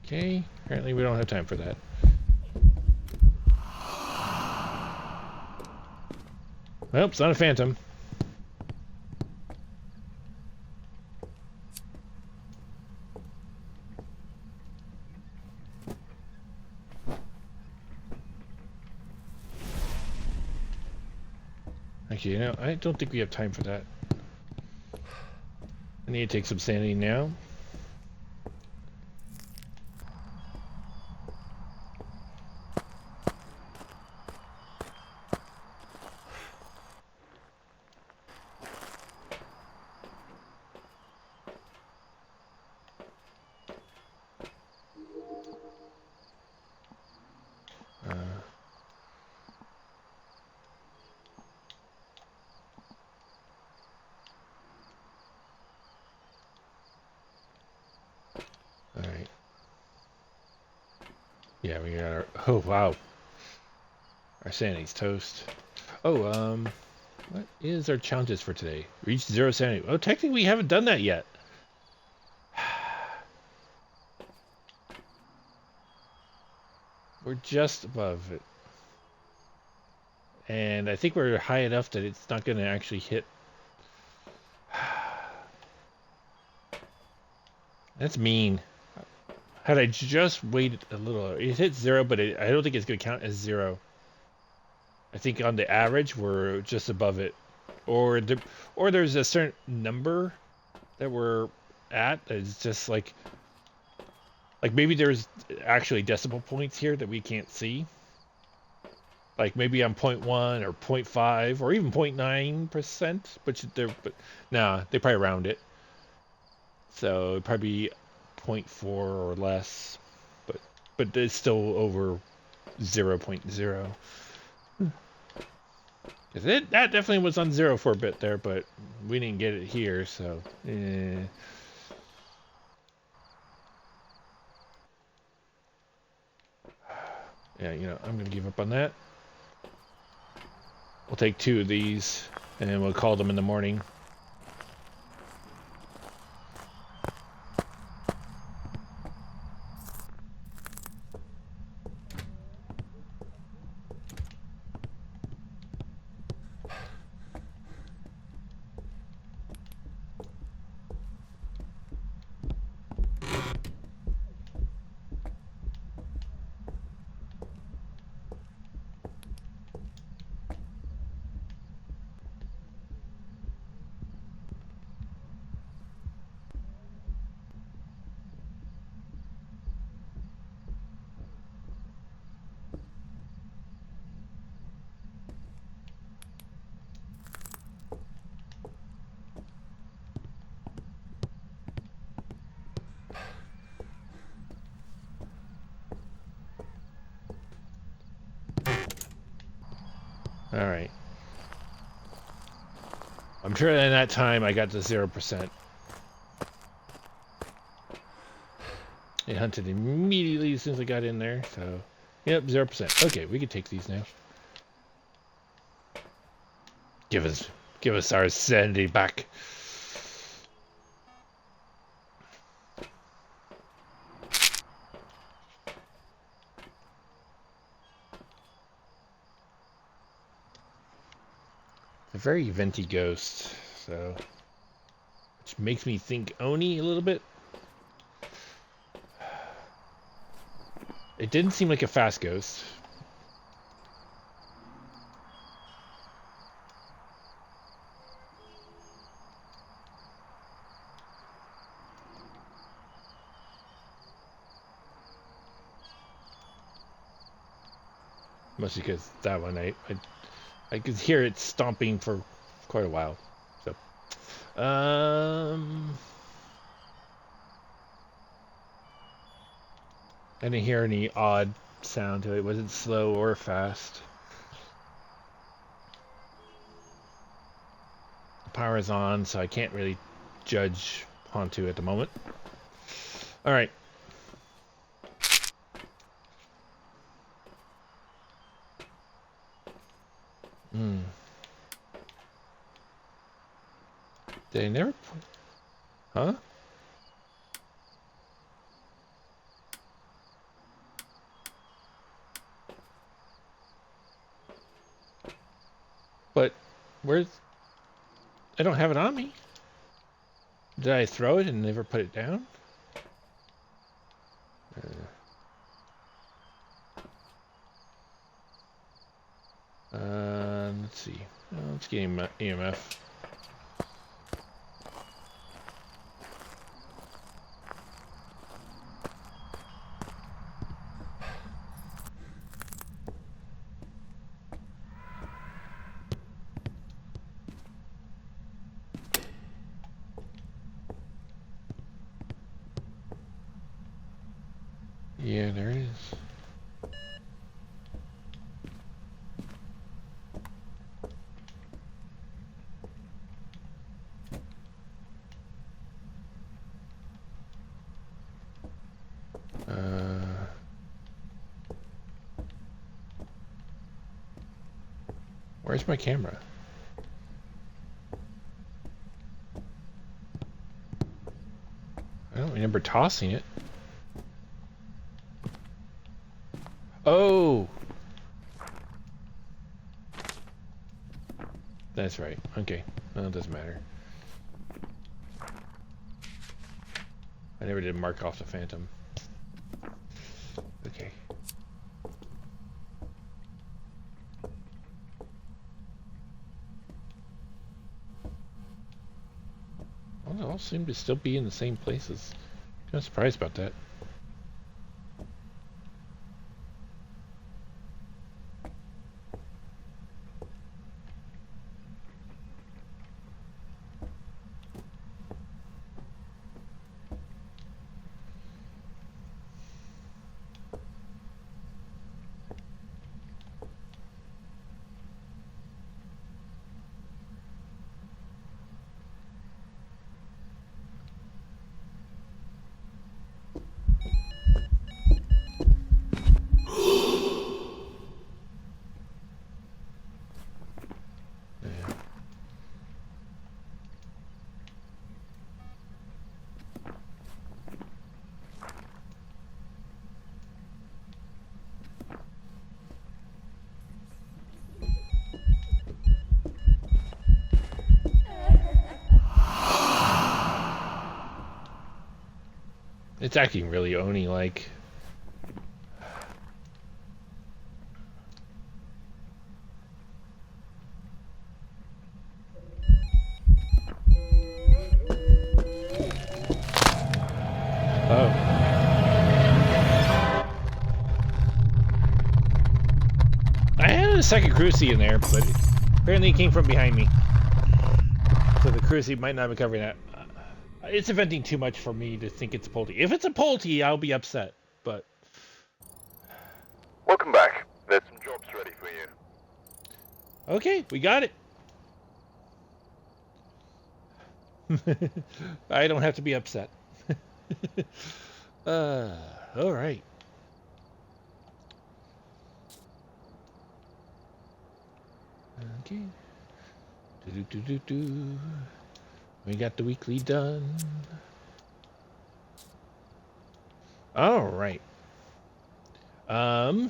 Okay, apparently we don't have time for that. Well, it's not a phantom. Actually, you know, I don't think we have time for that. I need to take some sanity now. Alright. Yeah, we got our... Oh, wow. Our sanity's toast. Oh, what is our challenges for today? Reach 0 sanity. Oh, technically we haven't done that yet. We're just above it. And I think we're high enough that it's not going to actually hit. That's mean. Had I just waited a little, it hit 0, but I don't think it's going to count as 0. I think on the average we're just above it, or there's a certain number that we're at that is just like maybe there's actually decimal points here that we can't see. Like maybe I'm 0.1 or 0.5 or even 0.9%, but nah, they probably round it. So it'd probably be 0.4 or less, but it's still over 0.0. That definitely was on 0 for a bit there, but we didn't get it here, so yeah, you know, I'm gonna give up on that. We'll take 2 of these, and then we'll call them in the morning. Alright. I'm sure in that time I got to 0%. It hunted immediately as soon as I got in there, so... Yep, 0%. Okay, we can take these now. Give us our sanity back. A very venti ghost, so... Which makes me think Oni a little bit. It didn't seem like a fast ghost. Mostly because that one, I could hear it stomping for quite a while. So, I didn't hear any odd sound to it. It wasn't slow or fast. The power is on, so I can't really judge Hontu at the moment. All right. They never... Huh? But where's... I don't have it on me. Did I throw it and never put it down? Let's see. Let's get EMF. Yeah, there it is. Where's my camera? I don't remember tossing it. Oh! That's right. Okay. Well, it doesn't matter. I never did mark off the Phantom. Okay. Well, they all seem to still be in the same places. Kind of surprised about that. It's acting really Oni-like. Oh. I had a second cruci in there, but apparently it came from behind me. So the cruci might not be covering that. It's venting too much for me to think it's a Polty. If it's a Polty, I'll be upset, but... Welcome back. There's some jobs ready for you. Okay, we got it. I don't have to be upset. All right. Okay. Do. We got the weekly done. All right. I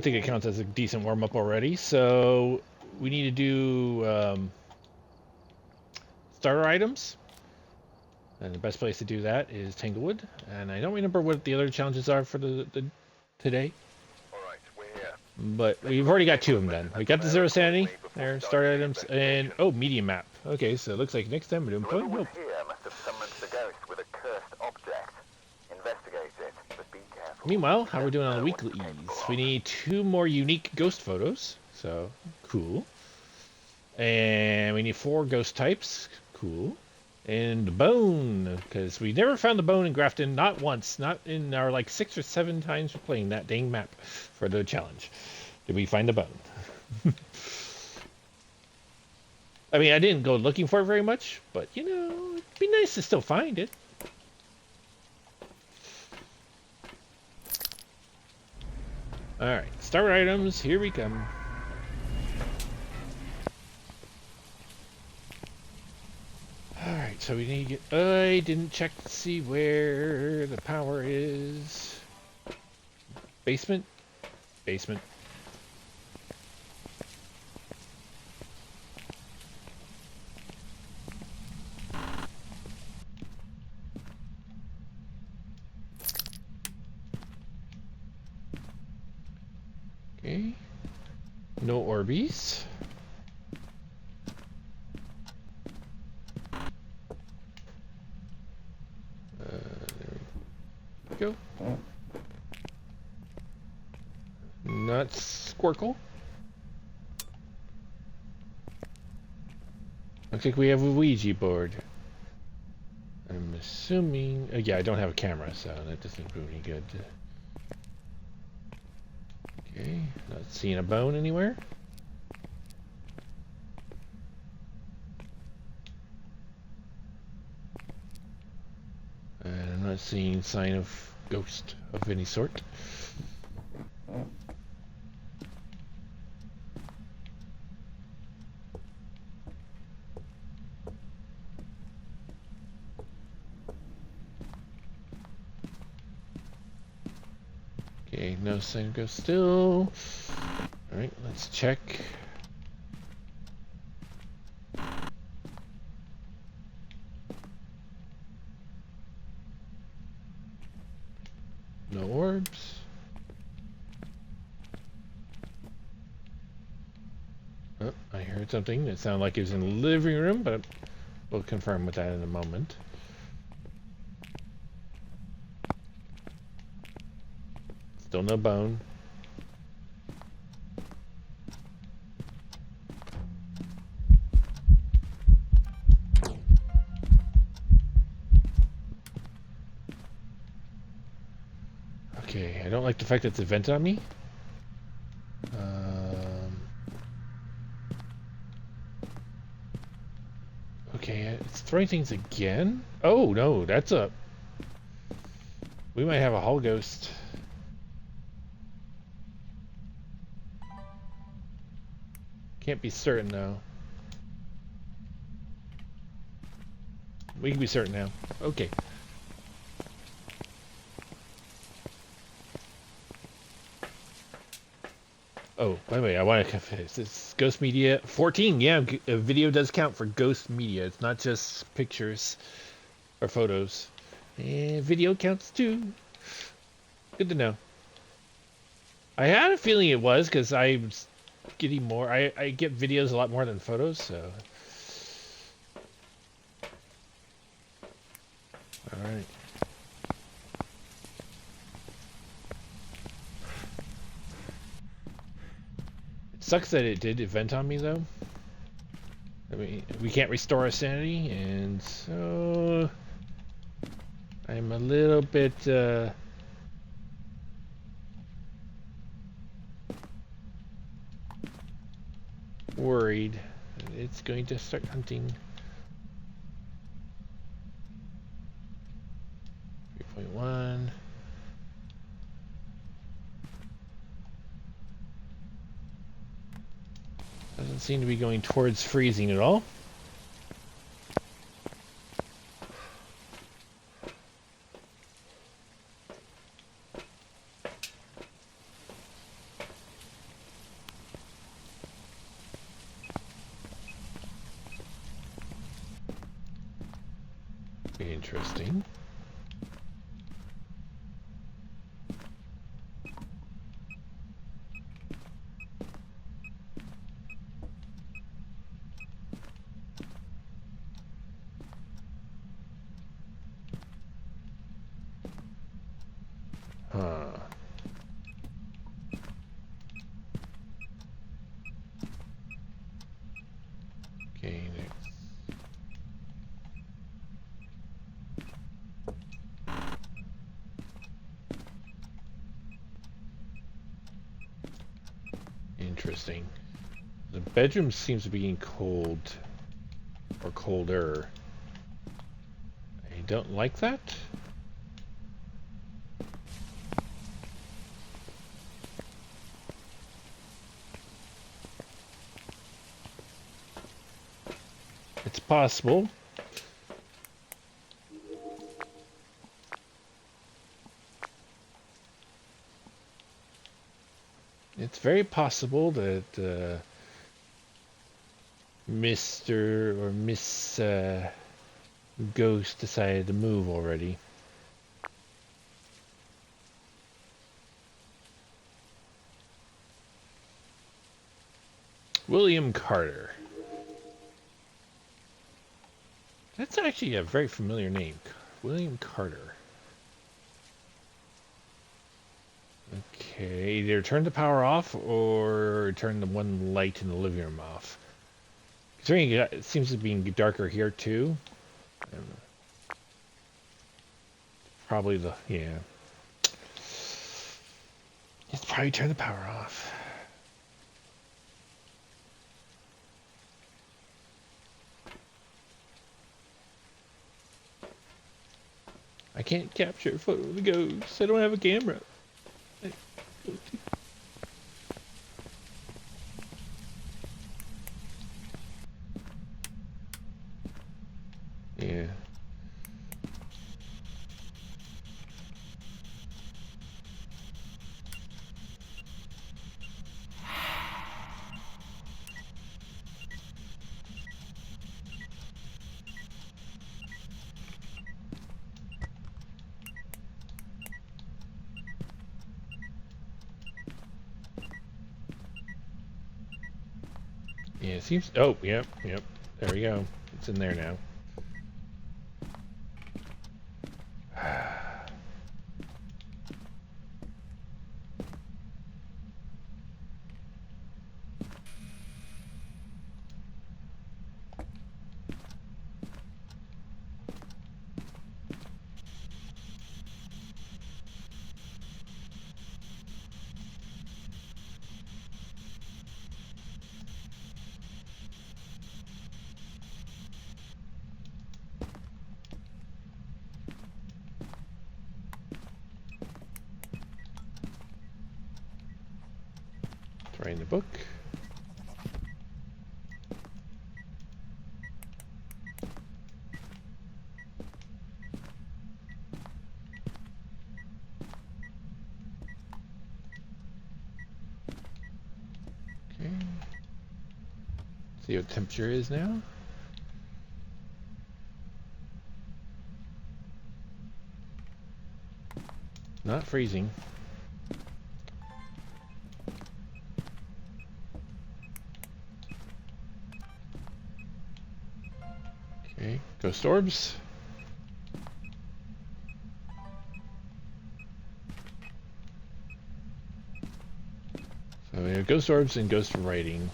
think it counts as a decent warm-up already. So we need to do starter items. And the best place to do that is Tanglewood. And I don't remember what the other challenges are for the today. Alright, we're here. But we've already got 2 of them then. We got the Zero Sanity, there, starter items, and oh, medium map. Okay, so it looks like next time we're doing Point Hope. Here must have summoned the ghost with a cursed object. Investigate it, but be careful. Meanwhile, how are we doing on the weeklies? We need 2 more unique ghost photos, so cool. And we need 4 ghost types, cool. And the bone, because we never found the bone in Grafton, not once, not in our like 6 or 7 times for playing that dang map for the challenge. Did we find the bone? I mean, I didn't go looking for it very much, but you know, it'd be nice to still find it. Alright, starter items, here we come. Alright, so we need to get... I didn't check to see where the power is. Basement? Basement. Okay. No Orbeez. There we go. Not Squircle. Looks like we have a Ouija board. I'm assuming... yeah, I don't have a camera, so that doesn't do any good. Okay, not seeing a bone anywhere. And I'm not seeing sign of ghost of any sort. Okay, no sign of ghost still. Alright, let's check. No orbs. Oh, I heard something that sounded like it was in the living room, but we'll confirm with that in a moment. Still no bone. Okay, I don't like the fact that it's a vent on me. Okay, it's throwing things again? Oh, no, that's a... We might have a Hall Ghost. Can't be certain, though. We can be certain now. Okay. Oh, by the way, I want to confess. This Ghost Media 14. Yeah, a video does count for Ghost Media. It's not just pictures or photos. And video counts too. Good to know. I had a feeling it was because I'm getting more. I get videos a lot more than photos, so. All right. Sucks that it did event on me, though. I mean, we can't restore our sanity, and so I'm a little bit worried that it's going to start hunting. Doesn't seem to be going towards freezing at all. Interesting. Huh. Okay, next. Interesting. The bedroom seems to be getting cold or colder. I don't like that. It's possible. It's very possible that Mr. or Miss Ghost decided to move already. William Carter. That's actually a very familiar name. William Carter. Okay, either turn the power off or turn the one light in the living room off. It seems to be darker here too. Probably the, yeah. Let's probably turn the power off. I can't capture a photo of the ghost. I don't have a camera. Yeah. Yeah, it seems. Oh, yep. There we go. It's in there now. It's right in the book. Okay. See what temperature is now. Not freezing. Okay, ghost orbs. So we have ghost orbs and ghost writing.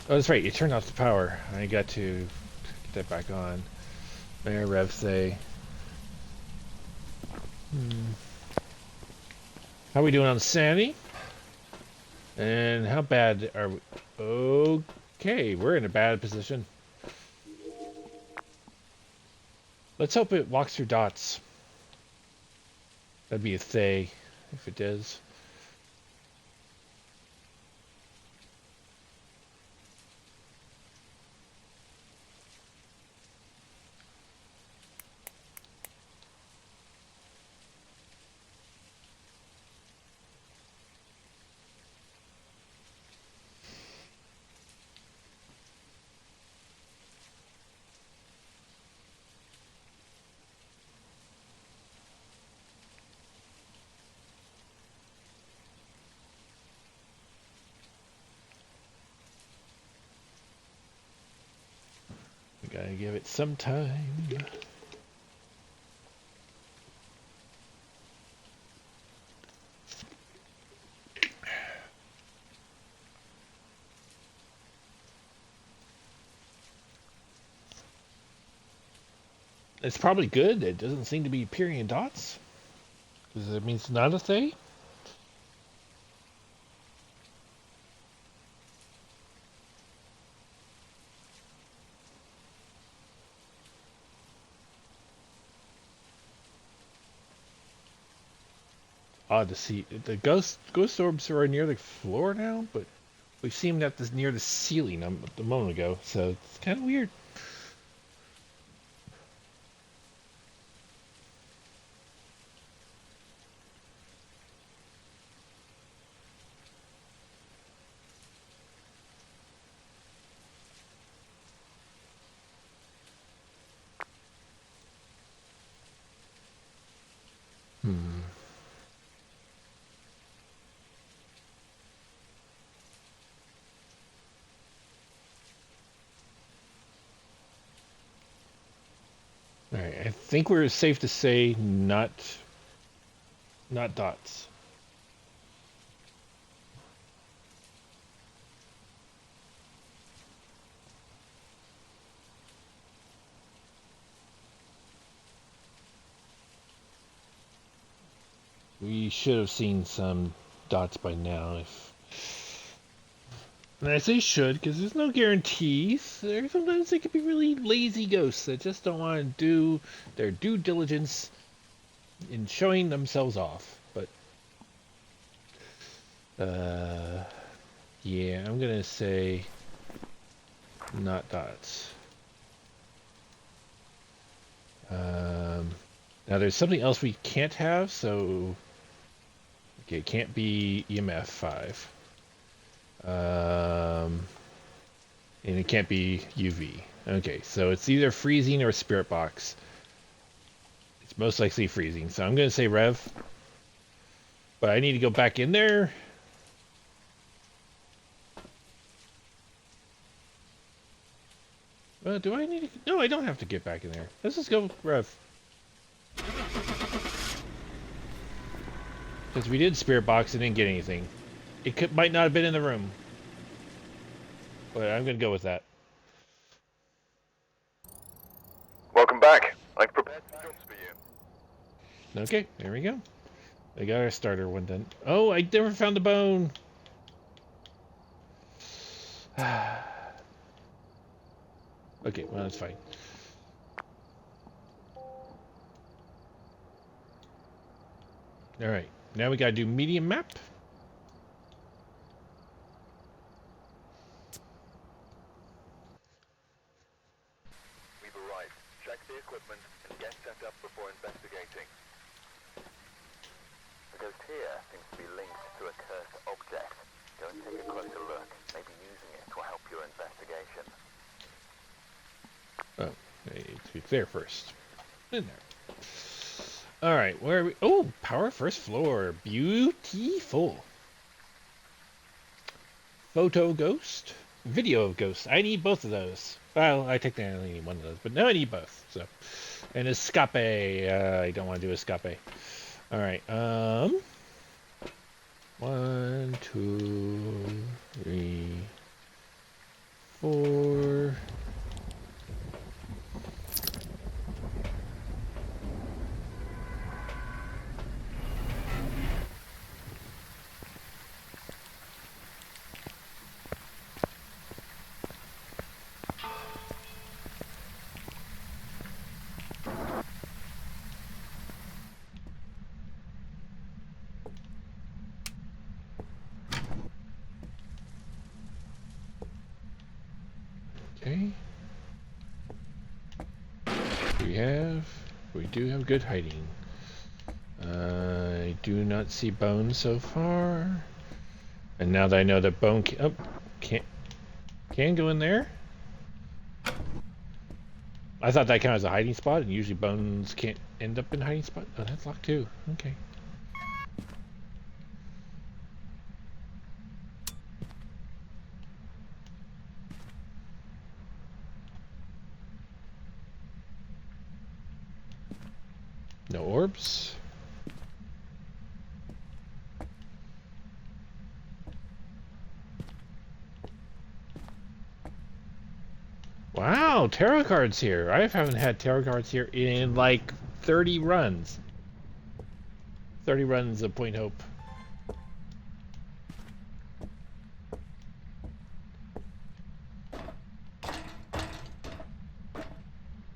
Oh, that's right, you turned off the power. I got to get that back on. There, Rev say. How are we doing on sanity? And how bad are we? Okay, we're in a bad position. Let's hope it walks through dots. That'd be a Thay, if it does. Give it some time. It's probably good. It doesn't seem to be appearing in dots. Because it means not a thing. Odd to see. The ghost orbs are near the floor now, but we've seen them at near the ceiling a moment ago, so it's kind of weird. Alright, I think we're safe to say not dots. We should have seen some dots by now. And I say should, because there's no guarantees. Sometimes they could be really lazy ghosts that just don't want to do their due diligence in showing themselves off. But, yeah, I'm going to say not dots. Now there's something else we can't have, so... Okay, it can't be EMF 5. And it can't be UV. Okay, so it's either freezing or spirit box. It's most likely freezing, so I'm going to say Rev. But I need to go back in there. Do I need to... No, I don't have to get back in there. Let's just go Rev. Because we did spirit box and didn't get anything. It might not have been in the room. But I'm going to go with that. Welcome back. I've prepared some jobs for you. Okay, there we go. I got our starter one done. Oh, I never found the bone. Okay, well, that's fine. Alright, now we gotta do medium map. We've arrived. Check the equipment and get set up before investigating. The ghost here seems to be linked to a cursed object. Go and take a closer look. Maybe using it will help your investigation. Oh, I need to be there first. In there. Alright, where are we? Oh, power first floor. Beautiful. Photo ghost. Video of ghost. I need both of those. Well, I technically need one of those, but now I need both. So, and escape. I don't want to do escape. Alright, 1, 2, 3, 4. Okay. We do have good hiding. I do not see bones so far. And now that I know that bone can go in there. I thought that counted as a hiding spot, and usually bones can't end up in a hiding spot. Oh, that's locked too. Okay. No orbs. Wow, tarot cards here. I haven't had tarot cards here in like 30 runs. 30 runs of Point Hope.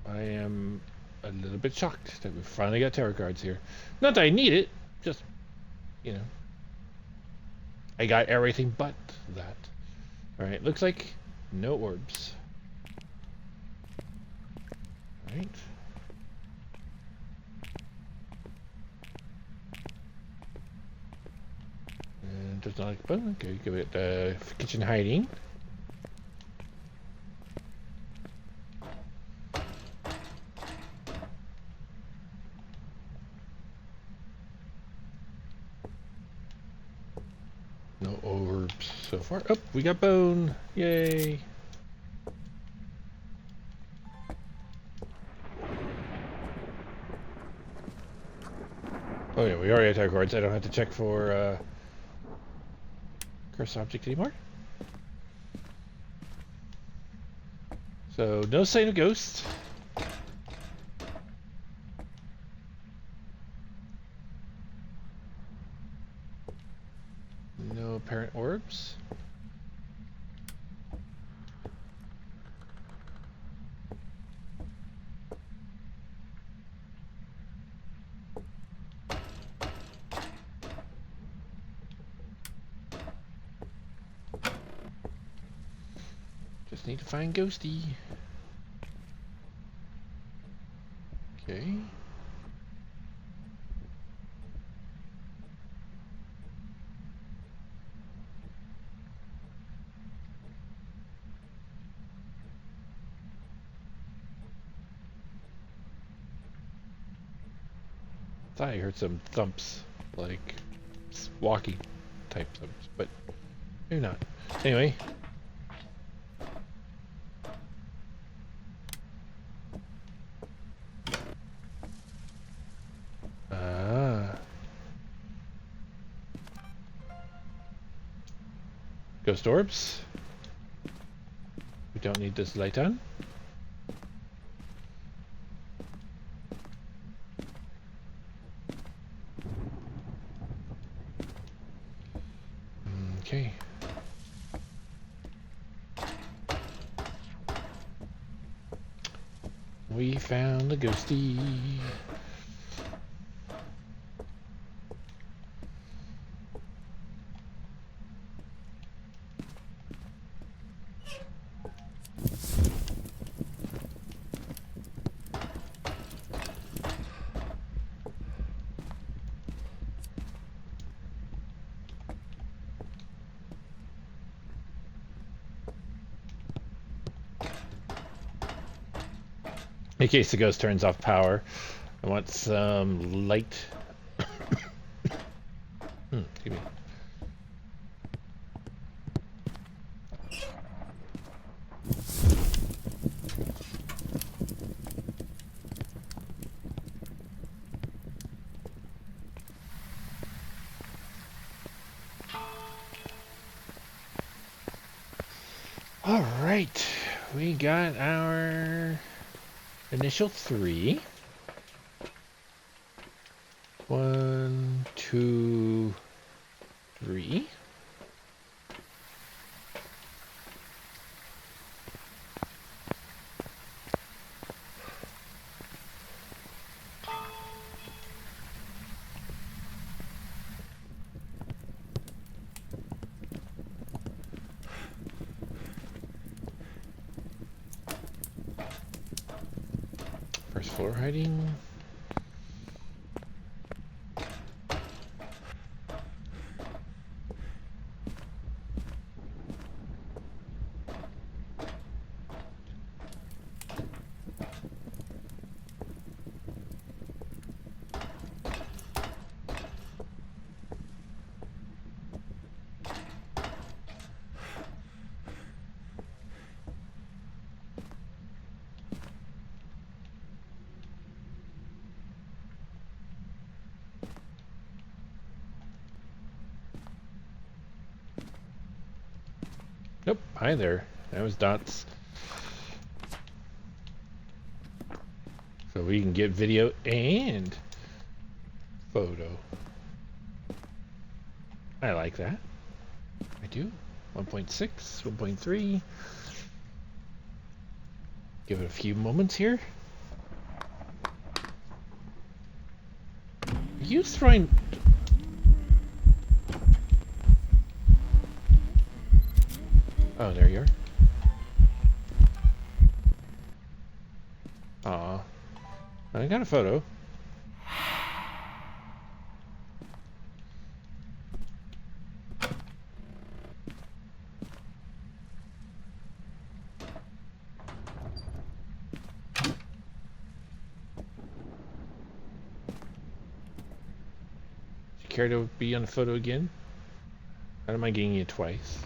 I am a little bit shocked that we finally got tarot cards here. Not that I need it, just, you know. I got everything but that. Alright, looks like no orbs. Right. And does not like button. Okay, give it kitchen hiding. No orbs so far. Oh, we got bone. Yay. Oh yeah, we already have tarot cards. I don't have to check for curse object anymore. So no sign of ghost. No apparent orbs. Just need to find Ghosty. Okay. Thought I heard some thumps, like walking type thumps, but maybe not. Anyway. Ghost orbs. We don't need this light on. Okay. We found the ghosty. In case the ghost turns off power, I want some light. Give me. All right, we got our initial 3. 1, 2, 3. First floor hiding. Nope. Hi there. That was Dots. So we can get video and photo. I like that. I do. 1.6, 1.3. Give it a few moments here. Are you throwing... Oh, there you are. Aw. I got a photo. Care to be on the photo again? I don't mind getting you twice.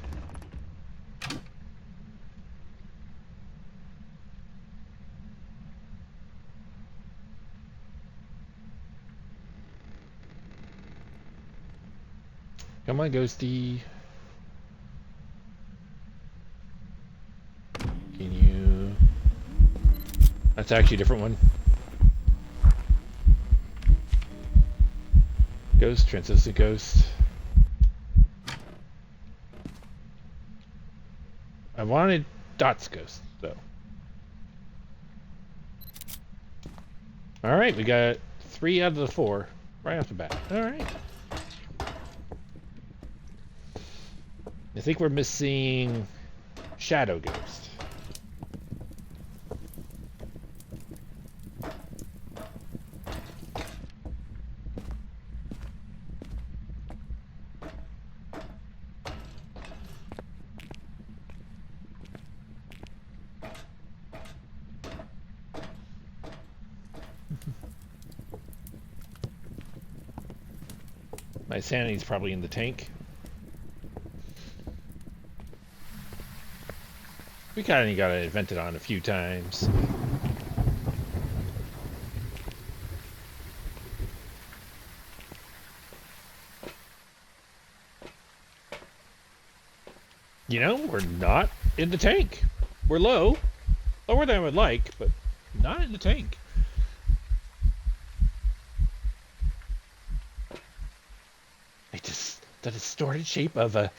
Come on, Ghosty. Can you... That's actually a different one. Ghost, translucent ghost. I wanted Dots ghost, though. Alright, we got 3 out of the 4 right off the bat. Alright. I think we're missing Shadow Ghost. My sanity's probably in the tank. We kind of got it invented on a few times. You know, we're not in the tank. We're low. Lower than I would like, but not in the tank. The distorted shape of a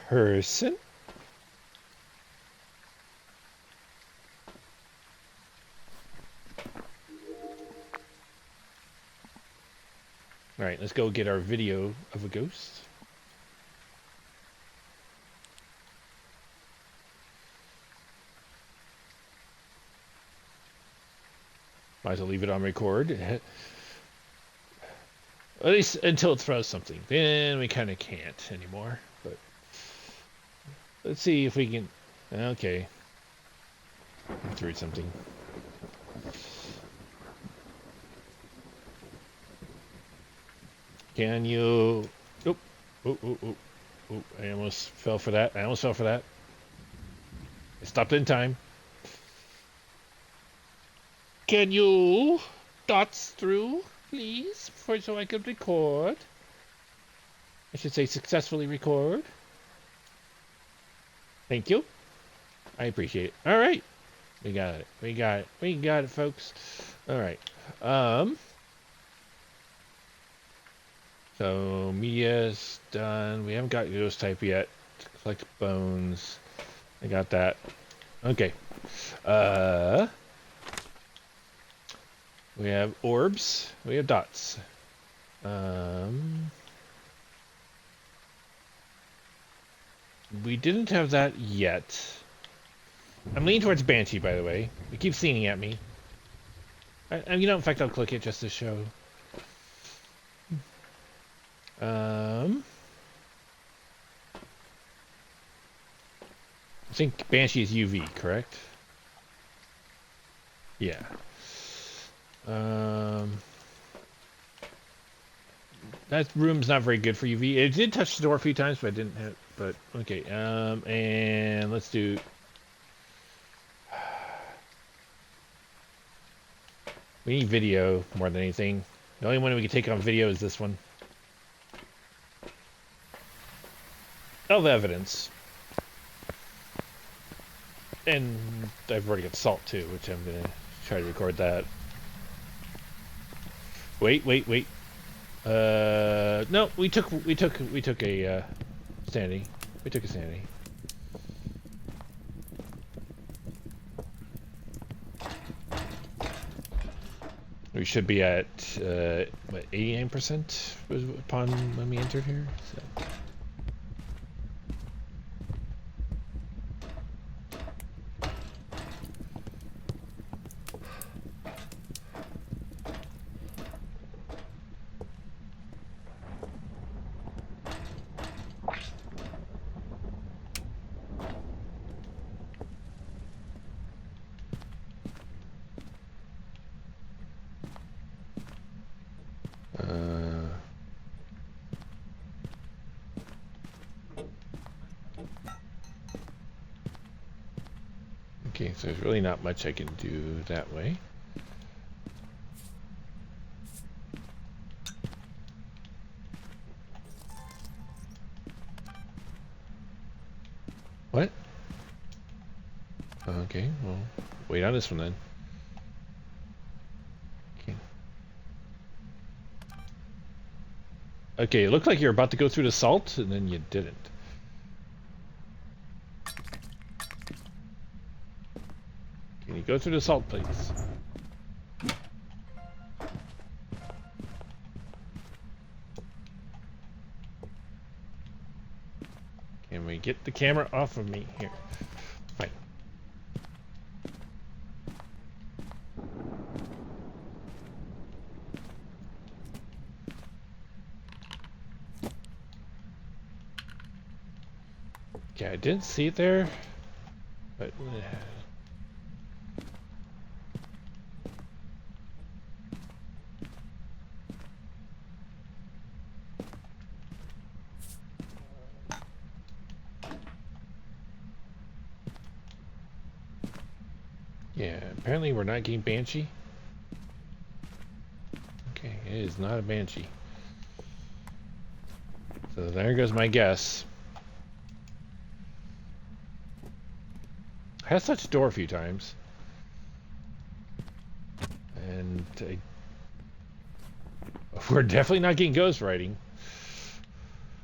person? Alright, let's go get our video of a ghost. Might as well leave it on record. At least until it throws something. Then we kind of can't anymore. But let's see if we can... Okay. Let's read something. Can you... Oop. Oop, oop, oop. Oop. I almost fell for that. I stopped in time. Can you... Dots through, please? So I could record. I should say successfully record. Thank you. I appreciate it. All right. We got it. We got it, folks. All right. So media's done. We haven't got ghost type yet. Collect bones. I got that. Okay. We have orbs. We have dots. We didn't have that yet. I'm leaning towards Banshee, by the way. It keeps singing at me. You know, in fact, I'll click it just to show. I think Banshee is UV, correct? Yeah. That room's not very good for UV. It did touch the door a few times, but I didn't have... But, okay. And let's do... We need video more than anything. The only one we can take on video is this one. Of evidence. And I've already got salt too, which I'm gonna try to record that. Wait. No, we took a sanity. We took a sanity. We should be at what, 89% upon when we entered here. So. Okay, so there's really not much I can do that way. What? Okay, well, wait on this one then. Okay. Okay, it looked like you were about to go through the salt, and then you didn't. Can you go through the salt, please? Can we get the camera off of me here? Fine. Okay, I didn't see it there, but yeah, apparently we're not getting Banshee. Okay, it is not a Banshee. So there goes my guess. I have touched the door a few times. And we're definitely not getting ghost writing.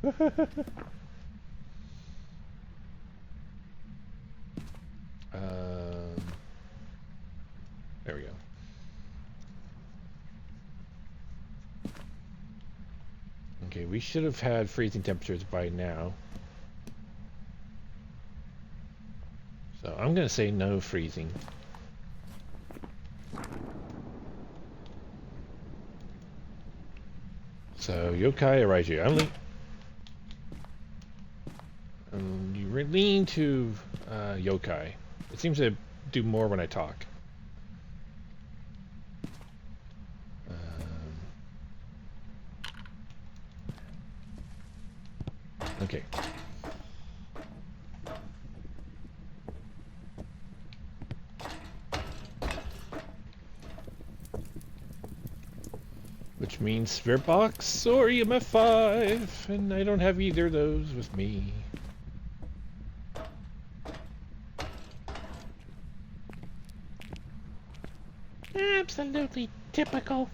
There we go. Okay, we should have had freezing temperatures by now. So I'm gonna say no freezing. So yokai or Raiju? You lean to yokai. It seems to do more when I talk. Okay. Which means Spirit Box or EMF 5, and I don't have either of those with me. Absolutely typical.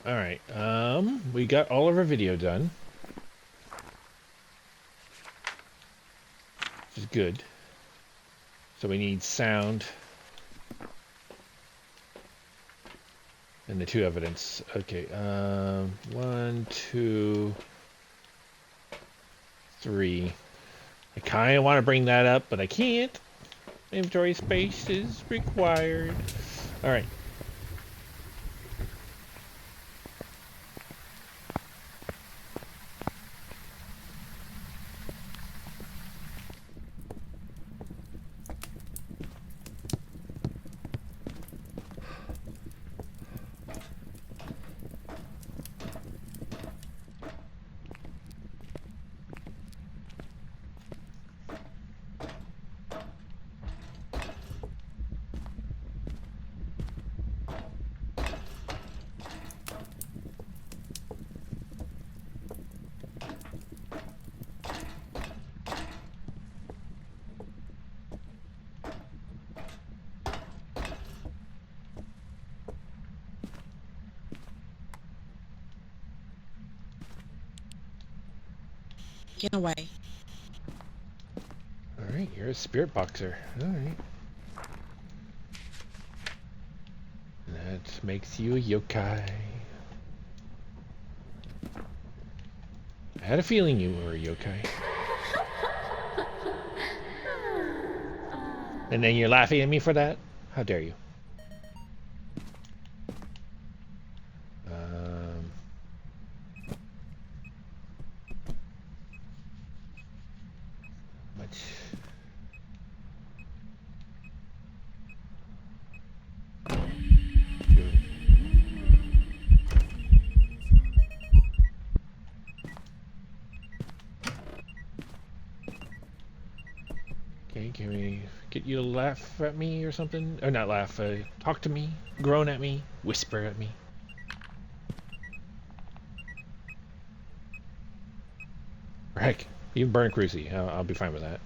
Alright, we got all of our video done. Which is good. So we need sound. And the 2 evidence. Okay, 1, 2, 3. I kind of want to bring that up, but I can't. Inventory space is required. Alright. taken away. Alright, you're a spirit boxer. Alright. That makes you a yokai. I had a feeling you were a yokai. And then you're laughing at me for that? How dare you? Much. Okay, can we get you to laugh at me or something? Or not laugh, talk to me, groan at me, whisper at me. Or heck, even burn Cruci. I'll be fine with that.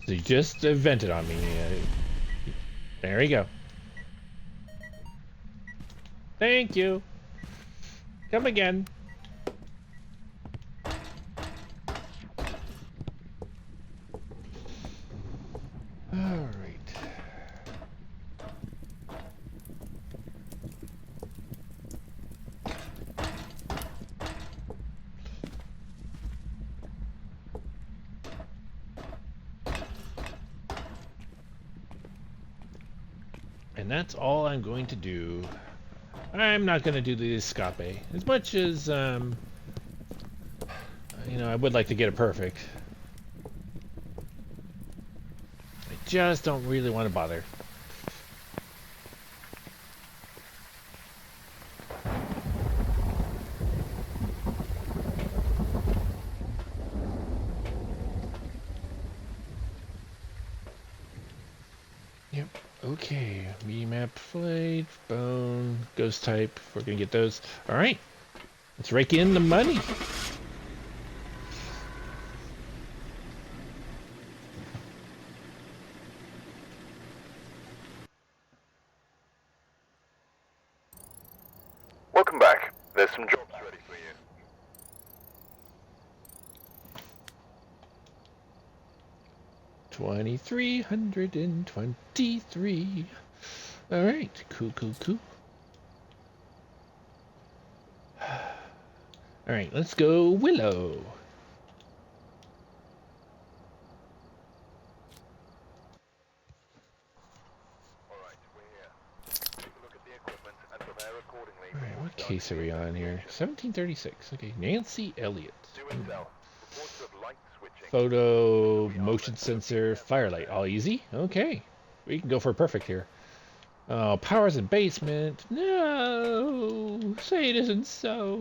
So you just vented on me. There we go. Thank you. Come again. All right. And that's all I'm going to do. I'm not going to do the escape. As much as, you know, I would like to get it perfect. I just don't really want to bother. Yep. Okay. Media map flayed, bone, ghost type. We're gonna get those. All right. Let's rake in the money. Welcome back. There's some jobs ready for you. 2,323. All right. Cool, cool, cool. All right. Let's go Willow. Alright, what case are we on here? 1736. Okay, Nancy Elliott. Photo, motion sensor, firelight. All easy? Okay. We can go for perfect here. Oh, power's in basement. No! Say it isn't so.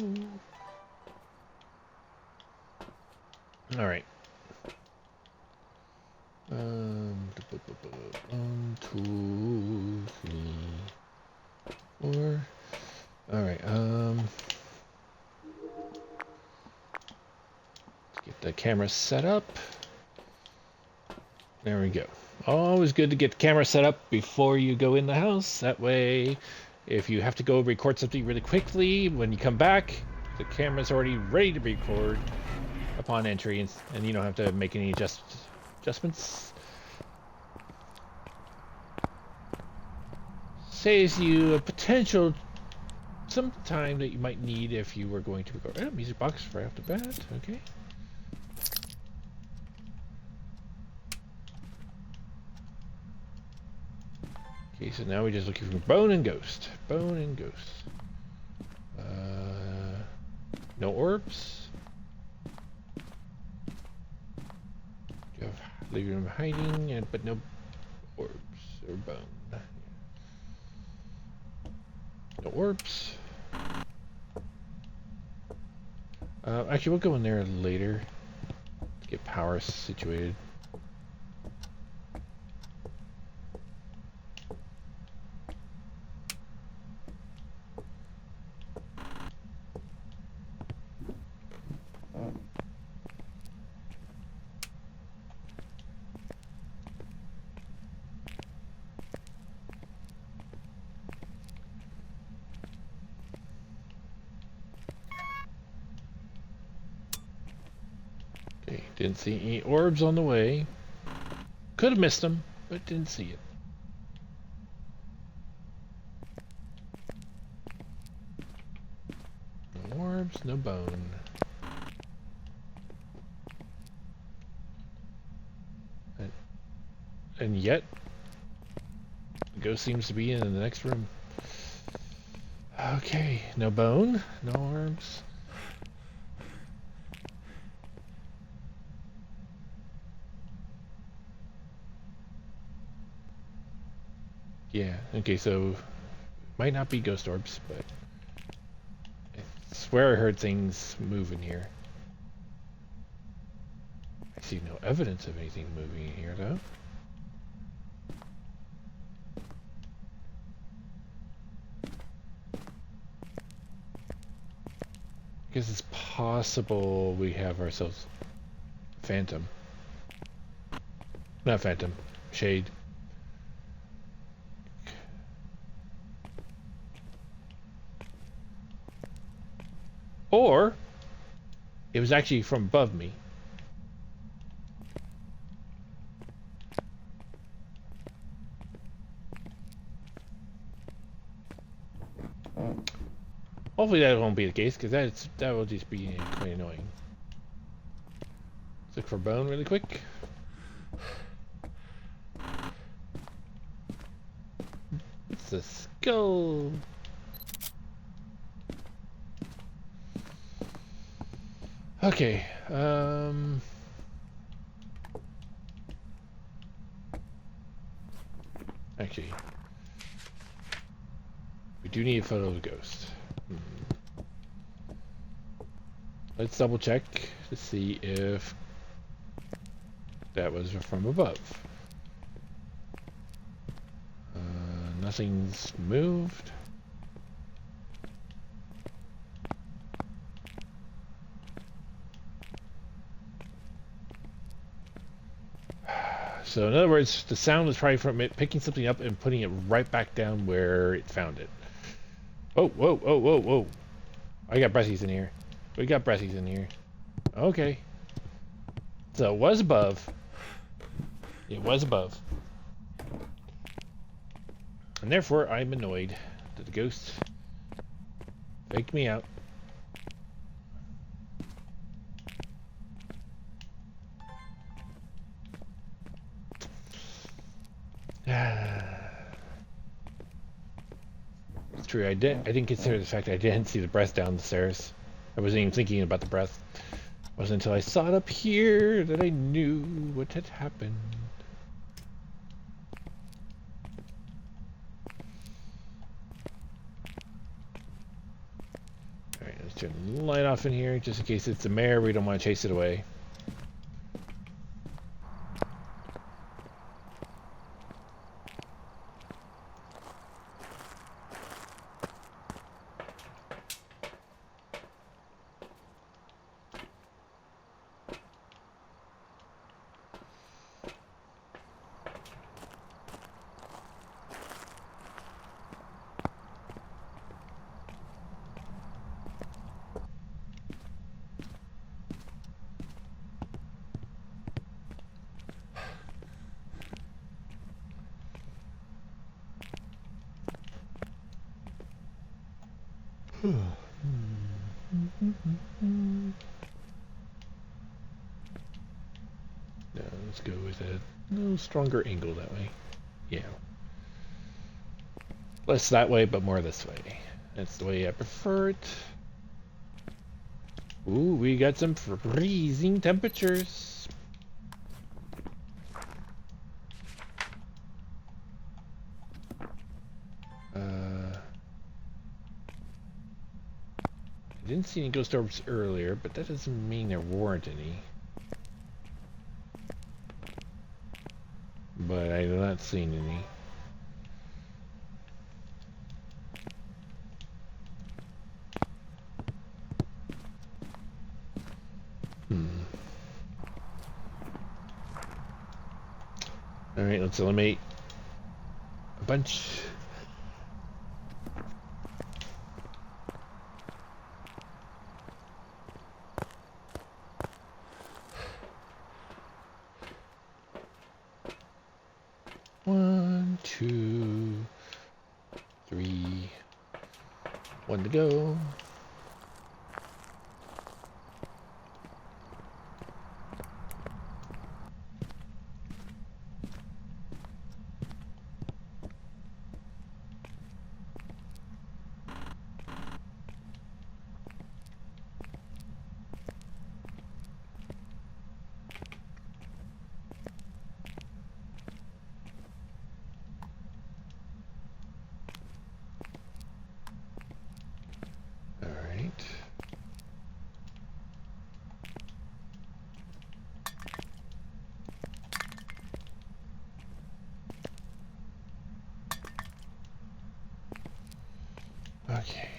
Alright. 1, 2, 3, 4. Alright, let's get the camera set up. There we go. Always good to get the camera set up before you go in the house. That way, if you have to go record something really quickly, when you come back, the camera's already ready to record upon entry, and you don't have to make any adjustments. Saves you a potential some time that you might need if you were going to record. Oh, music box right off the bat. Okay. Okay, so now we're just looking for bone and ghost. Bone and ghost. No orbs. You have leaving them hiding, but no orbs or bone. No orbs. Actually, we'll go in there later to get power situated. Didn't see any orbs on the way. Could have missed them, but didn't see it. No orbs, no bone. And yet, the ghost seems to be in the next room. Okay, no bone, no orbs. Yeah, okay, so might not be ghost orbs, but I swear I heard things move in here. I see no evidence of anything moving in here, though. I guess it's possible we have ourselves Phantom. Not Phantom, Shade. Or it was actually from above me. Hopefully that won't be the case, because that will just be quite annoying. Let's look for bone really quick. It's a skull. Okay, actually, we do need a photo of the ghost. Let's double check to see if that was from above. Nothing's moved. So in other words, the sound was probably from it picking something up and putting it right back down where it found it. Oh, whoa, whoa, whoa, whoa. I got breathies in here. We got breathies in here. Okay. So it was above. It was above. And therefore, I'm annoyed that the ghost faked me out. It's true. I didn't consider the fact that I didn't see the breath down the stairs. I wasn't even thinking about the breath. It wasn't until I saw it up here that I knew what had happened. Alright, let's turn the light off in here just in case it's a mare. We don't want to chase it away. No, let's go with a little stronger angle that way. Yeah. Less that way, but more this way. That's the way I prefer it. Ooh, we got some freezing temperatures. I didn't see any ghost orbs earlier, but that doesn't mean there weren't any. But I have not seen any. Alright, let's eliminate a bunch. One to go. All right. Okay.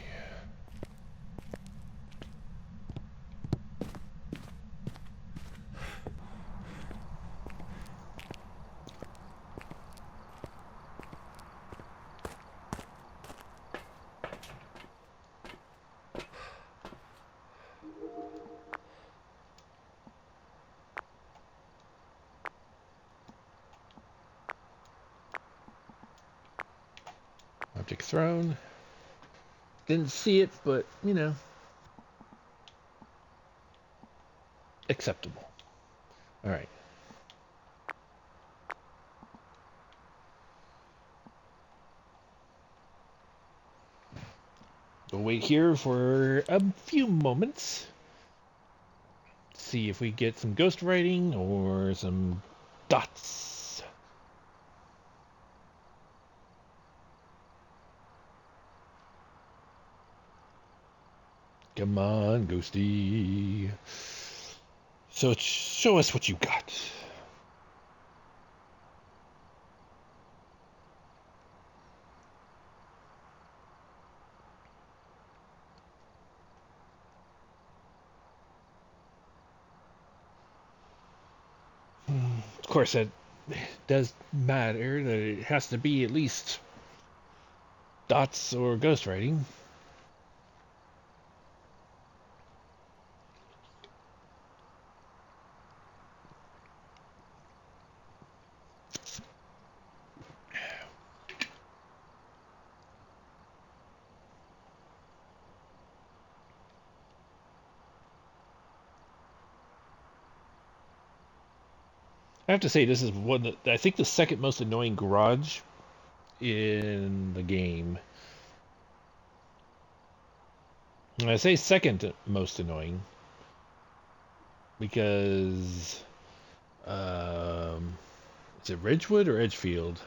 Object thrown. Didn't see it, but, you know, acceptable. All right. We'll wait here for a few moments. See if we get some ghost writing or some dots. Come on, Ghosty. So show us what you got. Of course, that does matter that it has to be at least dots or ghostwriting. I have to say, this is one that I think the second most annoying garage in the game. And I say second most annoying because is it Ridgewood or Edgefield?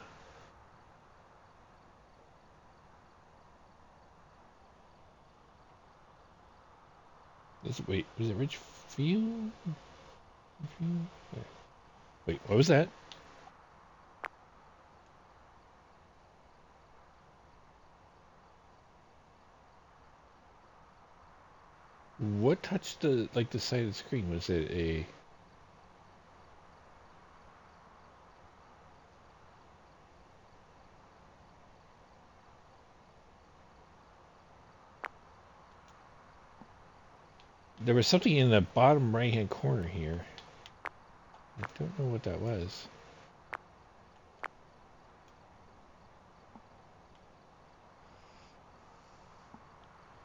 Wait, was it Ridgefield? Wait, what was that? What touched the side of the screen? Was it a? There was something in the bottom right-hand corner here. I don't know what that was.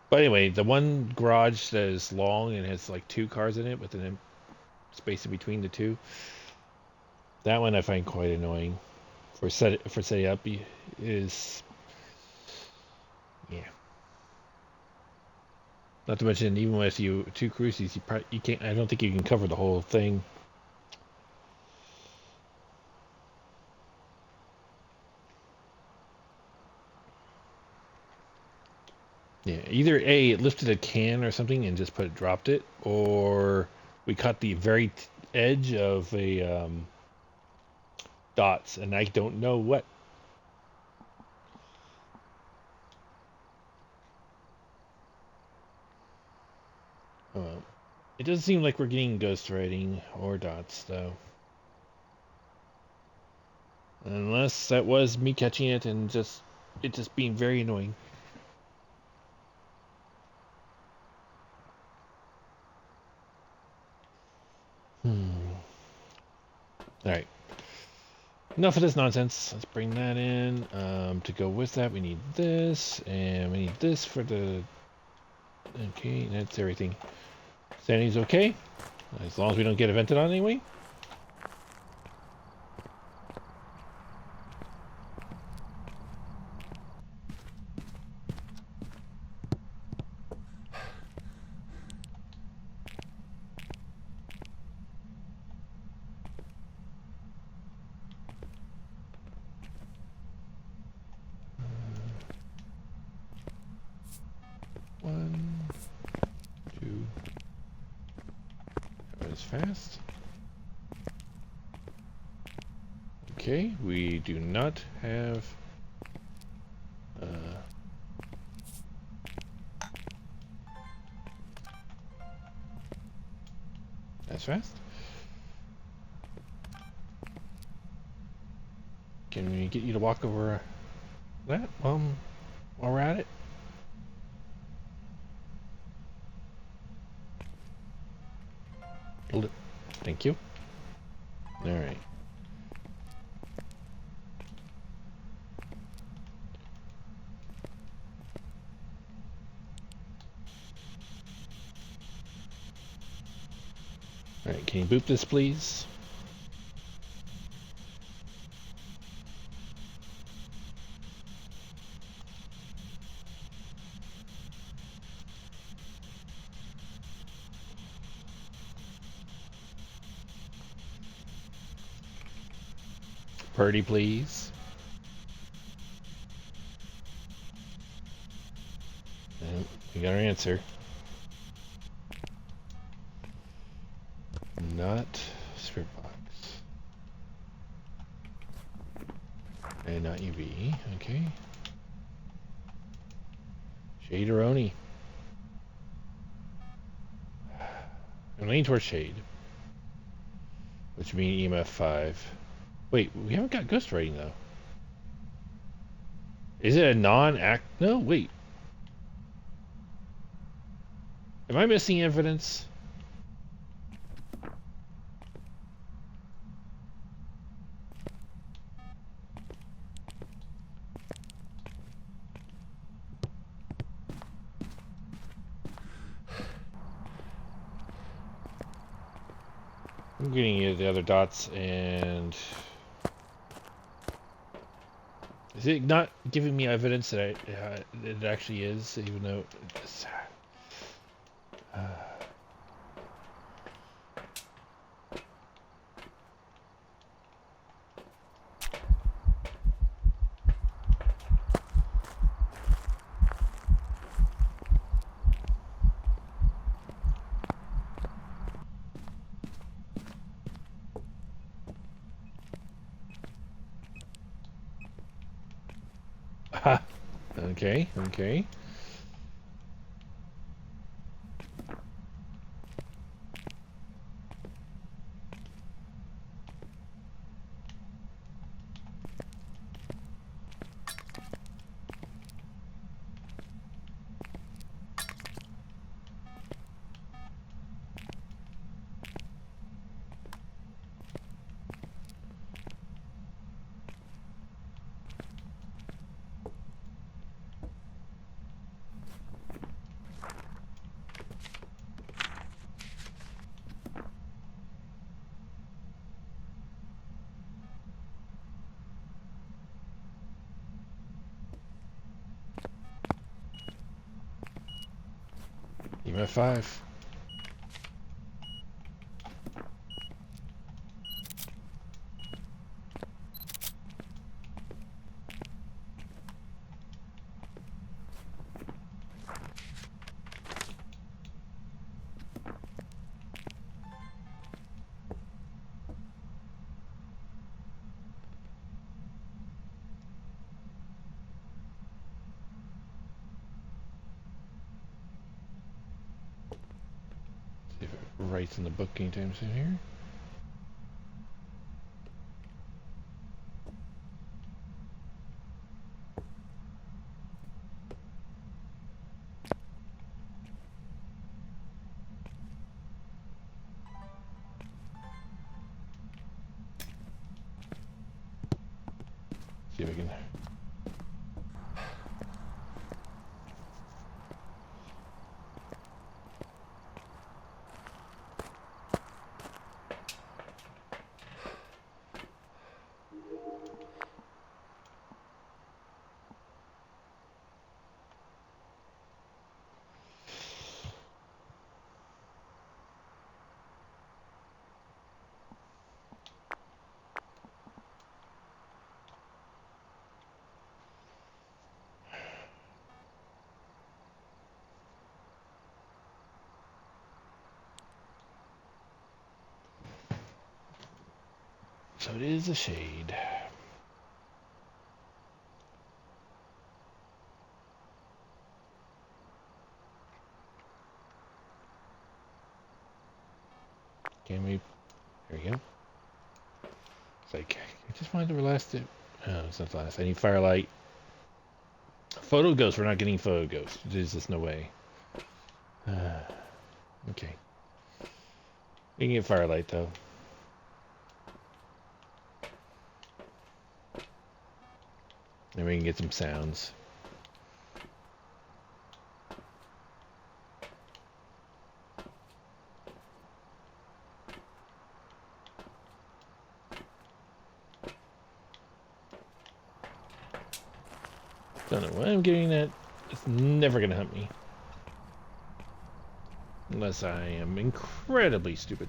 But anyway, the one garage that is long and has like two cars in it with an space in between the two. That one I find quite annoying. For setting up is, yeah. Not to mention, even with two cruises, you can't. I don't think you can cover the whole thing. Yeah, either A, it lifted a can or something and just dropped it, or we caught the very edge of a dots, and I don't know what. It doesn't seem like we're getting ghost writing or dots, though. Unless that was me catching it and it just being very annoying. Alright. enough of this nonsense. Let's bring that in. To go with that, we need this, and we need this for the... Okay, that's everything. Sandy's okay, as long as we don't get evented on anyway. One, two. That was fast. Okay, we do not have... that's fast. Can we get you to walk over that while we're at it? Thank you. All right. All right, can you boop this, please? Purdy, please. And we got our answer. Not spirit box. And not UV. Okay. Shade-a-roni. I'm leaning towards shade. Which means EMF 5. Wait, we haven't got ghost writing though. Is it a non-act? No, wait. Am I missing evidence? I'm getting you the other dots, and is it not giving me evidence that it actually is, even though it's, okay, okay. EMF 5. See if it writes in the book anytime soon here. we can. So it is a shade. Can we? There we go. It's like I just wanted to last it. Oh, it's not the last. I need firelight. Photo ghost. We're not getting photo ghost. There's just no way. Okay. We can get firelight though. And we can get some sounds. Don't know why I'm getting that. It's never gonna hunt me. Unless I am incredibly stupid.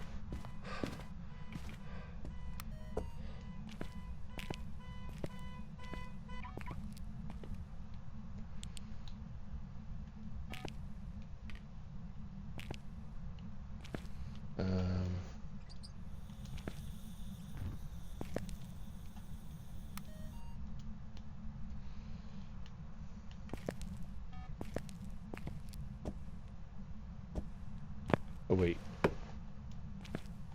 Oh wait.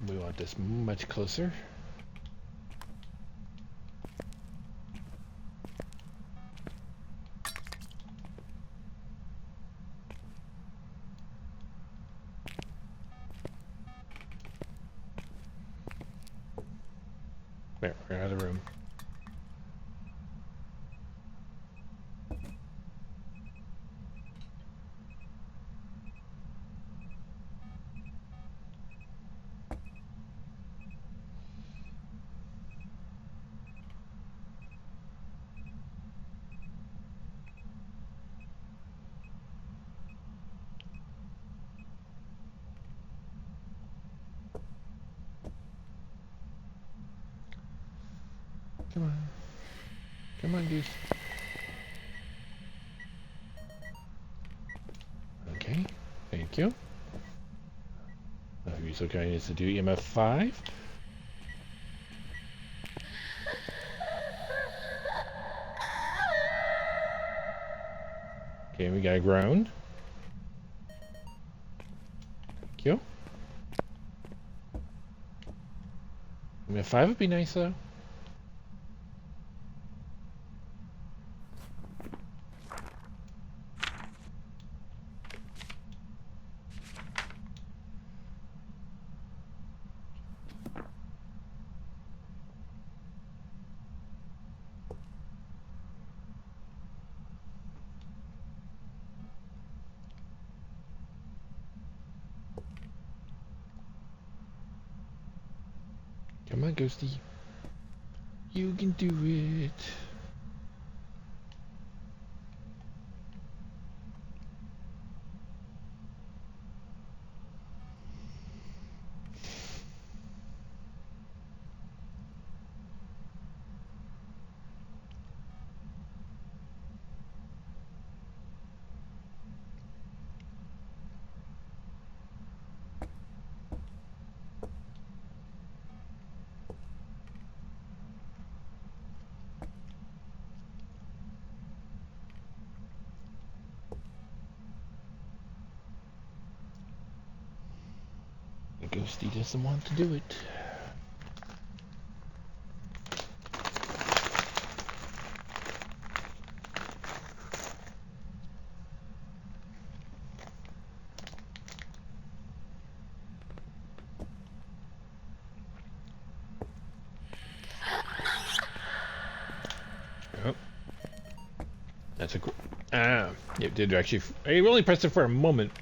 We want this much closer. There, we're out of the room. Come on. Come on, goose. Okay. Thank you. If you're so kind as to do EMF 5. Okay, we got a groan. Thank you. EMF 5 would be nice though. Come on, Ghosty. You can do it. Ghosty doesn't want to do it. a... Ah, it did actually... I only pressed it for a moment.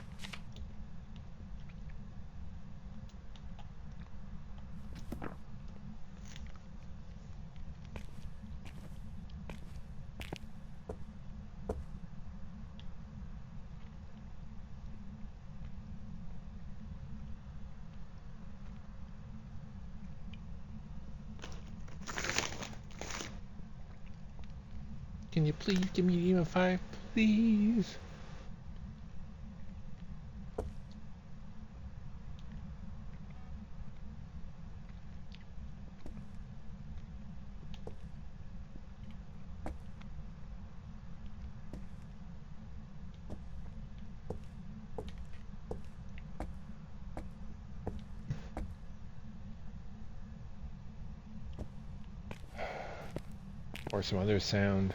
Can you please give me EMF 5, please? Or some other sound.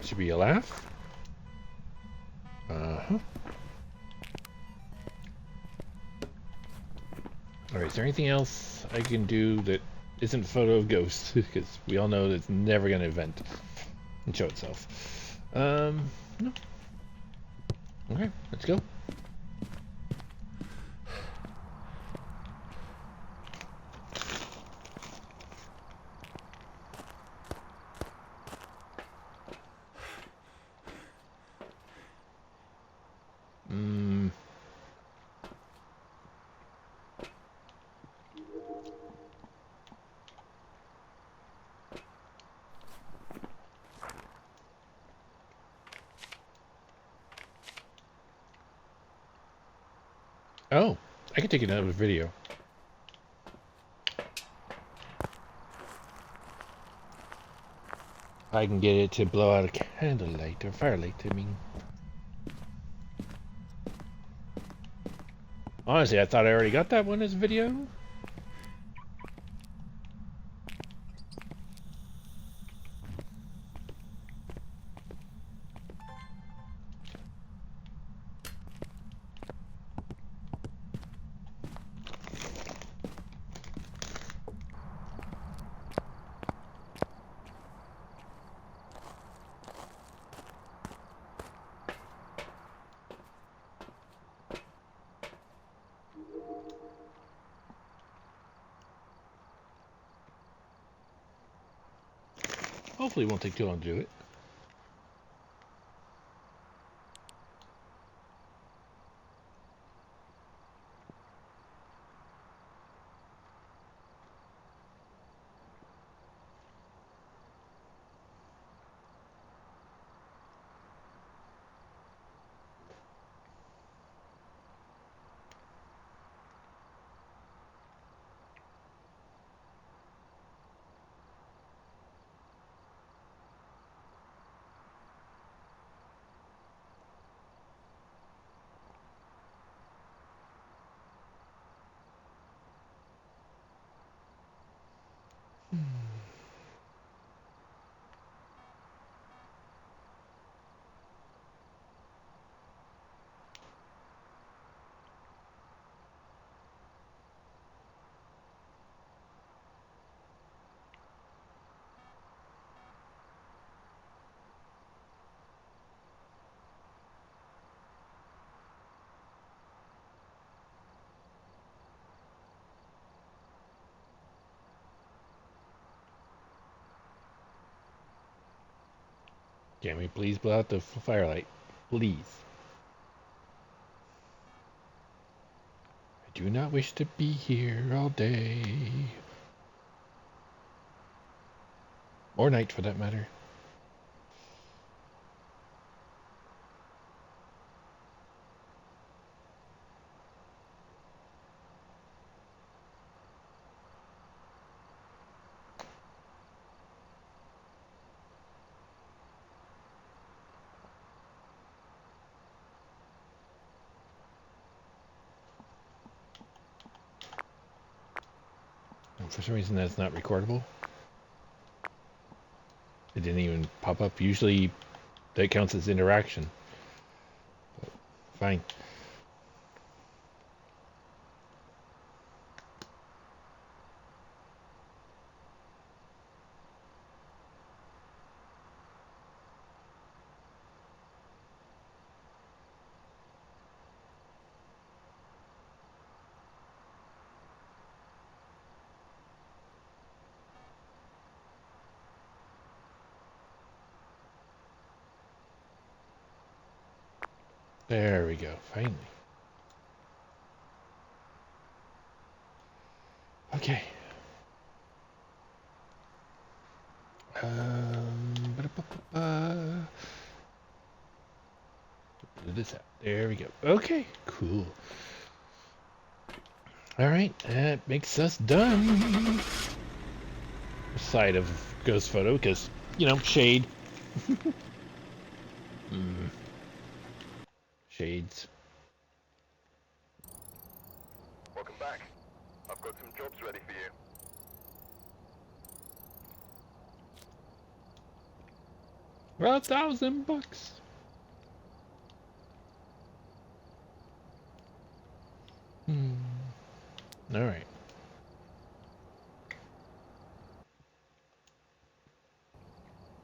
Should be a laugh. Uh-huh. Alright, is there anything else I can do that isn't photo of ghosts? Because we all know that it's never going to event and show itself. No. Okay, let's go. Oh, I can take another video. I can get it to blow out a candlelight or firelight, I mean. Honestly, I thought I already got that one as a video. Hopefully it won't take too long to do it. Can we please blow out the firelight? Please. I do not wish to be here all day. Or night, for that matter. For some reason, that's not recordable. It didn't even pop up. Usually, that counts as interaction. But fine. There we go, finally. Okay. This out. There we go. Okay, cool. All right, that makes us done. Side of Ghost Photo, because, you know, shade. Shades. Welcome back. I've got some jobs ready for you. Well, $1,000. All right.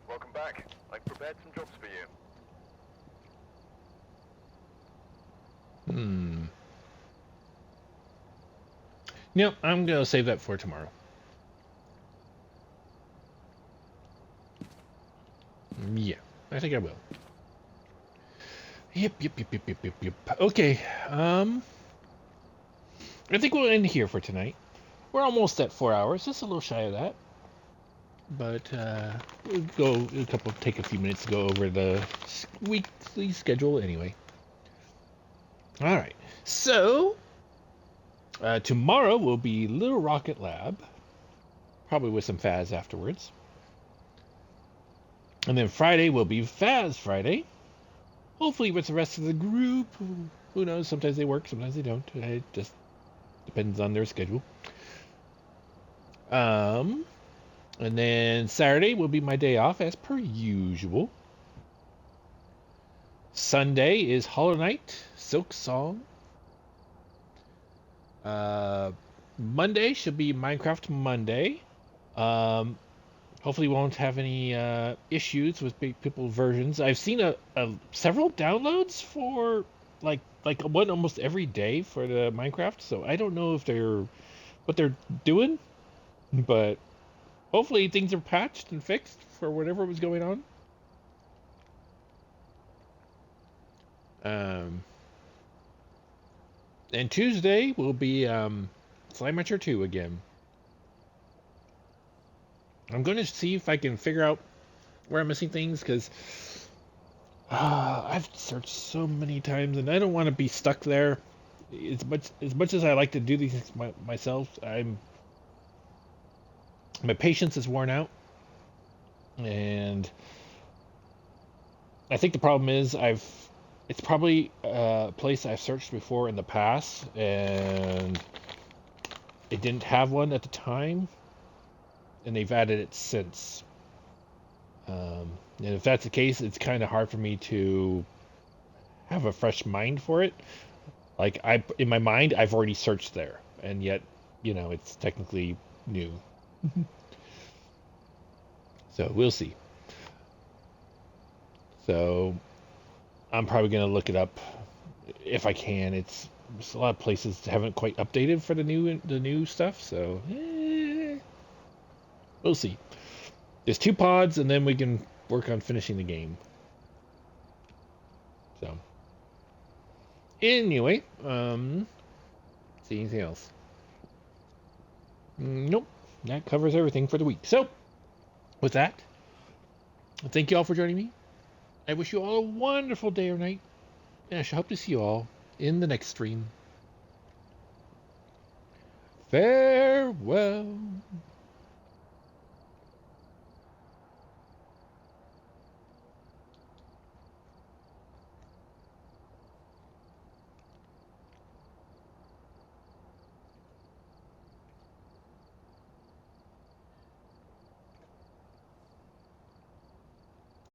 Welcome back. I've prepared some jobs for you. Nope, I'm gonna save that for tomorrow. Yeah, I think I will. Yep. Okay, I think we'll end here for tonight. We're almost at 4 hours, just a little shy of that. But we'll take a few minutes to go over the weekly schedule anyway. All right, so tomorrow will be Little Rocket Lab, probably with some Phas afterwards. And then Friday will be Phas Friday. Hopefully with the rest of the group. Who knows? Sometimes they work, sometimes they don't. It just depends on their schedule. And then Saturday will be my day off as per usual. Sunday is Hollow Knight, Silk Song. Monday should be Minecraft Monday. Hopefully won't have any issues with people versions. I've seen several downloads for like one almost every day for the Minecraft, so I don't know if what they're doing, but hopefully things are patched and fixed for whatever was going on. And Tuesday will be Slime Rancher 2 again. I'm going to see if I can figure out where I'm missing things, because I've searched so many times and I don't want to be stuck there. As much as I like to do these things myself, my patience is worn out, and I think the problem is it's probably a place I've searched before in the past and it didn't have one at the time, and they've added it since. And if that's the case, it's kind of hard for me to have a fresh mind for it. Like, in my mind, I've already searched there, and yet, it's technically new. So we'll see. So I'm probably gonna look it up if I can. It's a lot of places haven't quite updated for the new stuff, so we'll see. There's 2 pods, and then we can work on finishing the game. So anyway, see anything else? Nope. That covers everything for the week. So with that, thank you all for joining me. I wish you all a wonderful day or night, and I shall hope to see you all in the next stream. Farewell.